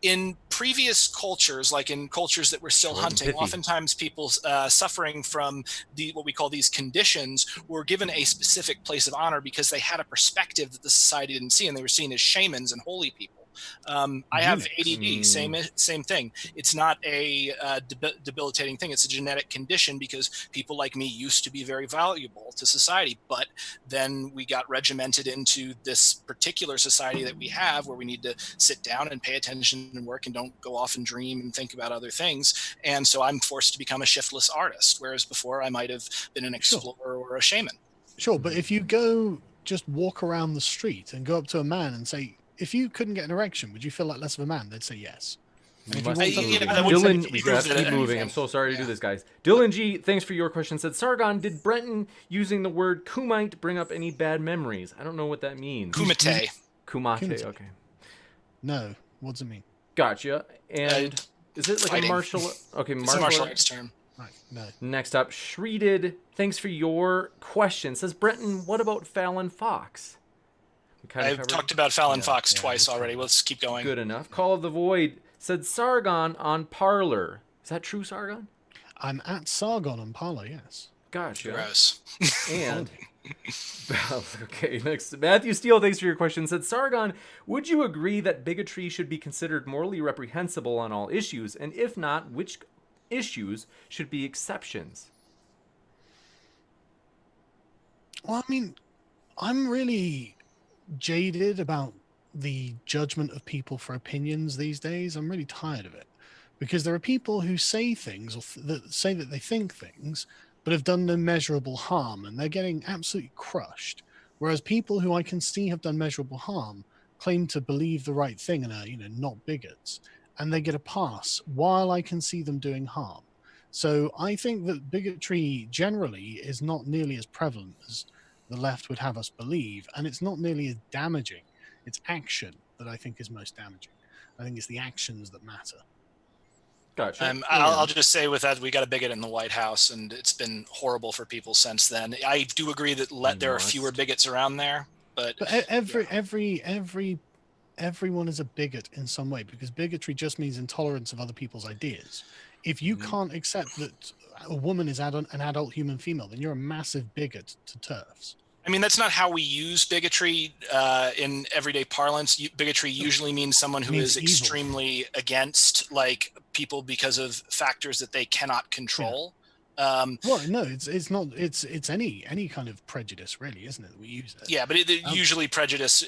In previous cultures, like in cultures that were still hunting, oftentimes people suffering from what we call these conditions were given a specific place of honor because they had a perspective that the society didn't see, and they were seen as shamans and holy people. I have ADD, same thing. It's not a debilitating thing. It's a genetic condition because people like me used to be very valuable to society, but then we got regimented into this particular society that we have where we need to sit down and pay attention and work and don't go off and dream and think about other things. And so I'm forced to become a shiftless artist, whereas before I might have been an explorer or a shaman. Sure, but if you go just walk around the street and go up to a man and say, if you couldn't get an erection, would you feel like less of a man? They'd say yes. Dylan, we have to keep moving. I'm so sorry to do this, guys. Dylan G, thanks for your question. Said, Sargon, did Brenton using the word kumite bring up any bad memories? I don't know what that means. Kumite. Kumite, okay. No, what does it mean? Gotcha. And is it like fighting. a martial? Okay, It's a martial arts term. Right, no. Next up, Shreeded, thanks for your question. Says, Brenton, what about Fallon Fox? I've talked about Fallon Fox twice already. Let's keep going. Good enough. Call of the Void said Sargon on Parlor. Is that true, Sargon? I'm at Sargon on Parlor, yes. Gotcha. Gross. And okay, next. Matthew Steele, thanks for your question. Said Sargon, would you agree that bigotry should be considered morally reprehensible on all issues? And if not, which issues should be exceptions? Well, I mean, I'm really jaded about the judgment of people for opinions these days. I'm really tired of it because there are people who say things or that say that they think things but have done no measurable harm, and they're getting absolutely crushed, whereas people who I can see have done measurable harm claim to believe the right thing and are not bigots, and they get a pass while I can see them doing harm. So I think that bigotry generally is not nearly as prevalent as the left would have us believe, and it's not nearly as damaging. It's action that I think is most damaging. I think it's the actions that matter. Gotcha. I'll just say with that, we got a bigot in the White House, and it's been horrible for people since then. I do agree that there are fewer bigots around there, but everyone is a bigot in some way, because bigotry just means intolerance of other people's ideas. If you can't accept that a woman is an adult human female, then you're a massive bigot to TERFs. I mean, that's not how we use bigotry in everyday parlance. Bigotry usually means someone who is evil. extremely against people because of factors that they cannot control. Well, no, it's not. It's any kind of prejudice, really, isn't it? That we use it. Yeah, but usually prejudice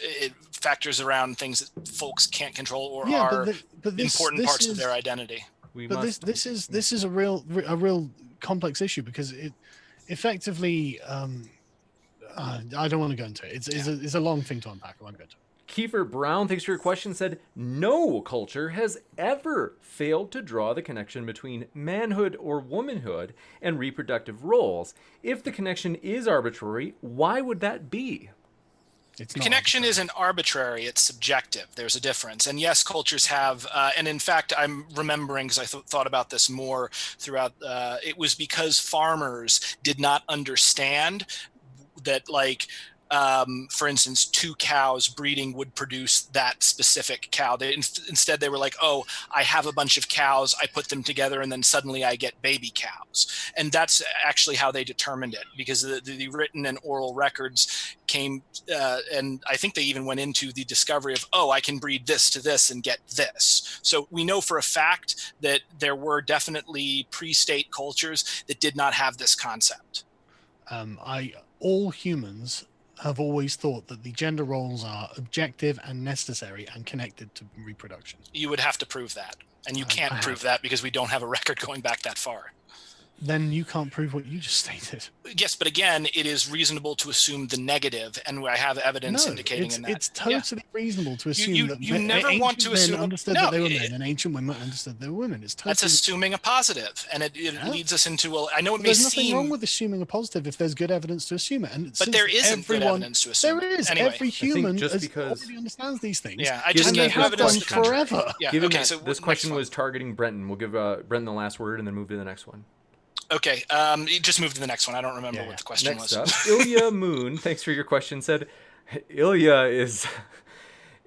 factors around things that folks can't control or are important parts of their identity. This is a real complex issue, because it effectively. I don't want to go into it. It's a long thing to unpack. I won't go into it. Kiefer Brown, thanks for your question, said, no culture has ever failed to draw the connection between manhood or womanhood and reproductive roles. If the connection is arbitrary, why would that be? The connection isn't arbitrary, it's subjective. There's a difference. And yes, cultures have, and in fact, I'm remembering, because I thought about this more throughout, it was because farmers did not understand that, for instance, 2 cows breeding would produce that specific cow. Instead, they were like, oh, I have a bunch of cows, I put them together, and then suddenly I get baby cows. And that's actually how they determined it, because the written and oral records came, and I think they even went into the discovery of, oh, I can breed this to this and get this. So we know for a fact that there were definitely pre-state cultures that did not have this concept. All humans have always thought that the gender roles are objective and necessary and connected to reproduction. You would have to prove that. And you can't prove that because we don't have a record going back that far. Then you can't prove what you just stated. Yes, but again, it is reasonable to assume the negative, and I have evidence indicating in that. It's totally reasonable to assume that you never want to assume understood that they were men, and ancient women understood they were women. That's assuming a positive, and it leads us into I know it may there's nothing seem wrong with assuming a positive if there's good evidence to assume it. But there isn't good evidence to assume. There is. Anyway, every human already understands these things. Yeah, I just gave you evidence forever. Yeah. Given Okay, that so this question was targeting Brenton, we'll give Brenton the last word and then move to the next one. Okay, just move to the next one. I don't remember what the question Next was. Up, Ilya Moon, thanks for your question, said, Ilya's,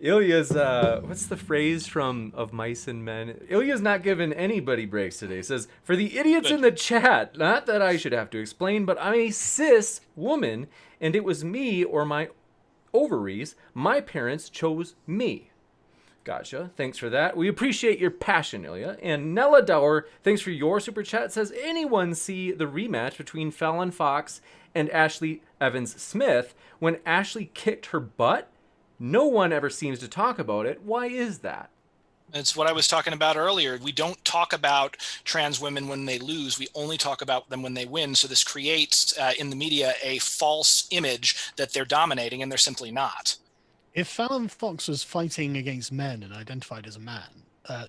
what's the phrase of Mice and Men? Ilya's not giving anybody breaks today. Says, for the idiots in the chat, not that I should have to explain, but I'm a cis woman, and it was me or my ovaries. My parents chose me. Gotcha. Thanks for that. We appreciate your passion, Ilya. And Nella Dower, thanks for your super chat, says, anyone see the rematch between Fallon Fox and Ashley Evans Smith when Ashley kicked her butt? No one ever seems to talk about it. Why is that? It's what I was talking about earlier. We don't talk about trans women when they lose. We only talk about them when they win. So this creates in the media a false image that they're dominating, and they're simply not. If Fallon Fox was fighting against men and identified as a man,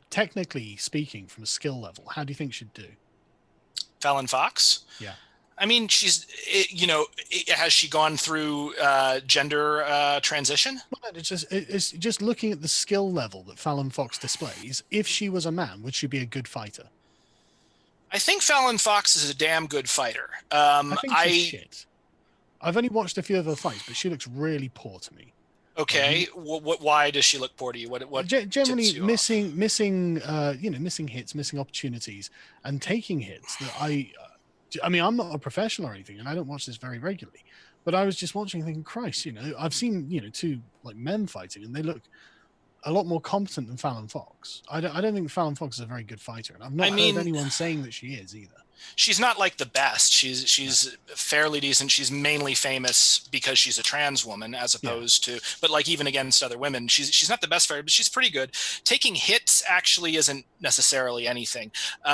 technically speaking, from a skill level, how do you think she'd do? Fallon Fox? Yeah. I mean, has she gone through gender transition? Well, it's just looking at the skill level that Fallon Fox displays. If she was a man, would she be a good fighter? I think Fallon Fox is a damn good fighter. I think she's shit. I've only watched a few of her fights, but she looks really poor to me. Okay, why does she look poor to you? What generally you missing hits, missing opportunities, and taking hits that I mean, I'm not a professional or anything, and I don't watch this very regularly, but I was just watching thinking, Christ, I've seen, two like men fighting, and they look a lot more competent than Fallon Fox. I don't think Fallon Fox is a very good fighter, and I've not heard anyone saying that she is either. She's not like the best. She's fairly decent. She's mainly famous because she's a trans woman, as opposed to, but like even against other women, she's not the best fighter, but she's pretty good. Taking hits actually isn't necessarily anything.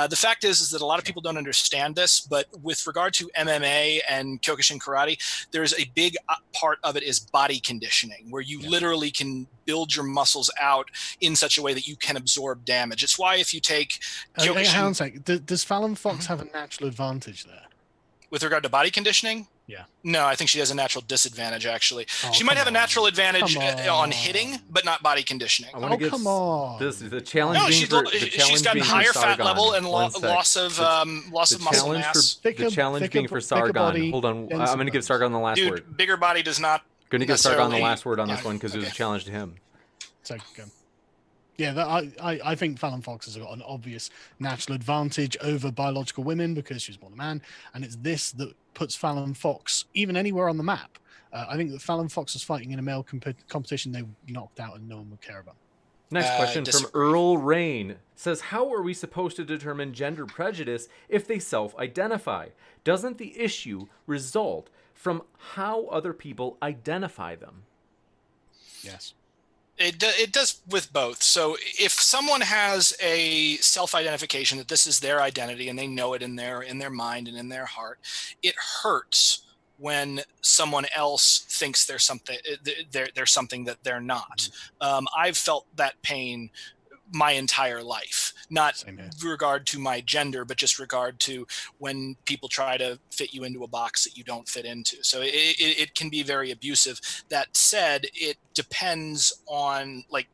The fact is that a lot of people don't understand this, but with regard to MMA and Kyokushin karate, there's a big part of it is body conditioning, where you literally can build your muscles out in such a way that you can absorb damage. It's why if you take Kyokushin... Hang on a sec. Does Fallon Fox have a natural advantage there? With regard to body conditioning? Yeah. No, I think she has a natural disadvantage, actually. She might have a natural advantage on hitting, but not body conditioning. Come on. This is the challenge. No, she's got higher fat level and loss of muscle mass. The challenge being for Sargon. Hold on. I'm going to give Sargon the last word. Bigger body does not. Going to give Sargon the last word on this one because it was a challenge to him. So go. Yeah, I think Fallon Fox has got an obvious natural advantage over biological women because she's born a man, and it's this that puts Fallon Fox even anywhere on the map. I think that Fallon Fox was fighting in a male competition they knocked out and no one would care about. Next question from Earl Rain says, how are we supposed to determine gender prejudice if they self-identify? Doesn't the issue result from how other people identify them? Yes. It does with both. So if someone has a self-identification that this is their identity and they know it in their mind and in their heart, it hurts when someone else thinks there's something that they're not. I've felt that pain my entire life, not regard to my gender, but just regard to when people try to fit you into a box that you don't fit into. So it can be very abusive. That said, it depends on, like,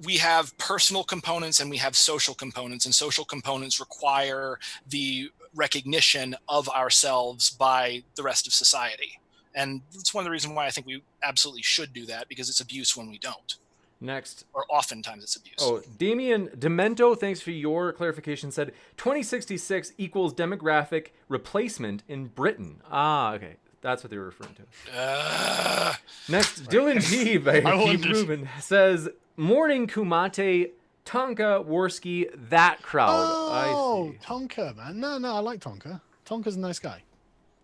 we have personal components and we have social components, and social components require the recognition of ourselves by the rest of society. And it's one of the reasons why I think we absolutely should do that, because it's abuse when we don't. Next. Or oftentimes it's abuse. Oh, Damien Demento, thanks for your clarification, said 2066 equals demographic replacement in Britain. Ah, okay. That's what they were referring to. Next, Dylan G. by Keith Rubin says, morning Kumate, Tonka, Worski, that crowd. Oh, Tonka, man. No, I like Tonka. Tonka's a nice guy.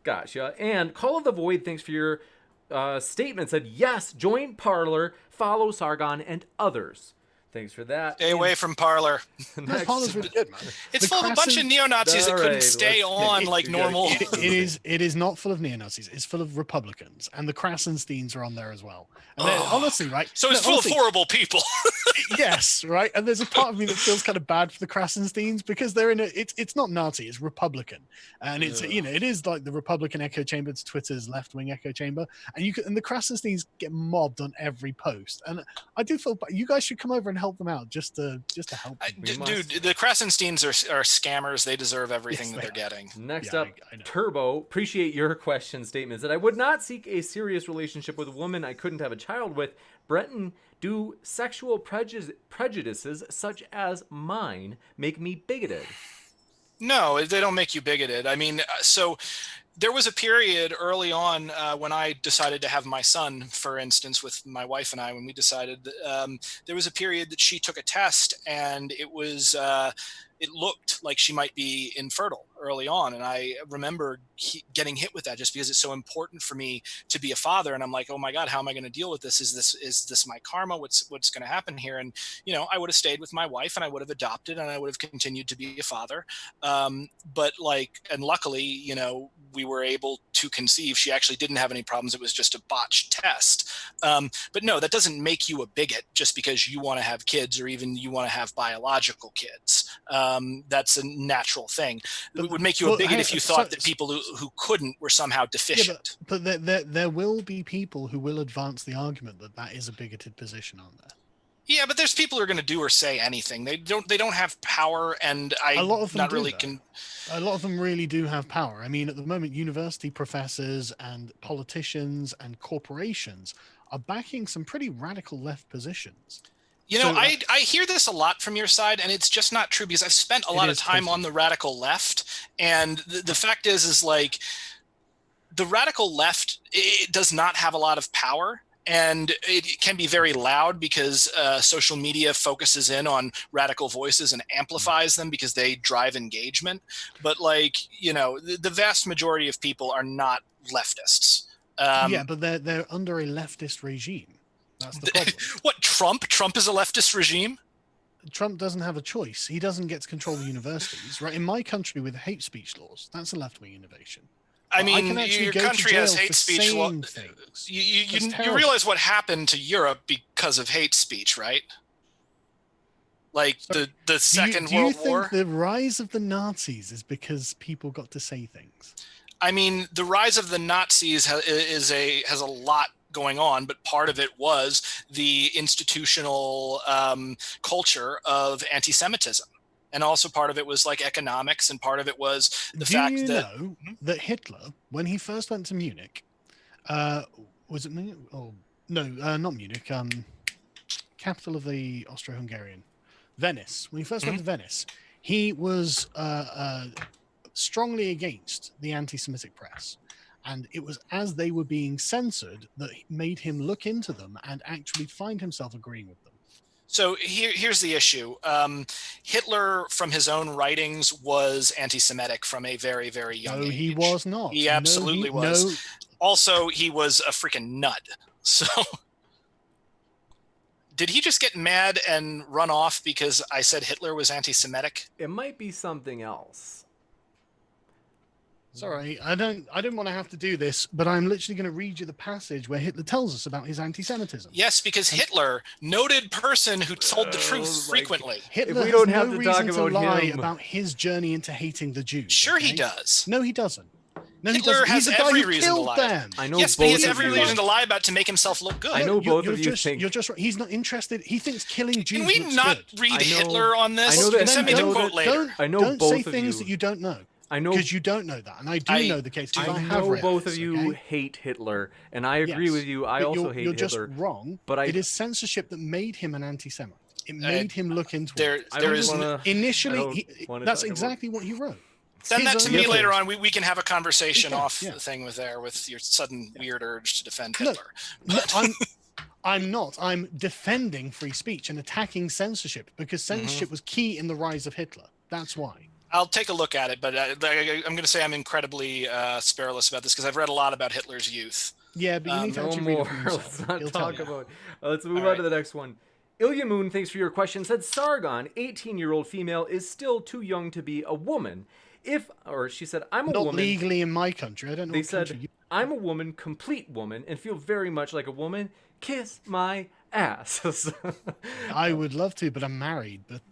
Gotcha. And Call of the Void, thanks for your statement, said, yes, join Parlor, follow Sargon and others. Thanks for that. Stay away from Parlor. Parlor's really good, man. It's full of a bunch of neo-Nazis that couldn't stay on like normal. It is not full of neo-Nazis. It's full of Republicans. And the Krasensteins are on there as well. And honestly, right? So it's full of horrible people. Yes, right? And there's a part of me that feels kind of bad for the Krasensteins because they're in it's not Nazi, it's Republican. And it's, it is like the Republican echo chamber to Twitter's left-wing echo chamber. And the Krasensteins get mobbed on every post. And I do feel you guys should come over and help them out just to help them. Dude, the Krasensteins are scammers. They deserve everything that they're getting. Next up, I Turbo. Appreciate your question statements that I would not seek a serious relationship with a woman I couldn't have a child with. Brenton, do sexual prejudices such as mine make me bigoted? No, they don't make you bigoted. I mean, so There was a period early on when I decided to have my son, for instance, with my wife and I, when we decided that, there was a period that she took a test and it looked like she might be infertile early on. And I remember getting hit with that just because it's so important for me to be a father. And I'm like, oh my God, how am I going to deal with this? Is this my karma? What's going to happen here? And, I would have stayed with my wife and I would have adopted and I would have continued to be a father. But and luckily, we were able to conceive. She actually didn't have any problems. It was just a botched test. But no, that doesn't make you a bigot just because you want to have kids or even you want to have biological kids. That's a natural thing. It would make you a bigot if you thought that people who couldn't were somehow deficient. Yeah, but there will be people who will advance the argument that is a bigoted position on there. Yeah, but there's people who are going to do or say anything. They don't have power, and a lot of them A lot of them really do have power. I mean, at the moment, university professors and politicians and corporations are backing some pretty radical left positions. I hear this a lot from your side, and it's just not true because I've spent a lot of time on the radical left, and the fact is like the radical left, it does not have a lot of power. And it can be very loud because social media focuses in on radical voices and amplifies them because they drive engagement. But the vast majority of people are not leftists. But they're under a leftist regime. That's the problem. What, Trump? Trump is a leftist regime? Trump doesn't have a choice. He doesn't get to control the universities. Right? In my country with hate speech laws, that's a left-wing innovation. I mean, your country has hate speech laws. You realize what happened to Europe because of hate speech, right? Like the Second World War. Do you think the rise of the Nazis is because people got to say things? I mean, the rise of the Nazis has a lot going on, but part of it was the institutional culture of anti-Semitism. And also part of it was economics, and part of it was the fact that... Do you know that Hitler, when he first went to Munich, was it Munich? Oh, no, not Munich, capital of the Austro-Hungarian, Venice. When he first went to Venice, he was strongly against the anti-Semitic press. And it was as they were being censored that made him look into them and actually find himself agreeing with them. So here's the issue. Hitler, from his own writings, was anti-Semitic from a very, very young age. No, he was not. He absolutely was. No. Also, he was a freaking nut. So did he just get mad and run off because I said Hitler was anti-Semitic? It might be something else. Sorry, I don't want to have to do this, but I'm literally going to read you the passage where Hitler tells us about his anti-Semitism. Yes, because Hitler, noted person who told the truth frequently. Hitler we don't has have no to talk reason about to lie him. about his journey into hating the Jews. Sure, okay? he does. No, he doesn't. No, Hitler He's has the guy every who reason to killed lie. them. I know Yes, but he both has of every you. reason to lie about to make himself look good. I know both of you think... You're just right. He's not interested. He thinks killing Jews Can we looks not good. read I know- Hitler on this? I know that- Send me I the know quote that- later. I know don't both say of things you. that you don't know. I know Because you don't know that, and I do know the case. Because I have know read both this, of you okay? hate Hitler, and I agree with you. I But also you're, hate you're Hitler. just wrong. but It is censorship that made him an anti-Semite. It made him look into it. I There don't is wanna- Initially, I don't wanna that's talk about- exactly what he wrote. Send His that to own me words. later on. We can have a conversation Yeah, off yeah. the thing with your sudden weird urge to defend No, Hitler. No, I'm not. I'm defending free speech and attacking censorship because censorship was key in the rise of Hitler. That's why. I'll take a look at it, but I'm going to say I'm incredibly scurrilous about this because I've read a lot about Hitler's youth. Yeah, but you need to No actually read more. it for Let's yourself. not He'll tell talk you. about. Let's move All on to right. the next one. Ilya Moon, thanks for your question. Said Sargon, 18-year-old female, is still too young to be a woman. She said, I'm a Not woman. legally in my country. I don't know. They what country said, you... I'm a woman, complete woman, and feel very much like a woman. Kiss my ass. I would love to, but I'm married. But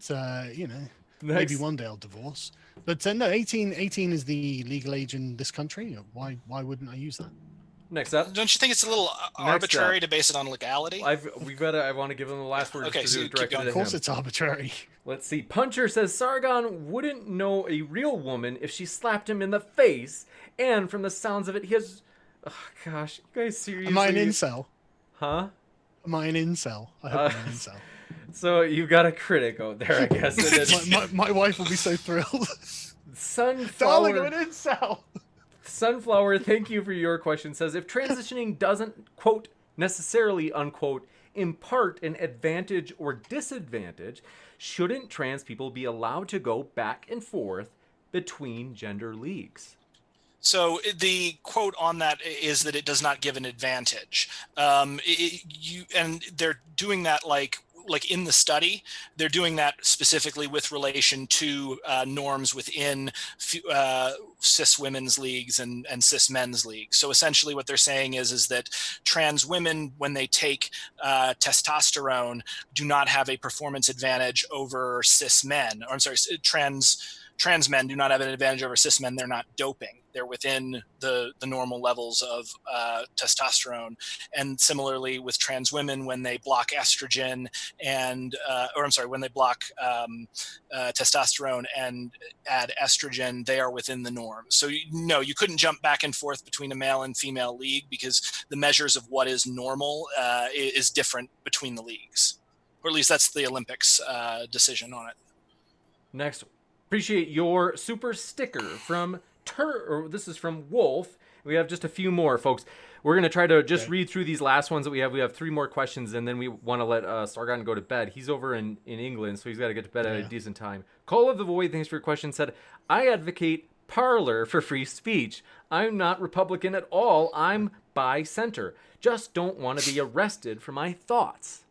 maybe one day I'll divorce. But no, 18 is the legal age in this country. Why wouldn't I use that? Next up. Don't you think it's a little arbitrary to base it on legality? I want to give them the last word. Okay, just so to do it keep directly going. to Of course, him. it's arbitrary. Let's see. Puncher says Sargon wouldn't know a real woman if she slapped him in the face. And from the sounds of it, he has... Oh, gosh. You guys seriously... Am I an incel? Huh? Am I an incel? I hope I'm an incel. So you've got a critic out there, I guess. It is. My wife will be so thrilled. Darling, Sunflower... I'm an incel. Sunflower, thank you for your question. Says, if transitioning doesn't, quote, necessarily, unquote, impart an advantage or disadvantage, shouldn't trans people be allowed to go back and forth between gender leagues? So the quote on that is that it does not give an advantage. And they're doing that like in the study, they're doing that specifically with relation to norms within cis women's leagues and cis men's leagues. So essentially what they're saying is that trans women, when they take testosterone, do not have a performance advantage over cis men. Or I'm sorry, trans men do not have an advantage over cis men. They're not doping. They're within the normal levels of testosterone. And similarly with trans women, when they block estrogen and, when they block testosterone and add estrogen, they are within the norm. So no, you couldn't jump back and forth between a male and female league because the measures of what is normal is different between the leagues. Or at least that's the Olympics decision on it. Next, appreciate your super sticker from this is from Wolf. We have just a few more, folks. We're going to try to just read through these last ones that we have. We have 3 more questions, and then we want to let Sargon go to bed. He's over in England, so he's got to get to bed at a decent time. Call of the Void, thanks for your question, said, I advocate Parler for free speech. I'm not Republican at all. I'm bi-center. Just don't want to be arrested for my thoughts.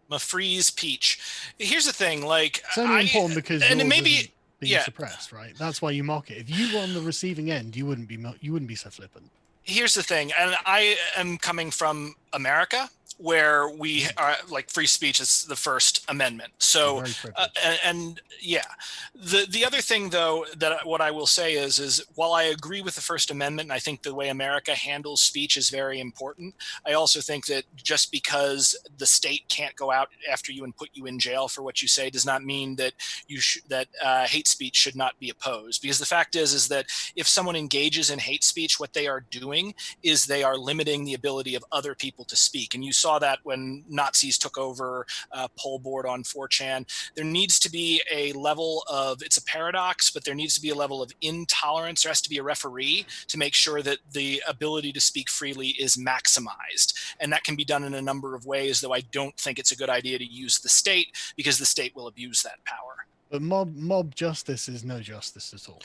I'm a freeze peach. Here's the thing, like... It's only important because and maybe... being suppressed, right? That's why you mock it. If you were on the receiving end, you wouldn't be so flippant. Here's the thing, and I am coming from America, where we are like free speech is the First Amendment. So, the other thing though, that what I will say is while I agree with the First Amendment, and I think the way America handles speech is very important, I also think that just because the state can't go out after you and put you in jail for what you say does not mean that hate speech should not be opposed. Because the fact is that if someone engages in hate speech, what they are doing is they are limiting the ability of other people to speak. And you saw that when Nazis took over poll board on 4chan. There needs to be a level of, it's a paradox, but there needs to be a level of intolerance. There has to be a referee to make sure that the ability to speak freely is maximized. And that can be done in a number of ways, though I don't think it's a good idea to use the state because the state will abuse that power. But mob justice is no justice at all.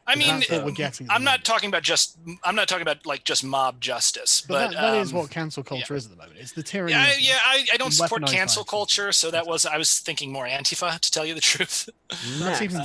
I mean, that's what we're getting. I'm not talking about just mob justice, but that is what cancel culture is at the moment. It's the tyranny. I don't support cancel culture, so I was thinking more Antifa, to tell you the truth. That's even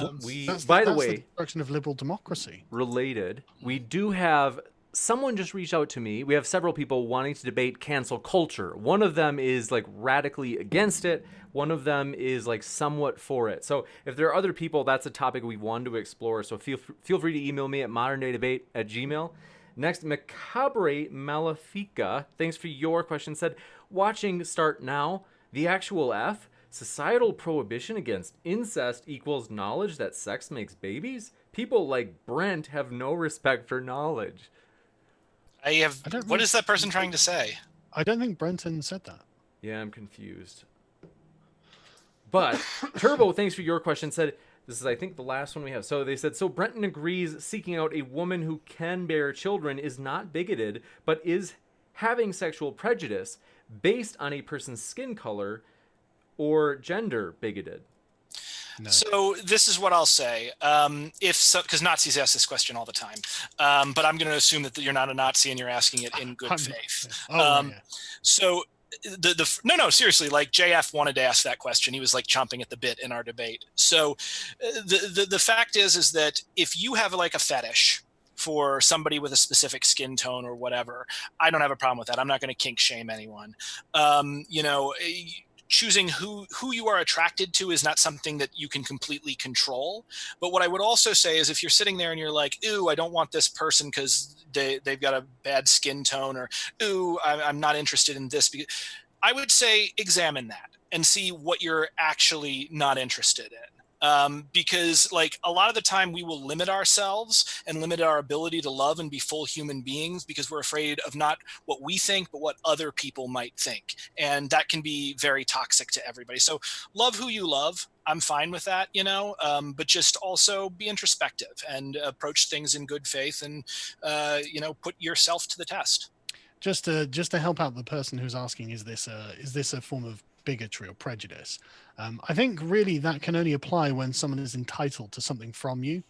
by the way, the destruction of liberal democracy. Related, we do have someone just reached out to me. We have several people wanting to debate cancel culture. One of them is like radically against it. One of them is like somewhat for it. So if there are other people, that's a topic we want to explore. So feel free to email me at moderndaydebate@gmail.com. Next, Macabre Malefica, thanks for your question, said, watching Start Now, the actual F, societal prohibition against incest equals knowledge that sex makes babies? People like Brent have no respect for knowledge. What is that person trying to say? I don't think Brenton said that. Yeah, I'm confused. But Turbo, thanks for your question, said, this is, I think, the last one we have. So they said, so Brenton agrees seeking out a woman who can bear children is not bigoted, but is having sexual prejudice based on a person's skin color or gender bigoted. No. So this is what I'll say. Because Nazis ask this question all the time, but I'm going to assume that you're not a Nazi and you're asking it in good faith. So no, seriously, like JF wanted to ask that question. He was like chomping at the bit in our debate. So the fact is that if you have like a fetish for somebody with a specific skin tone or whatever, I don't have a problem with that. I'm not going to kink shame anyone. Choosing who you are attracted to is not something that you can completely control. But what I would also say is if you're sitting there and you're like, ooh, I don't want this person because they've got a bad skin tone, or ooh, I'm not interested in this. I would say examine that and see what you're actually not interested in. Because like a lot of the time we will limit ourselves and limit our ability to love and be full human beings because we're afraid of not what we think, but what other people might think. And that can be very toxic to everybody. So love who you love. I'm fine with that, but just also be introspective and approach things in good faith and, put yourself to the test. Just to help out the person who's asking, is this a form of bigotry or prejudice? I think really that can only apply when someone is entitled to something from you,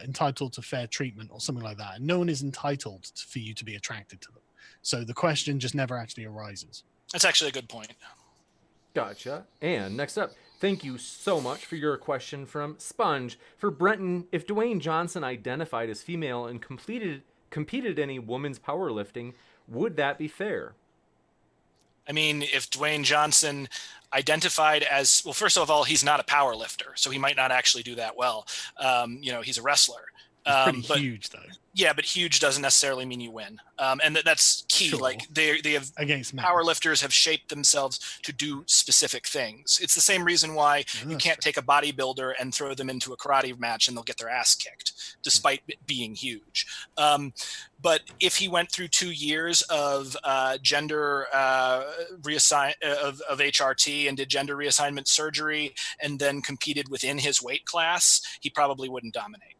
entitled to fair treatment or something like that. And no one is entitled for you to be attracted to them. So the question just never actually arises. That's actually a good point. Gotcha. And next up, thank you so much for your question from Sponge. For Brenton, if Dwayne Johnson identified as female and competed in a women's powerlifting, would that be fair? I mean, if Dwayne Johnson identified as, well, first of all, he's not a power lifter, so he might not actually do that well. He's a wrestler. He's pretty huge, though. Yeah, but huge doesn't necessarily mean you win. And that's key. Sure. Like they have against power lifters have shaped themselves to do specific things. It's the same reason why you can't take a bodybuilder and throw them into a karate match and they'll get their ass kicked, despite being huge. But if he went through 2 years of gender reassign of HRT and did gender reassignment surgery and then competed within his weight class, he probably wouldn't dominate.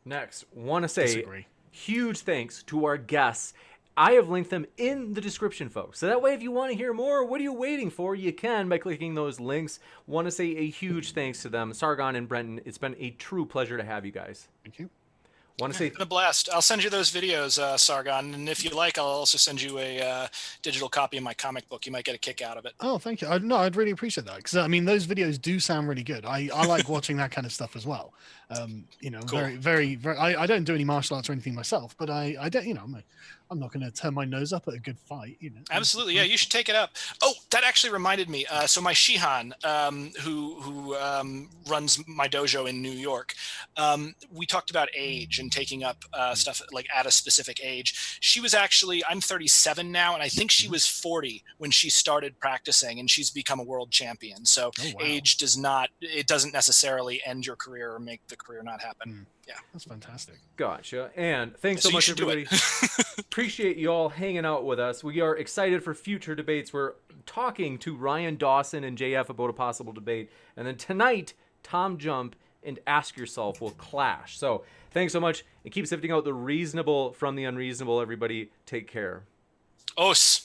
Next, want to say huge thanks to our guests. I have linked them in the description, folks. So that way, if you want to hear more, what are you waiting for? You can by clicking those links. Want to say a huge thanks to them, Sargon and Brenton. It's been a true pleasure to have you guys. Thank you. Want to say it's been a blast. I'll send you those videos, Sargon, and if you like, I'll also send you a digital copy of my comic book. You might get a kick out of it. Oh, thank you. I'd really appreciate that because I mean those videos do sound really good. I like watching that kind of stuff as well. Cool. very. I don't do any martial arts or anything myself, but I don't. I'm not going to turn my nose up at a good fight. Absolutely, yeah. You should take it up. Oh, that actually reminded me. So my Shihan, who runs my dojo in New York, we talked about age and taking up stuff like at a specific age. She was actually, I'm 37 now, and I think she was 40 when she started practicing, and she's become a world champion. So age doesn't necessarily end your career or make the career not happen. Yeah, that's fantastic. Gotcha. And thanks so much, everybody. Appreciate you all hanging out with us. We are excited for future debates. We're talking to Ryan Dawson and JF about a possible debate. And then tonight, Tom Jump and Ask Yourself will clash. So thanks so much. And keep sifting out the reasonable from the unreasonable, everybody. Take care. Os.